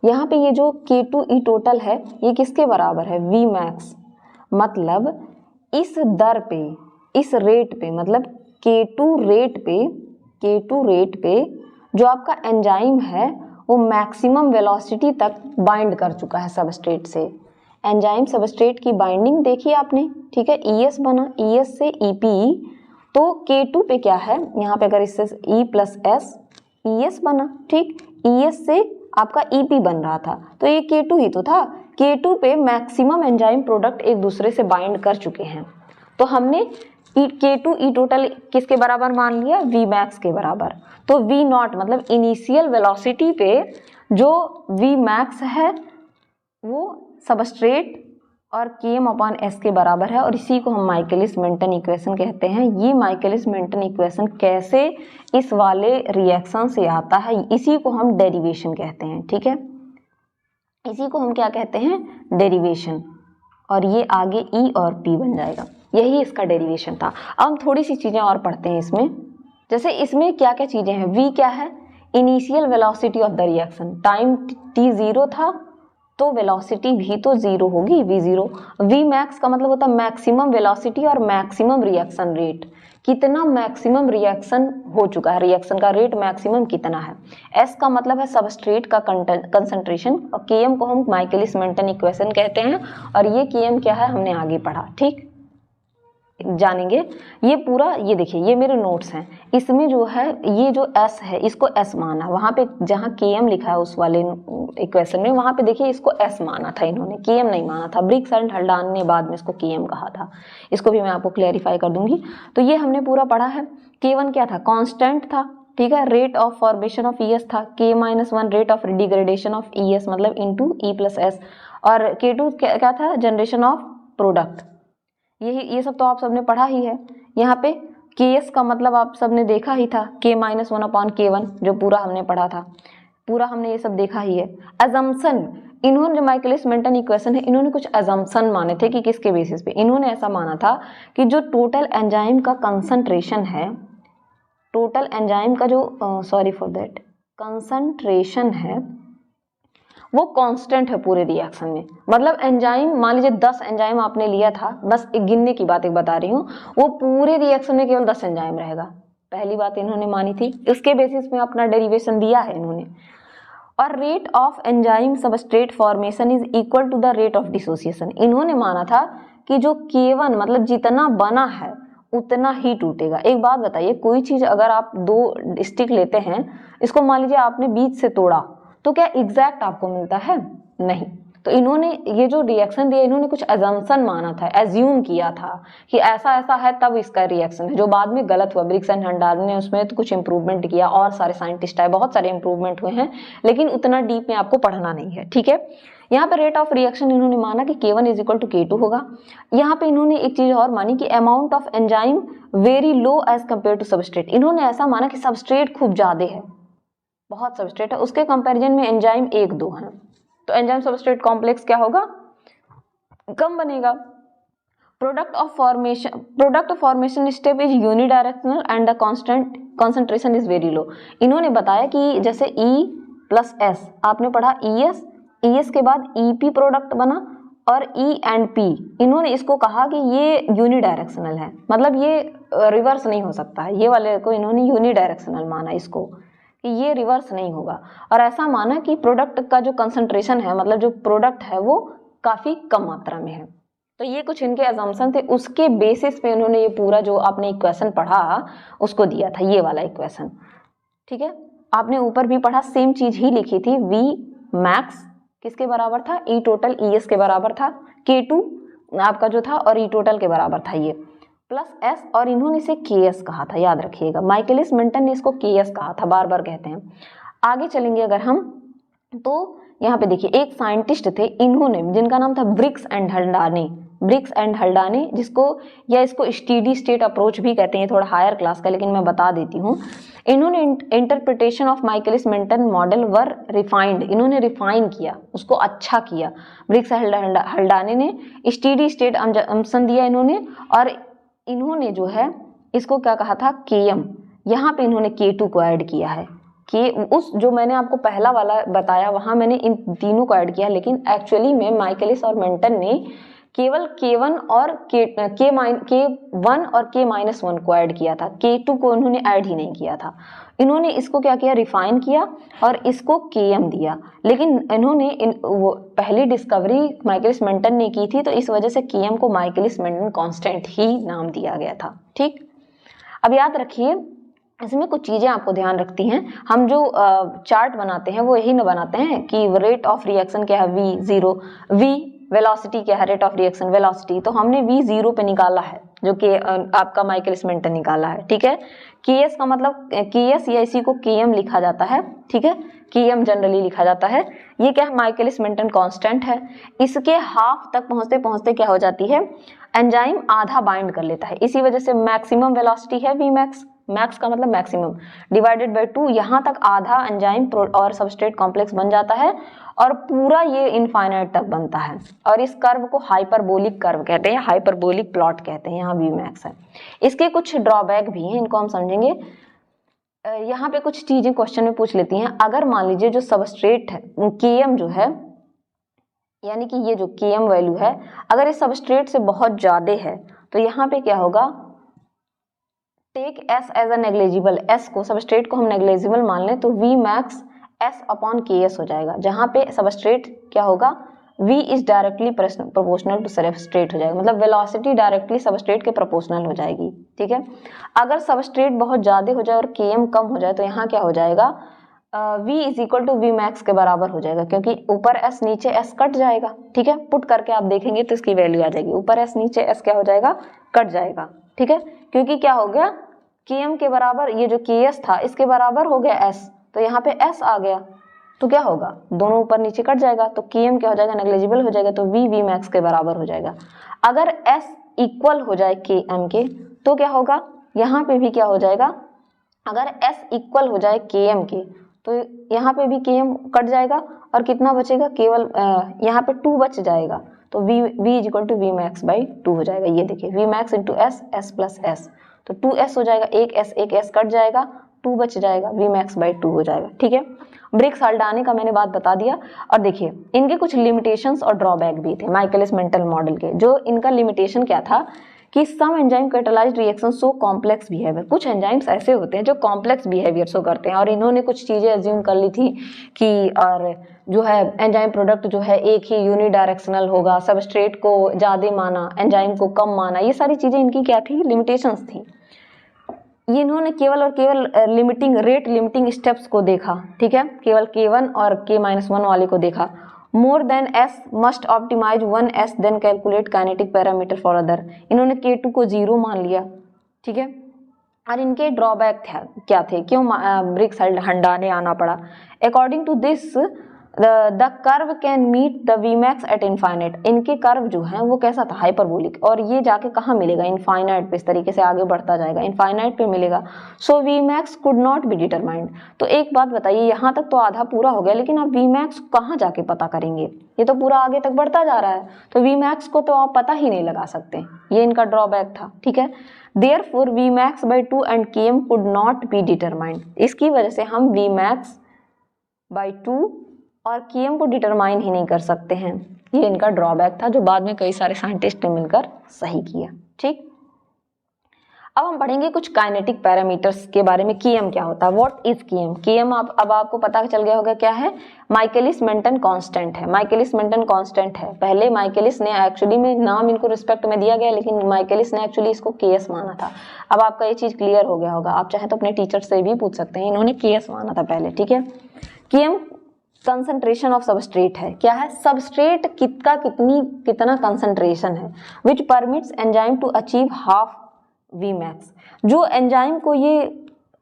यहाँ पे ये जो K2 E टोटल है ये किसके बराबर है, V मैक्स। मतलब इस दर पे, इस रेट पे, मतलब K2 रेट पे जो आपका एंजाइम है वो मैक्सिमम वेलोसिटी तक बाइंड कर चुका है सबस्ट्रेट से। एंजाइम सबस्ट्रेट की बाइंडिंग देखी आपने, ठीक है, ES बना, ES से EP, तो K2 पे क्या है, यहाँ पे अगर इससे E प्लस S, ES बना, ठीक, ES से आपका EP बन रहा था, तो ये K2 ही तो था। K2 पे मैक्सिमम एंजाइम प्रोडक्ट एक दूसरे से बाइंड कर चुके हैं, तो हमने K2 E टोटल किसके बराबर मान लिया, V मैक्स के बराबर। तो V नॉट मतलब इनिशियल वेलोसिटी पे जो V मैक्स है वो सबस्ट्रेट और Km अपॉन S के बराबर है, और इसी को हम माइकलिस मेंटन इक्वेशन कहते हैं। ये माइकलिस मेंटन इक्वेशन कैसे इस वाले रिएक्शन से आता है, इसी को हम डेरिवेशन कहते हैं, ठीक है, इसी को हम क्या कहते हैं, डेरिवेशन। और ये आगे E और P बन जाएगा, यही इसका डेरिवेशन था। अब हम थोड़ी सी चीज़ें और पढ़ते हैं इसमें, जैसे इसमें क्या क्या चीज़ें हैं। V क्या है, initial velocity of the reaction, time T zero था तो वेलोसिटी भी तो जीरो होगी, V0। V मैक्स का मतलब होता है मैक्सिमम वेलोसिटी और मैक्सिमम रिएक्शन रेट, कितना मैक्सिमम रिएक्शन हो चुका है, रिएक्शन का रेट मैक्सिमम कितना है। S का मतलब है सबस्ट्रेट का कंसंट्रेशन, और Km को हम माइकलिस मेंटन इक्वेशन कहते हैं, और ये Km क्या है हमने आगे पढ़ा, ठीक, जानेंगे। ये पूरा, ये देखिए ये मेरे नोट्स हैं, इसमें जो है ये जो S है इसको S माना, वहाँ पे जहाँ Km लिखा है उस वाले इक्वेशन में, वहाँ पे देखिए इसको S माना था इन्होंने, Km नहीं माना था। ब्रिग्स एंड हल्डान ने बाद में इसको Km कहा था, इसको भी मैं आपको क्लैरिफाई कर दूंगी। तो ये हमने पूरा पढ़ा है। K1 क्या था, कांस्टेंट था, ठीक है, rate of formation of ES था, K-1 rate of degradation of ES मतलब इनटू E प्लस S, और K2 क्या था, जनरेशन ऑफ प्रोडक्ट, ये सब तो आप सबने पढ़ा ही है। यहाँ पे Ks का मतलब आप सबने देखा ही था, K-1/K1, जो पूरा हमने पढ़ा था, पूरा हमने ये सब देखा ही है। अजम्पशन, इन्होंने जो माइकलिस मेंटन इक्वेशन है, इन्होंने कुछ अजम्पशन माने थे कि किसके बेसिस पे, इन्होंने ऐसा माना था कि जो टोटल एंजाइम का कंसंट्रेशन है, टोटल एंजाइम का जो कंसंट्रेशन है वो कांस्टेंट है पूरे रिएक्शन में। मतलब एंजाइम, मान लीजिए 10 एंजाइम आपने लिया था, बस एक गिनने की बात एक बता रही हूँ, वो पूरे रिएक्शन में केवल 10 एंजाइम रहेगा। पहली बात इन्होंने मानी थी, इसके बेसिस में अपना डेरिवेशन दिया है इन्होंने। और rate of enzyme substrate formation is equal to the rate of dissociation. इन्होंने माना था कि जो K1 मतलब जितना बना है उतना ही टूटेगा। एक बात बताइए, कोई चीज अगर आप 2 स्टिक लेते हैं, इसको मान लीजिए आपने बीच से तोड़ा, तो क्या एग्जैक्ट आपको मिलता है? नहीं। तो इन्होंने ये जो रिएक्शन दिया, इन्होंने कुछ अजम्पशन माना था, एज्यूम किया था कि ऐसा ऐसा है तब इसका रिएक्शन है, जो बाद में गलत हुआ। ब्रिग्स एंड हंडार ने उसमें तो कुछ इंप्रूवमेंट किया, और सारे साइंटिस्ट आए, बहुत सारे इंप्रूवमेंट हुए हैं, लेकिन उतना डीप में आपको पढ़ना नहीं है, ठीक है। यहाँ पे रेट ऑफ रिएक्शन इन्होंने माना कि K1 is equal to K2 होगा। यहाँ पे इन्होंने एक चीज और मानी कि amount of enzyme very low as compare to substrate. इन्होंने ऐसा माना कि सबस्ट्रेट खूब ज्यादा है, बहुत सबस्ट्रेट है, उसके कंपैरिजन में एंजाइम 1-2 है, तो एंजाइम सबस्ट्रेट कॉम्प्लेक्स क्या होगा? कम बनेगा। Product of formation step is unidirectional and the constant concentration is very low. इन्होंने बताया कि जैसे E+S आपने पढ़ा, ES के बाद EP प्रोडक्ट बना और E एंड P, इन्होंने इसको कहा कि ये यूनिडायरेक्शनल है, मतलब ये रिवर्स नहीं हो सकता है। ये वाले को इन्होंने यूनिडायरेक्शनल माना इसको, कि ये रिवर्स नहीं होगा। और ऐसा माना कि प्रोडक्ट का जो कंसंट्रेशन है, मतलब जो प्रोडक्ट है वो काफी कम मात्रा में है। तो ये कुछ इनके अजम्पशन थे, उसके बेसिस पे उन्होंने ये पूरा जो आपने इक्वेशन पढ़ा उसको दिया था, ये वाला इक्वेशन, ठीक है। आपने ऊपर भी पढ़ा, सेम चीज ही लिखी थी। V मैक्स किसके बराबर था? E टोटल ES के बराबर था, K2 आपका जो था, और E टोटल के बराबर था ये, प्लस S, और इन्होंने इसे KS कहा था, याद रखिएगा। माइकलिस मेंटन ने इसको KS कहा था, बार बार कहते हैं। आगे चलेंगे अगर हम, तो यहाँ पे देखिए एक साइंटिस्ट थे, इन्होंने, जिनका नाम था ब्रिग्स एंड हल्डाने, जिसको या इसको स्टेडी स्टेट अप्रोच भी कहते हैं, थोड़ा हायर क्लास का, लेकिन मैं बता देती हूँ। इन्होंने interpretation of Michaelis Menten model were refined, इन्होंने रिफाइन किया, उसको अच्छा किया। ब्रिग्स हल्डाने ने स्टेडी स्टेट असम्पशन दिया इन्होंने, और इन्होंने जो है इसको क्या कहा था? Km। यहाँ पे इन्होंने K2 को ऐड किया है, कि उस जो मैंने आपको पहला वाला बताया वहां मैंने इन तीनों को ऐड किया, लेकिन एक्चुअली में माइकलिस और मेंटन ने केवल K1 और K1 और K-1 को ऐड किया था, K2 को उन्होंने ऐड ही नहीं किया था। इन्होंने इसको क्या किया? रिफाइन किया और इसको Km दिया। लेकिन इन्होंने वो पहली डिस्कवरी माइकलिस मेंटन ने की थी, तो इस वजह से Km को माइकलिस मेंटन कांस्टेंट ही नाम दिया गया था, ठीक। अब याद रखिए, इसमें कुछ चीजें आपको ध्यान रखती हैं। हम जो चार्ट बनाते हैं वो यही न बनाते हैं कि रेट ऑफ रिएक्शन क्या है, V0, V वेलोसिटी क्या है, रेट ऑफ रिएक्शन वेलोसिटी, तो हमने V0 पे निकाला है, जो कि आपका माइकलिस मेंटन निकाला है, ठीक है। Ks का मतलब Ks या इसी को Km लिखा जाता है, ठीक है, Km जनरली लिखा जाता है। ये क्या है? माइकलिस मेंटन कांस्टेंट है। इसके हाफ तक पहुंचते पहुंचते क्या हो जाती है? एंजाइम आधा बाइंड कर लेता है, इसी वजह से मैक्सिमम वेलोसिटी है Vmax, मैक्स का मतलब मैक्सिमम, डिवाइडेड बाय 2, यहाँ तक आधा एंजाइम और सबस्ट्रेट कॉम्प्लेक्स बन जाता है, और पूरा ये इनफाइनाइट तक बनता है। और इस कर्व को हाइपरबोलिक कर्व कहते हैं, हाइपरबोलिक प्लॉट कहते हैं। यहाँ Vmax है। इसके कुछ ड्रॉबैक भी हैं, इनको हम समझेंगे। यहाँ पे कुछ चीजें क्वेश्चन में पूछ लेती हैं। अगर मान लीजिए जो सबस्ट्रेट है Km जो है, यानी कि ये जो Km वैल्यू है, अगर इस सबस्ट्रेट से बहुत ज्यादा है, तो यहाँ पे क्या होगा? Take S as a negligible, S को, सबस्ट्रेट को हम नेग्लेजिबल मान लें, तो Vmax S/Ks हो जाएगा, जहाँ पे सबस्ट्रेट क्या होगा? V is directly proportional to substrate हो जाएगा, मतलब वेलोसिटी डायरेक्टली सबस्ट्रेट के प्रोपोर्शनल हो जाएगी, ठीक है। अगर सबस्ट्रेट बहुत ज्यादा हो जाए और Km कम हो जाए, तो यहाँ क्या हो जाएगा? V is equal to Vmax के बराबर हो जाएगा, क्योंकि ऊपर S नीचे S कट जाएगा, ठीक है। पुट करके आप देखेंगे तो इसकी वैल्यू आ जाएगी, ऊपर S नीचे S क्या हो जाएगा? कट जाएगा, ठीक है। क्योंकि क्या हो गया? Km के बराबर, ये जो Ks था इसके बराबर हो गया S, तो यहाँ पे S आ गया, तो क्या होगा? दोनों ऊपर नीचे कट जाएगा, तो Km क्या हो जाएगा? नेग्लेजिबल हो जाएगा, तो Vmax के बराबर हो जाएगा। अगर S इक्वल हो जाए Km के तो क्या होगा, यहाँ पे भी क्या हो जाएगा, अगर S इक्वल हो जाए Km के तो यहाँ पे भी Km कट जाएगा और कितना बचेगा, केवल यहाँ पे 2 बच जाएगा, तो V is equal to V max by 2 हो जाएगा। ये देखिए V max into S, S plus S, तो 2S हो जाएगा, एक S कट जाएगा, 2 बच जाएगा, V मैक्स बाई 2 हो जाएगा। ठीक है, ब्रिक्स हल्टाने का मैंने बात बता दिया। और देखिए इनके कुछ लिमिटेशंस और ड्रॉबैक भी थे माइकलिस मेंटन मॉडल के। जो इनका लिमिटेशन क्या था कि some enzyme catalysed reaction show complex behaviour, कुछ एंजाइम्स ऐसे होते हैं जो कॉम्प्लेक्स बिहेवियर शो करते हैं, और इन्होंने कुछ चीजें अज्यूम कर ली थी कि और जो है एंजाइम प्रोडक्ट जो है एक ही यूनिडायरेक्शनल होगा, सबस्ट्रेट को ज़्यादा माना, एंजाइम को कम माना, ये सारी चीजें इनकी क्या थी, लिमिटेशंस थी। ये इन्होंने केवल और केवल लिमिटिंग रेट लिमिटिंग स्टेप्स को देखा, ठीक है, केवल K1 और K-1 वाले को देखा। More than S must optimize 1S then calculate kinetic parameter for other, इन्होंने K2 को 0 मान लिया। ठीक है, और इनके ड्रॉबैक क्या थे, क्यों ब्रिक्स हंडाने आना पड़ा। According to this the curve can meet the Vmax at infinite, इनके कर्व जो है वो कैसा था, हाइपरबोलिक, और ये जाके कहाँ मिलेगा, इनफाइनाइट पे, इस तरीके से आगे बढ़ता जाएगा, इनफाइनाइट पे मिलेगा। सो Vmax could not be determined. तो एक बात बताइए, यहाँ तक तो आधा पूरा हो गया, लेकिन आप Vmax कहाँ जाके पता करेंगे, ये तो पूरा आगे तक बढ़ता जा रहा है, तो Vmax को तो आप पता ही नहीं लगा सकते, ये इनका ड्रॉबैक था। ठीक है, Therefore Vmax by 2 and Km could not be determined, इसकी वजह से हम Vmax by 2 और Km को डिटरमाइन ही नहीं कर सकते हैं। ये इनका ड्रॉबैक था, जो बाद में कई सारे साइंटिस्ट ने मिलकर सही किया। ठीक, अब हम पढ़ेंगे कुछ काइनेटिक पैरामीटर्स के बारे में। Km क्या होता है, व्हाट इज Km। Km अब आपको पता चल गया होगा क्या है, माइकलिस मेंटन कांस्टेंट है। माइकलिस मेंटन कांस्टेंट है, पहले माइकलिस ने एक्चुअली में नाम इनको रिस्पेक्ट में दिया गया, लेकिन माइकलिस ने एक्चुअली इसको Ks माना था। अब आपका ये चीज क्लियर हो गया होगा, आप चाहे तो अपने टीचर से भी पूछ सकते हैं, इन्होंने Ks माना था पहले। ठीक है, Km कंसंट्रेशन ऑफ सबस्ट्रेट है, क्या है, सबस्ट्रेट कितना कंसंट्रेशन है, which permits enzyme to achieve half Vmax, जो एंजाइम को ये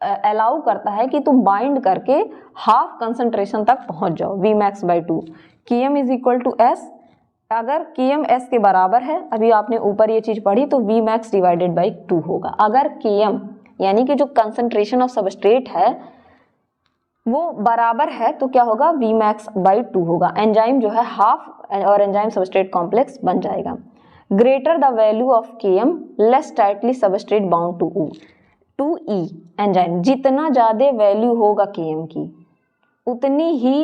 अलाउ करता है कि तुम बाइंड करके हाफ कंसंट्रेशन तक पहुंच जाओ, Vmax by 2। Km is equal to S, अगर Km S के बराबर है, अभी आपने ऊपर ये चीज पढ़ी, तो Vmax डिवाइडेड बाई 2 होगा। अगर Km यानी कि जो कंसंट्रेशन ऑफ सबस्ट्रेट है वो बराबर है तो क्या होगा, Vmax by 2 होगा, एंजाइम जो है हाफ और एंजाइम सबस्ट्रेट कॉम्प्लेक्स बन जाएगा। Greater the value of Km less tightly substrate bound to E enzyme, जितना ज्यादा वैल्यू होगा Km की उतनी ही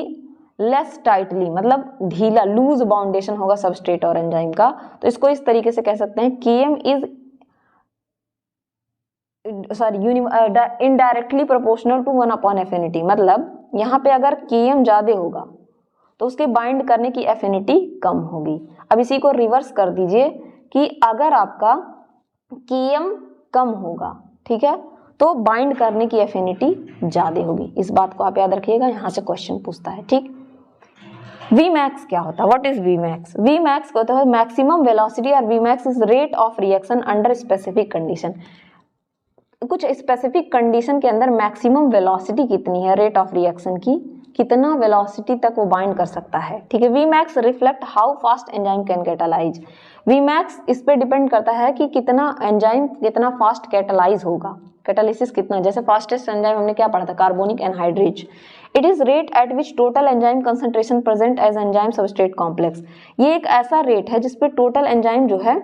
लेस टाइटली, मतलब ढीला, लूज बाउंडेशन होगा सबस्ट्रेट और एंजाइम का। तो इसको इस तरीके से कह सकते हैं, Km is indirectly proportional to 1 upon affinity, मतलब यहाँ पे अगर Km ज्यादा होगा तो उसके बाइंड करने की एफिनिटी कम होगी। अब इसी को रिवर्स कर दीजिए कि अगर आपका Km कम होगा, ठीक है, तो बाइंड करने की एफिनिटी ज्यादा होगी। इस बात को आप याद रखिएगा, यहाँ से क्वेश्चन पूछता है। ठीक, Vmax क्या होता है, व्हाट इज Vmax। Vmax को होता है मैक्सिमम वेलोसिटी, और Vmax is rate of reaction under specific condition. कुछ स्पेसिफिक कंडीशन के अंदर मैक्सिमम वेलोसिटी कितनी है, रेट ऑफ रिएक्शन की कितना वेलोसिटी तक वो बाइंड कर सकता है। ठीक है, Vmax reflect how fast enzyme can catalyse. Vmax इस पे डिपेंड करता है कि कितना एंजाइम कितना फास्ट कैटालाइज होगा, कैटालिसिस कितना, जैसे फास्टेस्ट एंजाइम हमने क्या पढ़ा था, carbonic anhydrase. It is rate at which total enzyme concentration present as enzyme substrate complex. ये एक ऐसा रेट है जिसपे टोटल एंजाइम जो है,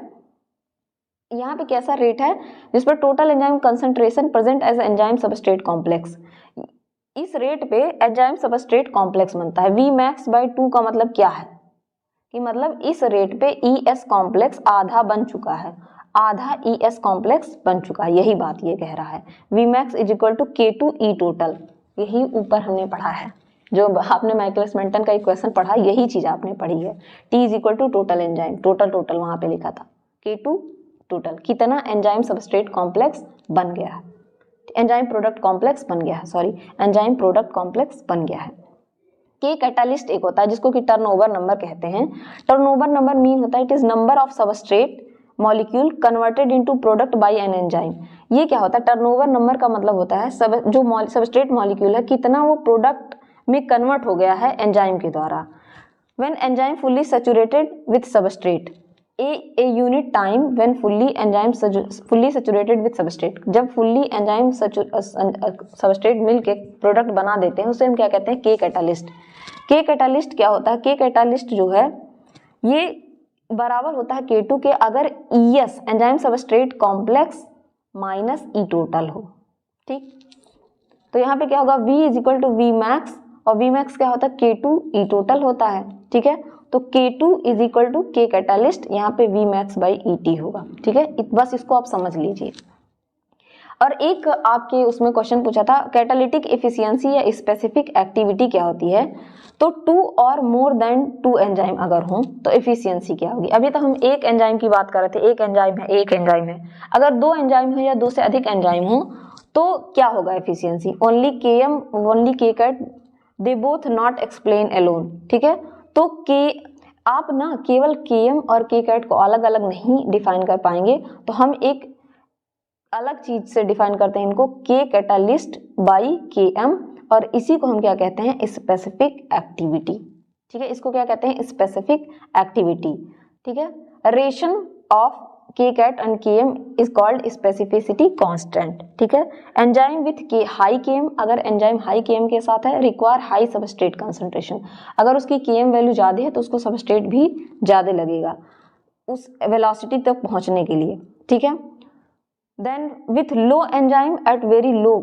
यहाँ पे कैसा रेट है जिस पर total enzyme concentration present as enzyme substrate complex, इस रेट पे एंजाइम सबस्ट्रेट कॉम्प्लेक्स बनता है। Vmax by 2 का मतलब क्या है कि मतलब इस रेट पे ES कॉम्प्लेक्स आधा बन चुका है, आधा ES कॉम्प्लेक्स बन चुका है, यही बात ये कह रहा है। Vmax is equal to K2 E टोटल, यही ऊपर हमने पढ़ा है, जो आपने माइकलिस मेंटन का इक्वेशन पढ़ा, यही चीज आपने पढ़ी है। T is equal to total enzyme, total वहां पे लिखा था, K2 टोटल, कितना एंजाइम सबस्ट्रेट कॉम्प्लेक्स बन गया है, एंजाइम प्रोडक्ट कॉम्प्लेक्स बन गया है, सॉरी एंजाइम प्रोडक्ट कॉम्प्लेक्स बन गया है। के कैटालिस्ट एक होता है जिसको कि टर्नओवर नंबर कहते हैं। टर्नओवर नंबर मीन होता है it is number of substrate molecule converted into product by an enzyme. ये क्या होता है, टर्नओवर नंबर का मतलब होता है जो सबस्ट्रेट मॉलिक्यूल है कितना वो प्रोडक्ट में कन्वर्ट हो गया है एंजाइम के द्वारा। When enzyme fully saturated with substrate, a unit time when fully enzyme fully saturated with substrate, जब फुल्ली एंजाइम सबस्ट्रेट मिल के प्रोडक्ट बना देते हैं उसे हम क्या कहते हैं, के कैटालिस्ट। के कैटालिस्ट क्या होता है, के कैटालिस्ट जो है ये बराबर होता है K2 के अगर ES enzyme substrate complex minus E total हो। ठीक, तो यहाँ पे क्या होगा, V is equal to V max, और वी मैक्स क्या होता है K2 E टोटल होता है। ठीक है, तो K2 इज इक्वल टू के कैटालिस्ट, यहाँ पे वी मैक्स बाई ET होगा। ठीक है, बस इसको आप समझ लीजिए। और एक आपके उसमें क्वेश्चन पूछा था कैटालिटिक एफिशिएंसी या स्पेसिफिक एक्टिविटी क्या होती है, तो 2 और मोर देन 2 एंजाइम अगर हो तो एफिशिएंसी क्या होगी। अभी तक हम एक एंजाइम की बात कर रहे थे, एक एंजाइम है, अगर 2 एंजाइम है या 2 से अधिक एंजाइम हो तो क्या होगा efficiency, only KM only K cat they both not explain alone. ठीक है, तो के आप ना केवल केएम और के कैट को अलग अलग नहीं डिफाइन कर पाएंगे, तो हम एक अलग चीज से डिफाइन करते हैं इनको, के कैटालिस्ट बाई केएम, और इसी को हम क्या कहते हैं, स्पेसिफिक एक्टिविटी। ठीक है, इसको क्या कहते हैं, स्पेसिफिक एक्टिविटी। ठीक है, रेशन of K cat and KM is called specificity constant. ठीक है, एंजाइम विथ के हाई केएम, अगर एंजाइम हाई केएम के साथ है रिक्वायर हाई सबस्ट्रेट कंसंट्रेशन, अगर उसकी केएम वैल्यू ज्यादा है तो उसको सबस्ट्रेट भी ज्यादा लगेगा उस वेलोसिटी तक पहुंचने के लिए। ठीक है, then with low enzyme at very low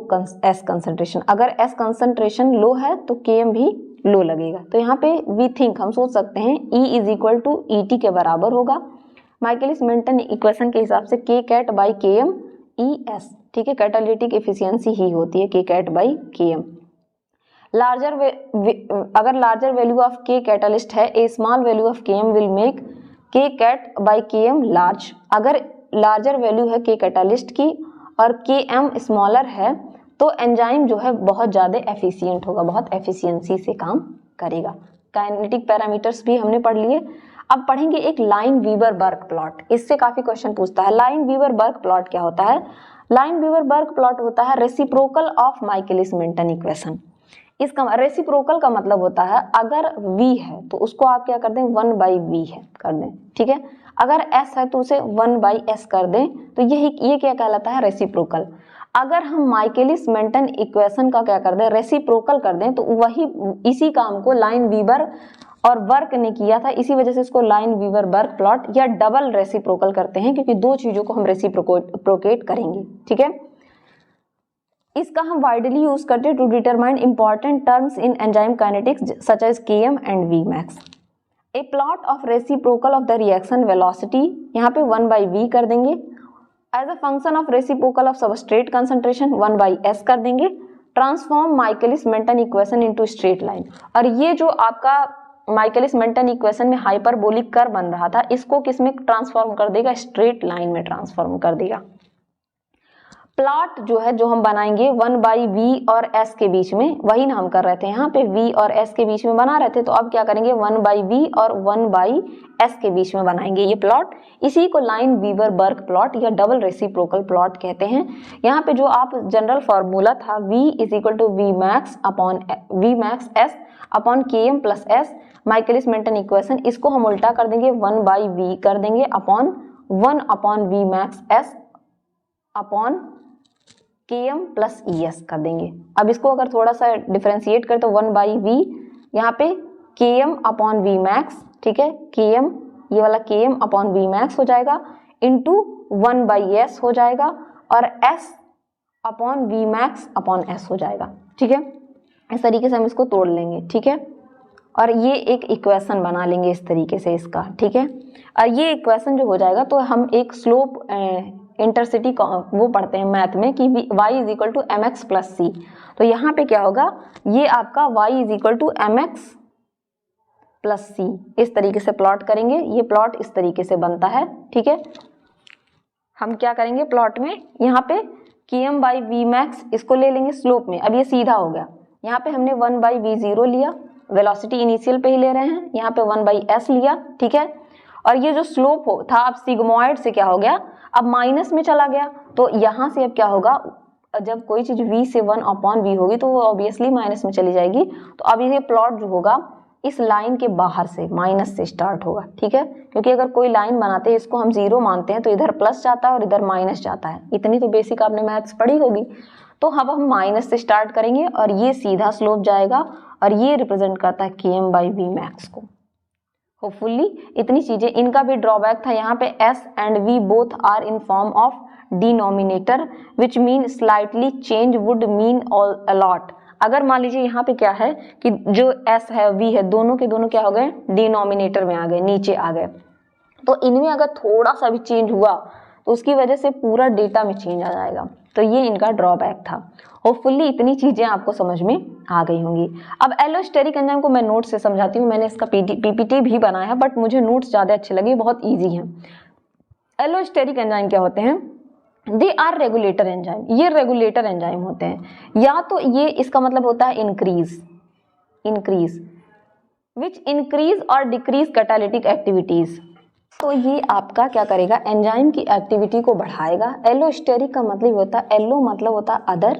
S concentration, अगर एस कंसंट्रेशन लो है तो केएम भी लो लगेगा। तो यहाँ पे वी थिंक हम सोच सकते हैं E is equal to ET के बराबर होगा माइकलिस मेंटन इक्वेशन के हिसाब से के कैट बाई केएम ES। ठीक है, कैटालिटिक एफिशिएंसी ही होती है K cat by KM. Larger अगर larger value of K catalyst है, a small value of KM will make K cat by KM large, अगर लार्जर वैल्यू है के कैटालिस्ट की और केएम स्मॉलर है तो एंजाइम जो है बहुत ज़्यादा एफिशिएंट होगा, बहुत एफिशिएंसी से काम करेगा। काइनेटिक पैरामीटर्स भी हमने पढ़ लिए। अब पढ़ेंगे एक लाइन वीवर बर्क प्लॉट, इससे काफ़ी क्वेश्चन पूछता है। लाइन वीवर बर्क प्लॉट क्या होता है, लाइन वीवर बर्क प्लॉट होता है reciprocal of Michaelis Menten equation. इसका रेसिप्रोकल का मतलब होता है अगर V है तो उसको आप क्या कर दें 1/V है कर दें। ठीक है, अगर S है तो उसे 1/S कर दें, तो ये क्या कहलाता है, रेसिप्रोकल। अगर हम माइकलिस मेंटन इक्वेशन का क्या कर दें, रेसिप्रोकल कर दें, तो वही इसी काम को लाइन वीवर और वर्क ने किया था, इसी वजह से इसको लाइन वीवर बर्क प्लॉट या डबल रेसिप्रोकल करते हैं, क्योंकि दो चीजों को हम रेसिप्रोकेट करेंगे। ठीक है, इसका हम वाइडली यूज करते हैं to determine important terms in enzyme kinetics such as KM and V max. A plot of reciprocal of the reaction velocity, यहाँ पे 1/V कर देंगे, as a function of reciprocal of substrate concentration 1/S कर देंगे, transform Michaelis Menten equation into straight line. और ये जो आपका माइकलिस मेंटन इक्वेशन में हाइपरबोलिक कर्व बन रहा था, इसको किस में ट्रांसफॉर्म कर देगा, स्ट्रेट लाइन में ट्रांसफॉर्म कर देगा। प्लॉट जो है जो हम बनाएंगे 1/V और S के बीच में, वही ना हम कर रहे थे, यहाँ पे V और S के बीच में बना रहे थे, तो अब क्या करेंगे 1/V और 1/S के बीच में बनाएंगे ये प्लॉट। इसी को लाइन वीवर बर्क प्लॉट या डबल रेसिप्रोकल प्लॉट कहते हैं। यहाँ पे जो आप जनरल फॉर्मूला था V is equal to V max S upon KM plus S, Michaelis Menten equation, इसको हम उल्टा कर देंगे 1/V कर देंगे upon 1/V max S upon KM plus ES कर देंगे। अब इसको अगर थोड़ा सा डिफरेंशिएट करें तो 1/V यहाँ पे KM अपॉन V मैक्स, ठीक है, KM ये वाला KM अपॉन V मैक्स हो जाएगा इंटू 1/S हो जाएगा, और S upon V max upon S हो जाएगा। ठीक है, इस तरीके से हम इसको तोड़ लेंगे। ठीक है, और ये एक इक्वेशन बना लेंगे इस तरीके से इसका। ठीक है, और ये इक्वेशन जो हो जाएगा तो हम एक स्लोप इंटरसिटी वो पढ़ते हैं मैथ में कि y is equal to mx plus C. तो यहाँ पे क्या होगा, ये आपका y is equal to mx plus C, इस तरीके से प्लॉट करेंगे। ये प्लॉट इस तरीके से बनता है। ठीक है, हम क्या करेंगे प्लॉट में, यहाँ पे Km बाई वी मैक्स इसको ले लेंगे स्लोप में। अब ये सीधा हो गया, यहाँ पे हमने 1/V0 लिया, वेलोसिटी इनिशियल पे ही ले रहे हैं, यहाँ पे 1/S लिया। ठीक है, और ये जो स्लोप था अब सिग्मोइड से क्या हो गया, अब माइनस में चला गया, तो यहाँ से अब क्या होगा, जब कोई चीज V से 1/V होगी तो वो ऑब्वियसली माइनस में चली जाएगी। तो अब ये प्लॉट जो होगा इस लाइन के बाहर से माइनस से स्टार्ट होगा, ठीक है, क्योंकि अगर कोई लाइन बनाते हैं इसको हम जीरो मानते हैं तो इधर प्लस जाता है और इधर माइनस जाता है। इतनी तो बेसिक आपने मैथ्स पढ़ी होगी। तो अब हम माइनस से स्टार्ट करेंगे और ये सीधा स्लोप जाएगा और ये रिप्रेजेंट करता है km/v मैक्स को। होपफुली इतनी चीजें, इनका भी ड्रॉबैक था, यहाँ पे s and v both are in form of denominator which mean slightly change would mean a lot. अगर मान लीजिए यहाँ पे क्या है कि जो s है v है दोनों के दोनों क्या हो गए, डिनोमिनेटर में आ गए, नीचे आ गए, तो इनमें अगर थोड़ा सा भी चेंज हुआ तो उसकी वजह से पूरा डेटा में चेंज आ जाएगा। तो ये इनका ड्रॉबैक था। होपफुली इतनी चीजें आपको समझ में आ गई होंगी। अब एलोस्टेरिक एंजाइम को मैं नोट से समझाती हूँ। मैंने इसका पीपीटी भी बनाया है बट मुझे नोट्स ज्यादा अच्छे लगे, बहुत ईजी हैं। एलोस्टेरिक एंजाइम क्या होते हैं, दे आर रेगुलेटर एंजाइम, ये रेगुलेटर एंजाइम होते हैं। या तो ये इसका मतलब होता है इंक्रीज विच इंक्रीज और डिक्रीज कैटालिटिक एक्टिविटीज। तो ये आपका क्या करेगा, एंजाइम की एक्टिविटी को बढ़ाएगा। एलोस्टेरिक का मतलब होता है, एलो मतलब होता है अदर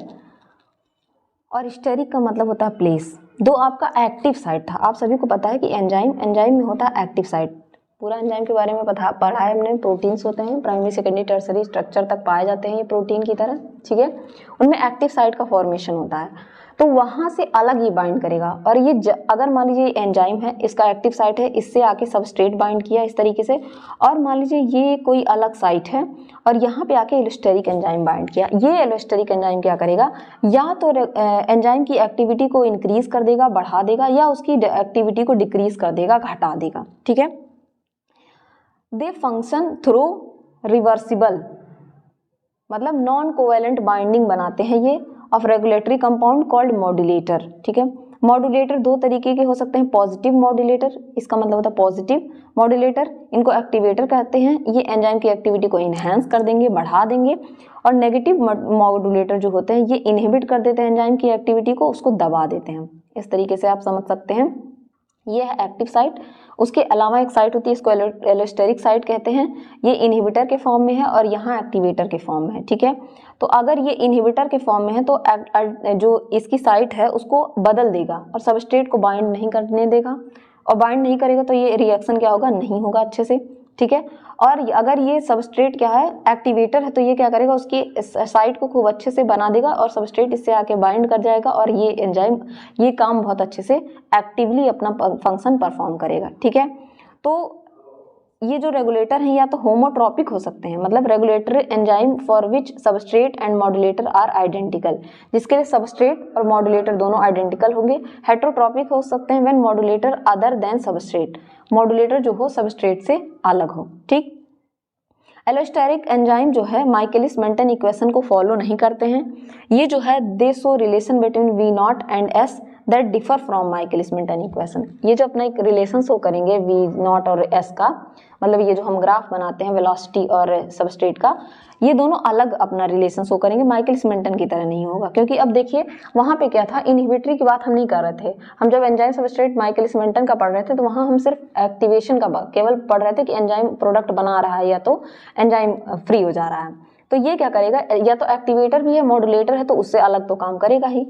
और स्टेरिक का मतलब होता है प्लेस। दो आपका एक्टिव साइट था। आप सभी को पता है कि एंजाइम में होता है एक्टिव साइट। पूरा एंजाइम के बारे में पढ़ा है हमने। प्रोटीन्स होते हैं, प्राइमरी सेकेंडरी टर्सरी स्ट्रक्चर तक पाए जाते हैं ये प्रोटीन की तरह, ठीक है। उनमें एक्टिव साइट का फॉर्मेशन होता है, तो वहां से अलग ये बाइंड करेगा। और ये अगर मान लीजिए एंजाइम है, इसका एक्टिव साइट है, इससे आके सबस्ट्रेट बाइंड किया इस तरीके से, और मान लीजिए ये कोई अलग साइट है और यहाँ पे आके एलोस्टेरिक एंजाइम बाइंड किया। ये एलोस्टेरिक एंजाइम क्या करेगा, या तो एंजाइम की एक्टिविटी को इंक्रीज कर देगा, बढ़ा देगा, या उसकी एक्टिविटी को डिक्रीज कर देगा, घटा देगा, ठीक है। दे फंक्शन थ्रू रिवर्सिबल, मतलब नॉन कोवेलेंट बाइंडिंग बनाते हैं ये of regulatory compound called modulator, ठीक है। मॉड्यूलेटर दो तरीके के हो सकते हैं, पॉजिटिव मॉड्यूलेटर, इसका मतलब होता है पॉजिटिव मॉड्यूलेटर, इनको एक्टिवेटर कहते हैं। ये एंजाइम की एक्टिविटी को इनहेंस कर देंगे, बढ़ा देंगे। और नेगेटिव मॉड्यूलेटर जो होते हैं ये इनहिबिट कर देते हैं एंजाइम की एक्टिविटी को, उसको दबा देते हैं। इस तरीके से आप समझ सकते हैं। ये है एक्टिव साइट। उसके अलावा एक साइट होती है, इसको एलोस्टेरिक साइट कहते हैं। ये इनहिबिटर के फॉर्म में है और यहाँ एक्टिवेटर के फॉर्म में है, ठीक है। तो अगर ये इनहिबिटर के फॉर्म में है तो जो इसकी साइट है उसको बदल देगा और सबस्ट्रेट को बाइंड नहीं करने देगा, और बाइंड नहीं करेगा तो ये रिएक्शन क्या होगा, नहीं होगा अच्छे से, ठीक है। और अगर ये सबस्ट्रेट क्या है, एक्टिवेटर है, तो ये क्या करेगा, उसकी साइट को खूब अच्छे से बना देगा और सबस्ट्रेट इससे आके बाइंड कर जाएगा और ये एंजाइम ये काम बहुत अच्छे से एक्टिवली अपना फंक्शन परफॉर्म करेगा, ठीक है। तो ये जो रेगुलेटर हैं या तो होमोट्रॉपिक हो सकते हैं, मतलब regulatory enzyme for which substrate and modulator are identical, जिसके लिए सबस्ट्रेट और मॉड्यूलेटर दोनों आइडेंटिकल होंगे। हेट्रोट्रॉपिक हो सकते हैं when modulator other than substrate, modulator जो हो सबस्ट्रेट से अलग हो, ठीक। एलोस्टेरिक एंजाइम जो है माइकलिस मेंटन इक्वेशन को फॉलो नहीं करते हैं। ये जो है they show relation between V not and S that differ from Michaelis Menten equation. ये जो अपना एक रिलेशन शो करेंगे वी नॉट और एस का, मतलब ये जो हम ग्राफ बनाते हैं वेलोसिटी और सबस्ट्रेट का, ये दोनों अलग अपना रिलेशन शो करेंगे, माइकलिस मेंटन की तरह नहीं होगा। क्योंकि अब देखिए वहाँ पे क्या था, इनहिबिटरी की बात हम नहीं कर रहे थे। हम जब एंजाइम सबस्ट्रेट माइकलिस मेंटन का पढ़ रहे थे तो वहाँ हम सिर्फ एक्टिवेशन का केवल पढ़ रहे थे कि एंजाइम प्रोडक्ट बना रहा है या तो एंजाइम फ्री हो जा रहा है। तो ये क्या करेगा, या तो एक्टिवेटर भी है, मॉड्यूलेटर है, तो उससे अलग तो काम करेगा ही।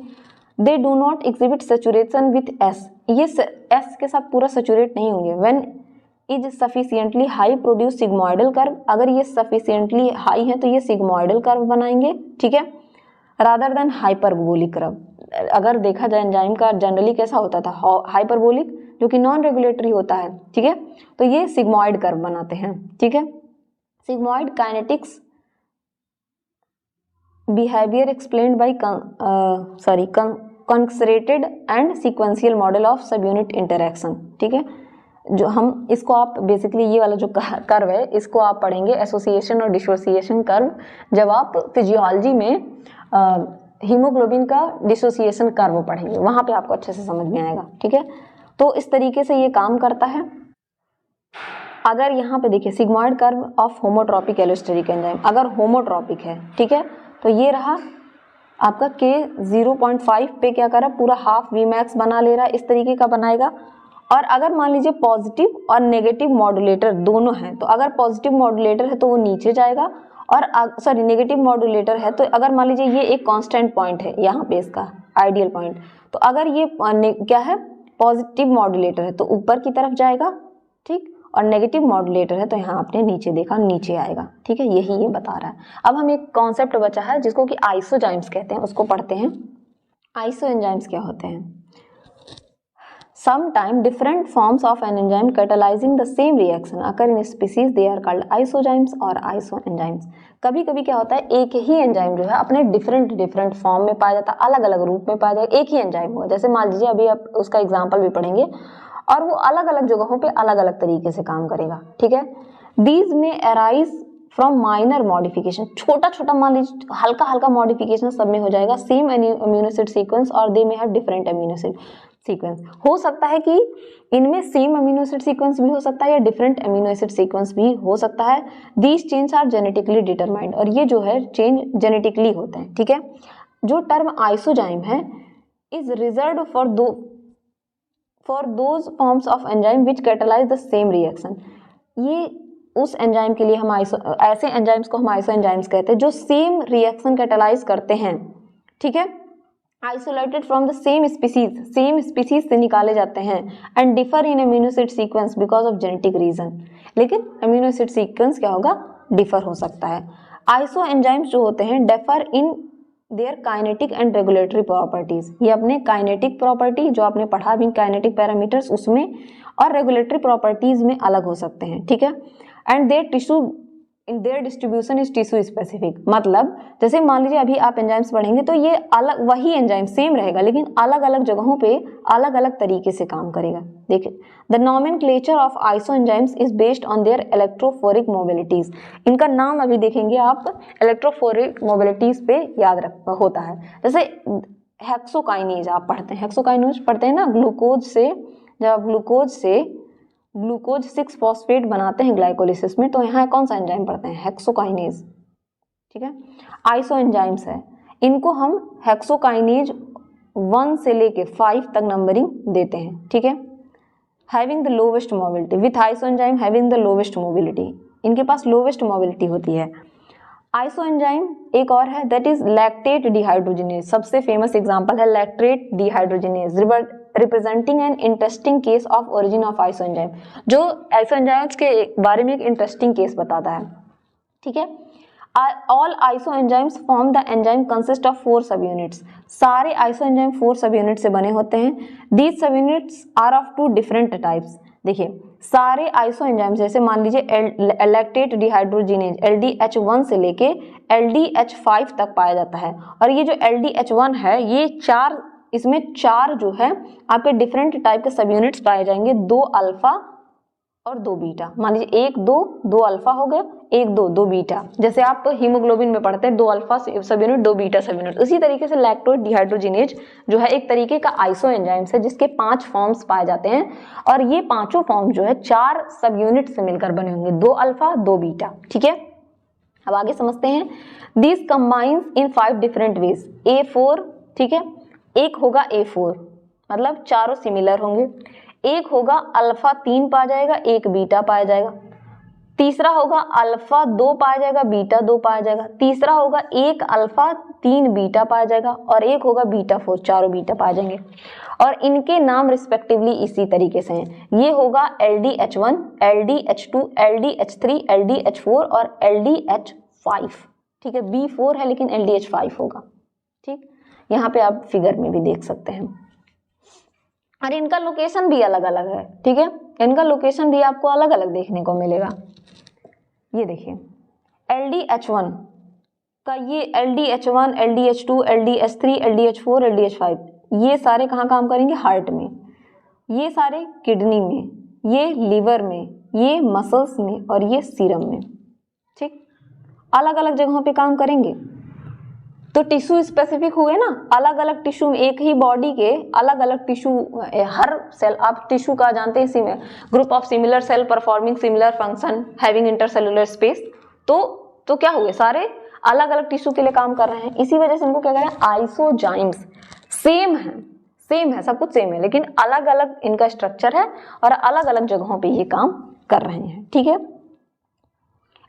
They do not exhibit saturation with S, ये एस के साथ पूरा सैचुरेट नहीं होंगे। When is sufficiently high produce sigmoidal curve, अगर ये सफिशिएंटली हाई है तो ये सिग्मोइडल कर्व बनाएंगे, ठीक है, रादर देन हाइपरबोलिक कर्व। अगर देखा जाए एंजाइम का जनरली कैसा होता था, हाइपरबोलिक, जो कि नॉन रेगुलेटरी होता है, ठीक है। तो ये सिग्मोइड कर्व बनाते हैं, ठीक है। Sigmoid kinetics behaviour explained by concerted and sequential model of subunit interaction, ठीक है। जो हम इसको आप बेसिकली ये वाला जो कर्व है इसको आप पढ़ेंगे एसोसिएशन और डिसोसिएशन कर्व, जब आप फिजियोलॉजी में हीमोग्लोबिन का डिसोसिएशन कर्व पढ़ेंगे, वहाँ पे आपको अच्छे से समझ में आएगा, ठीक है। तो इस तरीके से ये काम करता है। अगर यहाँ पे देखिए sigmoid curve of homotropic allosteric enzyme, अगर होमोट्रॉपिक है, ठीक है, तो ये रहा आपका K 0.5 पे क्या कर रहा है, पूरा हाफ वी मैक्स बना ले रहा है, इस तरीके का बनाएगा। और अगर मान लीजिए पॉजिटिव और नेगेटिव मॉड्यूलेटर दोनों हैं, तो अगर पॉजिटिव मॉड्यूलेटर है तो वो नीचे जाएगा, और नेगेटिव मॉड्यूलेटर है तो अगर मान लीजिए ये एक कांस्टेंट पॉइंट है यहाँ पे इसका आइडियल पॉइंट, तो अगर ये क्या है पॉजिटिव मॉड्यूलेटर है तो ऊपर की तरफ जाएगा, ठीक, और नेगेटिव मॉड्यूलेटर है तो यहाँ आपने नीचे देखा नीचे आएगा, ठीक है, यही ये बता रहा है। अब हम एक कॉन्सेप्ट बचा है जिसको कि आइसोजाइम्स कहते हैं, उसको पढ़ते हैं। आइसो एंजाइम्स क्या होते हैं? Sometime different forms of an enzyme catalyzing the same reaction occur in species, they are called isozymes और isoenzymes। कभी कभी क्या होता है, एक ही एंजाइम जो है अपने डिफरेंट फॉर्म में पाया जाता है, अलग अलग रूप में पाया जाएगा, एक ही एंजाइम होगा। जैसे मान लीजिए अभी आप उसका एग्जांपल भी पढ़ेंगे, और वो अलग अलग जगहों पे अलग अलग तरीके से काम करेगा, ठीक है। These may arise from minor modification, छोटा छोटा मान लीजिए हल्का हल्का मॉडिफिकेशन सब में हो जाएगा, सेम अमीनो एसिड सीक्वेंस और दे में have different amino acid sequence. हो सकता है कि इनमें सेम अमीनो एसिड सीक्वेंस भी हो सकता है या डिफरेंट अमीनो एसिड सीक्वेंस भी हो सकता है। These change are genetically determined, और ये जो है चेंज जेनेटिकली होते हैं, ठीक है। जो टर्म आइसोजाइम है is reserved for those forms of enzyme which catalyse the same reaction. ये उस एंजाइम के लिए हम ऐसे एंजाइम्स को हम आइसो एंजाइम्स कहते हैं जो सेम रिएक्शन कैटालाइज करते हैं, ठीक है। Isolated from the same species से निकाले जाते हैं and differ in amino acid sequence because of genetic reason. लेकिन अमीनो एसिड सीक्वेंस क्या होगा, डिफर हो सकता है। आइसो एंजाइम्स जो होते हैं differ in their kinetic and regulatory properties, ये अपने काइनेटिक प्रॉपर्टी जो आपने पढ़ा भी काइनेटिक पैरामीटर्स उसमें, और रेगुलेटरी प्रॉपर्टीज में अलग हो सकते हैं, ठीक है। And their tissue in their distribution is tissue specific, मतलब जैसे मान लीजिए अभी आप एंजाइम्स पढ़ेंगे तो ये अलग वही एंजाइम सेम रहेगा लेकिन अलग अलग जगहों पे अलग अलग तरीके से काम करेगा। देखिए the nomenclature of isoenzymes is based on their electrophoretic mobilities. इनका नाम अभी देखेंगे आप, इलेक्ट्रोफोरिक मोबिलिटीज पे याद रख होता है। जैसे हेक्सोकाइनेज आप पढ़ते हैं, हेक्सोकाइनेज पढ़ते हैं ना, ग्लूकोज से जब आप ग्लूकोज 6 फॉस्फेट बनाते हैं ग्लाइकोलिसिस में, तो यहाँ कौन सा एंजाइम पढ़ते हैं, हेक्सोकाइनेज, ठीक है। आइसो एंजाइम्स है, इनको हम हेक्सोकाइनेज 1 से लेके 5 तक नंबरिंग देते हैं, ठीक है। Having the lowest mobility, with iso enzyme having the lowest mobility, इनके पास लोवेस्ट मोबिलिटी होती है। आइसो एंजाइम एक और है दैट इज लैक्टेट डिहाइड्रोजिनेज, सबसे फेमस एग्जांपल है lactate dehydrogenase, representing an interesting case of origin of iso enzyme, जो iso enzymes के बारे में एक इंटरेस्टिंग केस बताता है, ठीक है। All iso enzymes form the enzyme consist of 4 सब यूनिट्स, सारे आइसो एंजाइम 4 सब यूनिट से बने होते हैं। These sub units are of 2 different types. देखिए सारे आइसो एंजाइम्स जैसे मान लीजिए लैक्टेट डिहाइड्रोजिनेज LDH1 से लेके LDH5 तक पाया जाता है, और ये जो LDH1 है ये 4, इसमें 4 जो है आपके डिफरेंट टाइप के सब यूनिट्स पाए जाएंगे, 2 अल्फा और 2 बीटा। मान लीजिए 1 2 अल्फा हो गया, 1 2 बीटा, जैसे आप हीमोग्लोबिन में पढ़ते हैं 2 अल्फा सब यूनिट 2 बीटा सब यूनिट। उसी तरीके से लैक्टेट डिहाइड्रोजिनेज जो है एक तरीके का आइसो एंजाइम्स है जिसके 5 फॉर्म्स पाए जाते हैं, और ये पांचों फॉर्म जो है 4 सब यूनिट से मिलकर बने होंगे, 2 अल्फा 2 बीटा, ठीक है। अब आगे समझते हैं। This combines in 5 different ways. A4, ठीक है, एक होगा A4 मतलब चारों सिमिलर होंगे, एक होगा अल्फा 3 पाया जाएगा, एक बीटा पाया जाएगा, तीसरा होगा अल्फा 2 पाया जाएगा, बीटा 2 पाया जाएगा, तीसरा होगा 1 अल्फा 3 बीटा पाया जाएगा, और एक होगा बीटा 4, चारों बीटा पाए जाएंगे, और इनके नाम रिस्पेक्टिवली इसी तरीके से हैं। ये होगा LDH1, LDH2, LDH3, LDH4 और LDH5, ठीक है। B4 है लेकिन LDH5 होगा, ठीक। यहाँ पे आप फिगर में भी देख सकते हैं, और इनका लोकेशन भी अलग अलग है, ठीक है, इनका लोकेशन भी आपको अलग अलग देखने को मिलेगा। ये देखिए LDH1 का, ये LDH1, LDH2, LDH3, LDH4, LDH5 ये सारे कहाँ काम करेंगे, हार्ट में, ये सारे किडनी में, ये लीवर में, ये मसल्स में, और ये सीरम में, ठीक, अलग अलग जगहों पे काम करेंगे। तो टिश्यू स्पेसिफिक हुए ना, अलग अलग टिश्यू, एक ही बॉडी के अलग अलग टिश्यू, हर सेल आप टिश्यू का जानते हैं, group of similar cell performing similar function having intercellular space, तो क्या हुए, सारे अलग अलग टिश्यू के लिए काम कर रहे हैं। इसी वजह से इनको क्या करें, आइसोजाइम्स। सेम है सब कुछ सेम है, लेकिन अलग अलग इनका स्ट्रक्चर है और अलग अलग जगहों पे ये काम कर रहे हैं, ठीक है।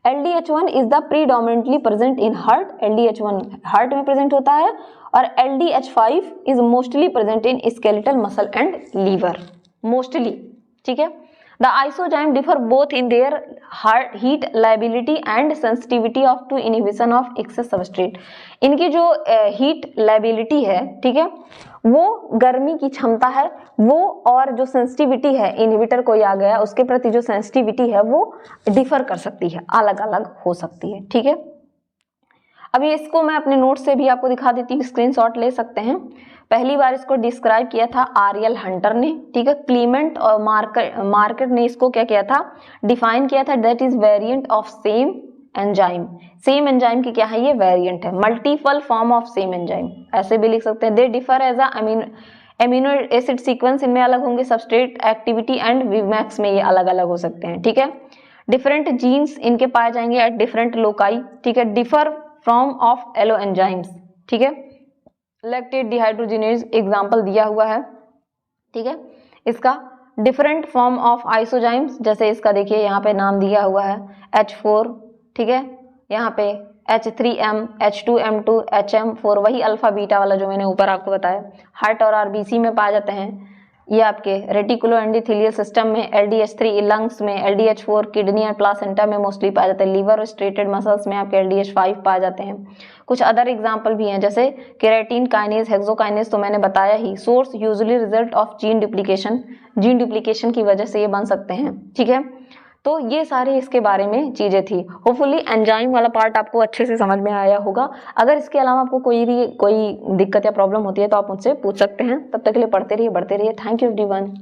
LDH1 is the predominantly present in heart, LDH1 heart में प्रेजेंट होता है, और LDH5 is mostly present in skeletal muscle and liver, mostly, ठीक है। The isozyme differ both in their heat lability and sensitivity of to inhibition of excess substrate. इनकी जो heat liability है, ठीक है, वो गर्मी की क्षमता है वो, और जो सेंसिटिविटी है, इनहिबिटर कोई आ गया उसके प्रति जो सेंसिटिविटी है वो डिफर कर सकती है, अलग अलग हो सकती है, ठीक है। अभी इसको मैं अपने नोट से भी आपको दिखा देती हूँ, स्क्रीनशॉट ले सकते हैं। पहली बार इसको डिस्क्राइब किया था आरियल हंटर ने, ठीक है। क्लीमेंट और मार्केट ने इसको क्या किया था, डिफाइन किया था, that is variant of same enzyme. Same enzyme की क्या है, ये वेरिएंट है, multiple form of same enzyme, ऐसे भी लिख सकते हैं। They differ as amino acid sequence, इनमें अलग होंगे, सबस्ट्रेट एक्टिविटी एंड विवमैक्स में ये अलग अलग हो सकते हैं, ठीक है। डिफरेंट जीन्स इनके पाए जाएंगे एट डिफरेंट लोकाई, ठीक है। Differ from of allo enzymes, ठीक है। लैक्टेट डिहाइड्रोजिनेज एग्जाम्पल दिया हुआ है, ठीक है। इसका डिफरेंट फॉर्म ऑफ आइसोजाइम्स, जैसे इसका देखिए यहाँ पे नाम दिया हुआ है H4, ठीक है, यहाँ पे H3M, H2M2, HM4, वही अल्फा बीटा वाला जो मैंने ऊपर आपको बताया। हार्ट और RBC में पाए जाते हैं, ये आपके रेटिकुलो एंडोथेलियल सिस्टम में, LDH3 लंग्स में, LDH4 किडनी और प्लासेंटा में मोस्टली पाए जाते हैं, लीवर और स्ट्रेटेड मसल्स में आपके LDH5 पाए जाते हैं। कुछ अदर एग्जाम्पल भी हैं, जैसे केराटिन काइनेज, हेक्सोकाइनेज तो मैंने बताया ही। Source usually result of gene duplication की वजह से ये बन सकते हैं, ठीक है। तो ये सारे इसके बारे में चीजें थी। होपफुली एंजाइम वाला पार्ट आपको अच्छे से समझ में आया होगा। अगर इसके अलावा आपको कोई दिक्कत या प्रॉब्लम होती है तो आप मुझसे पूछ सकते हैं। तब तक के लिए पढ़ते रहिए, बढ़ते रहिए। Thank you everyone.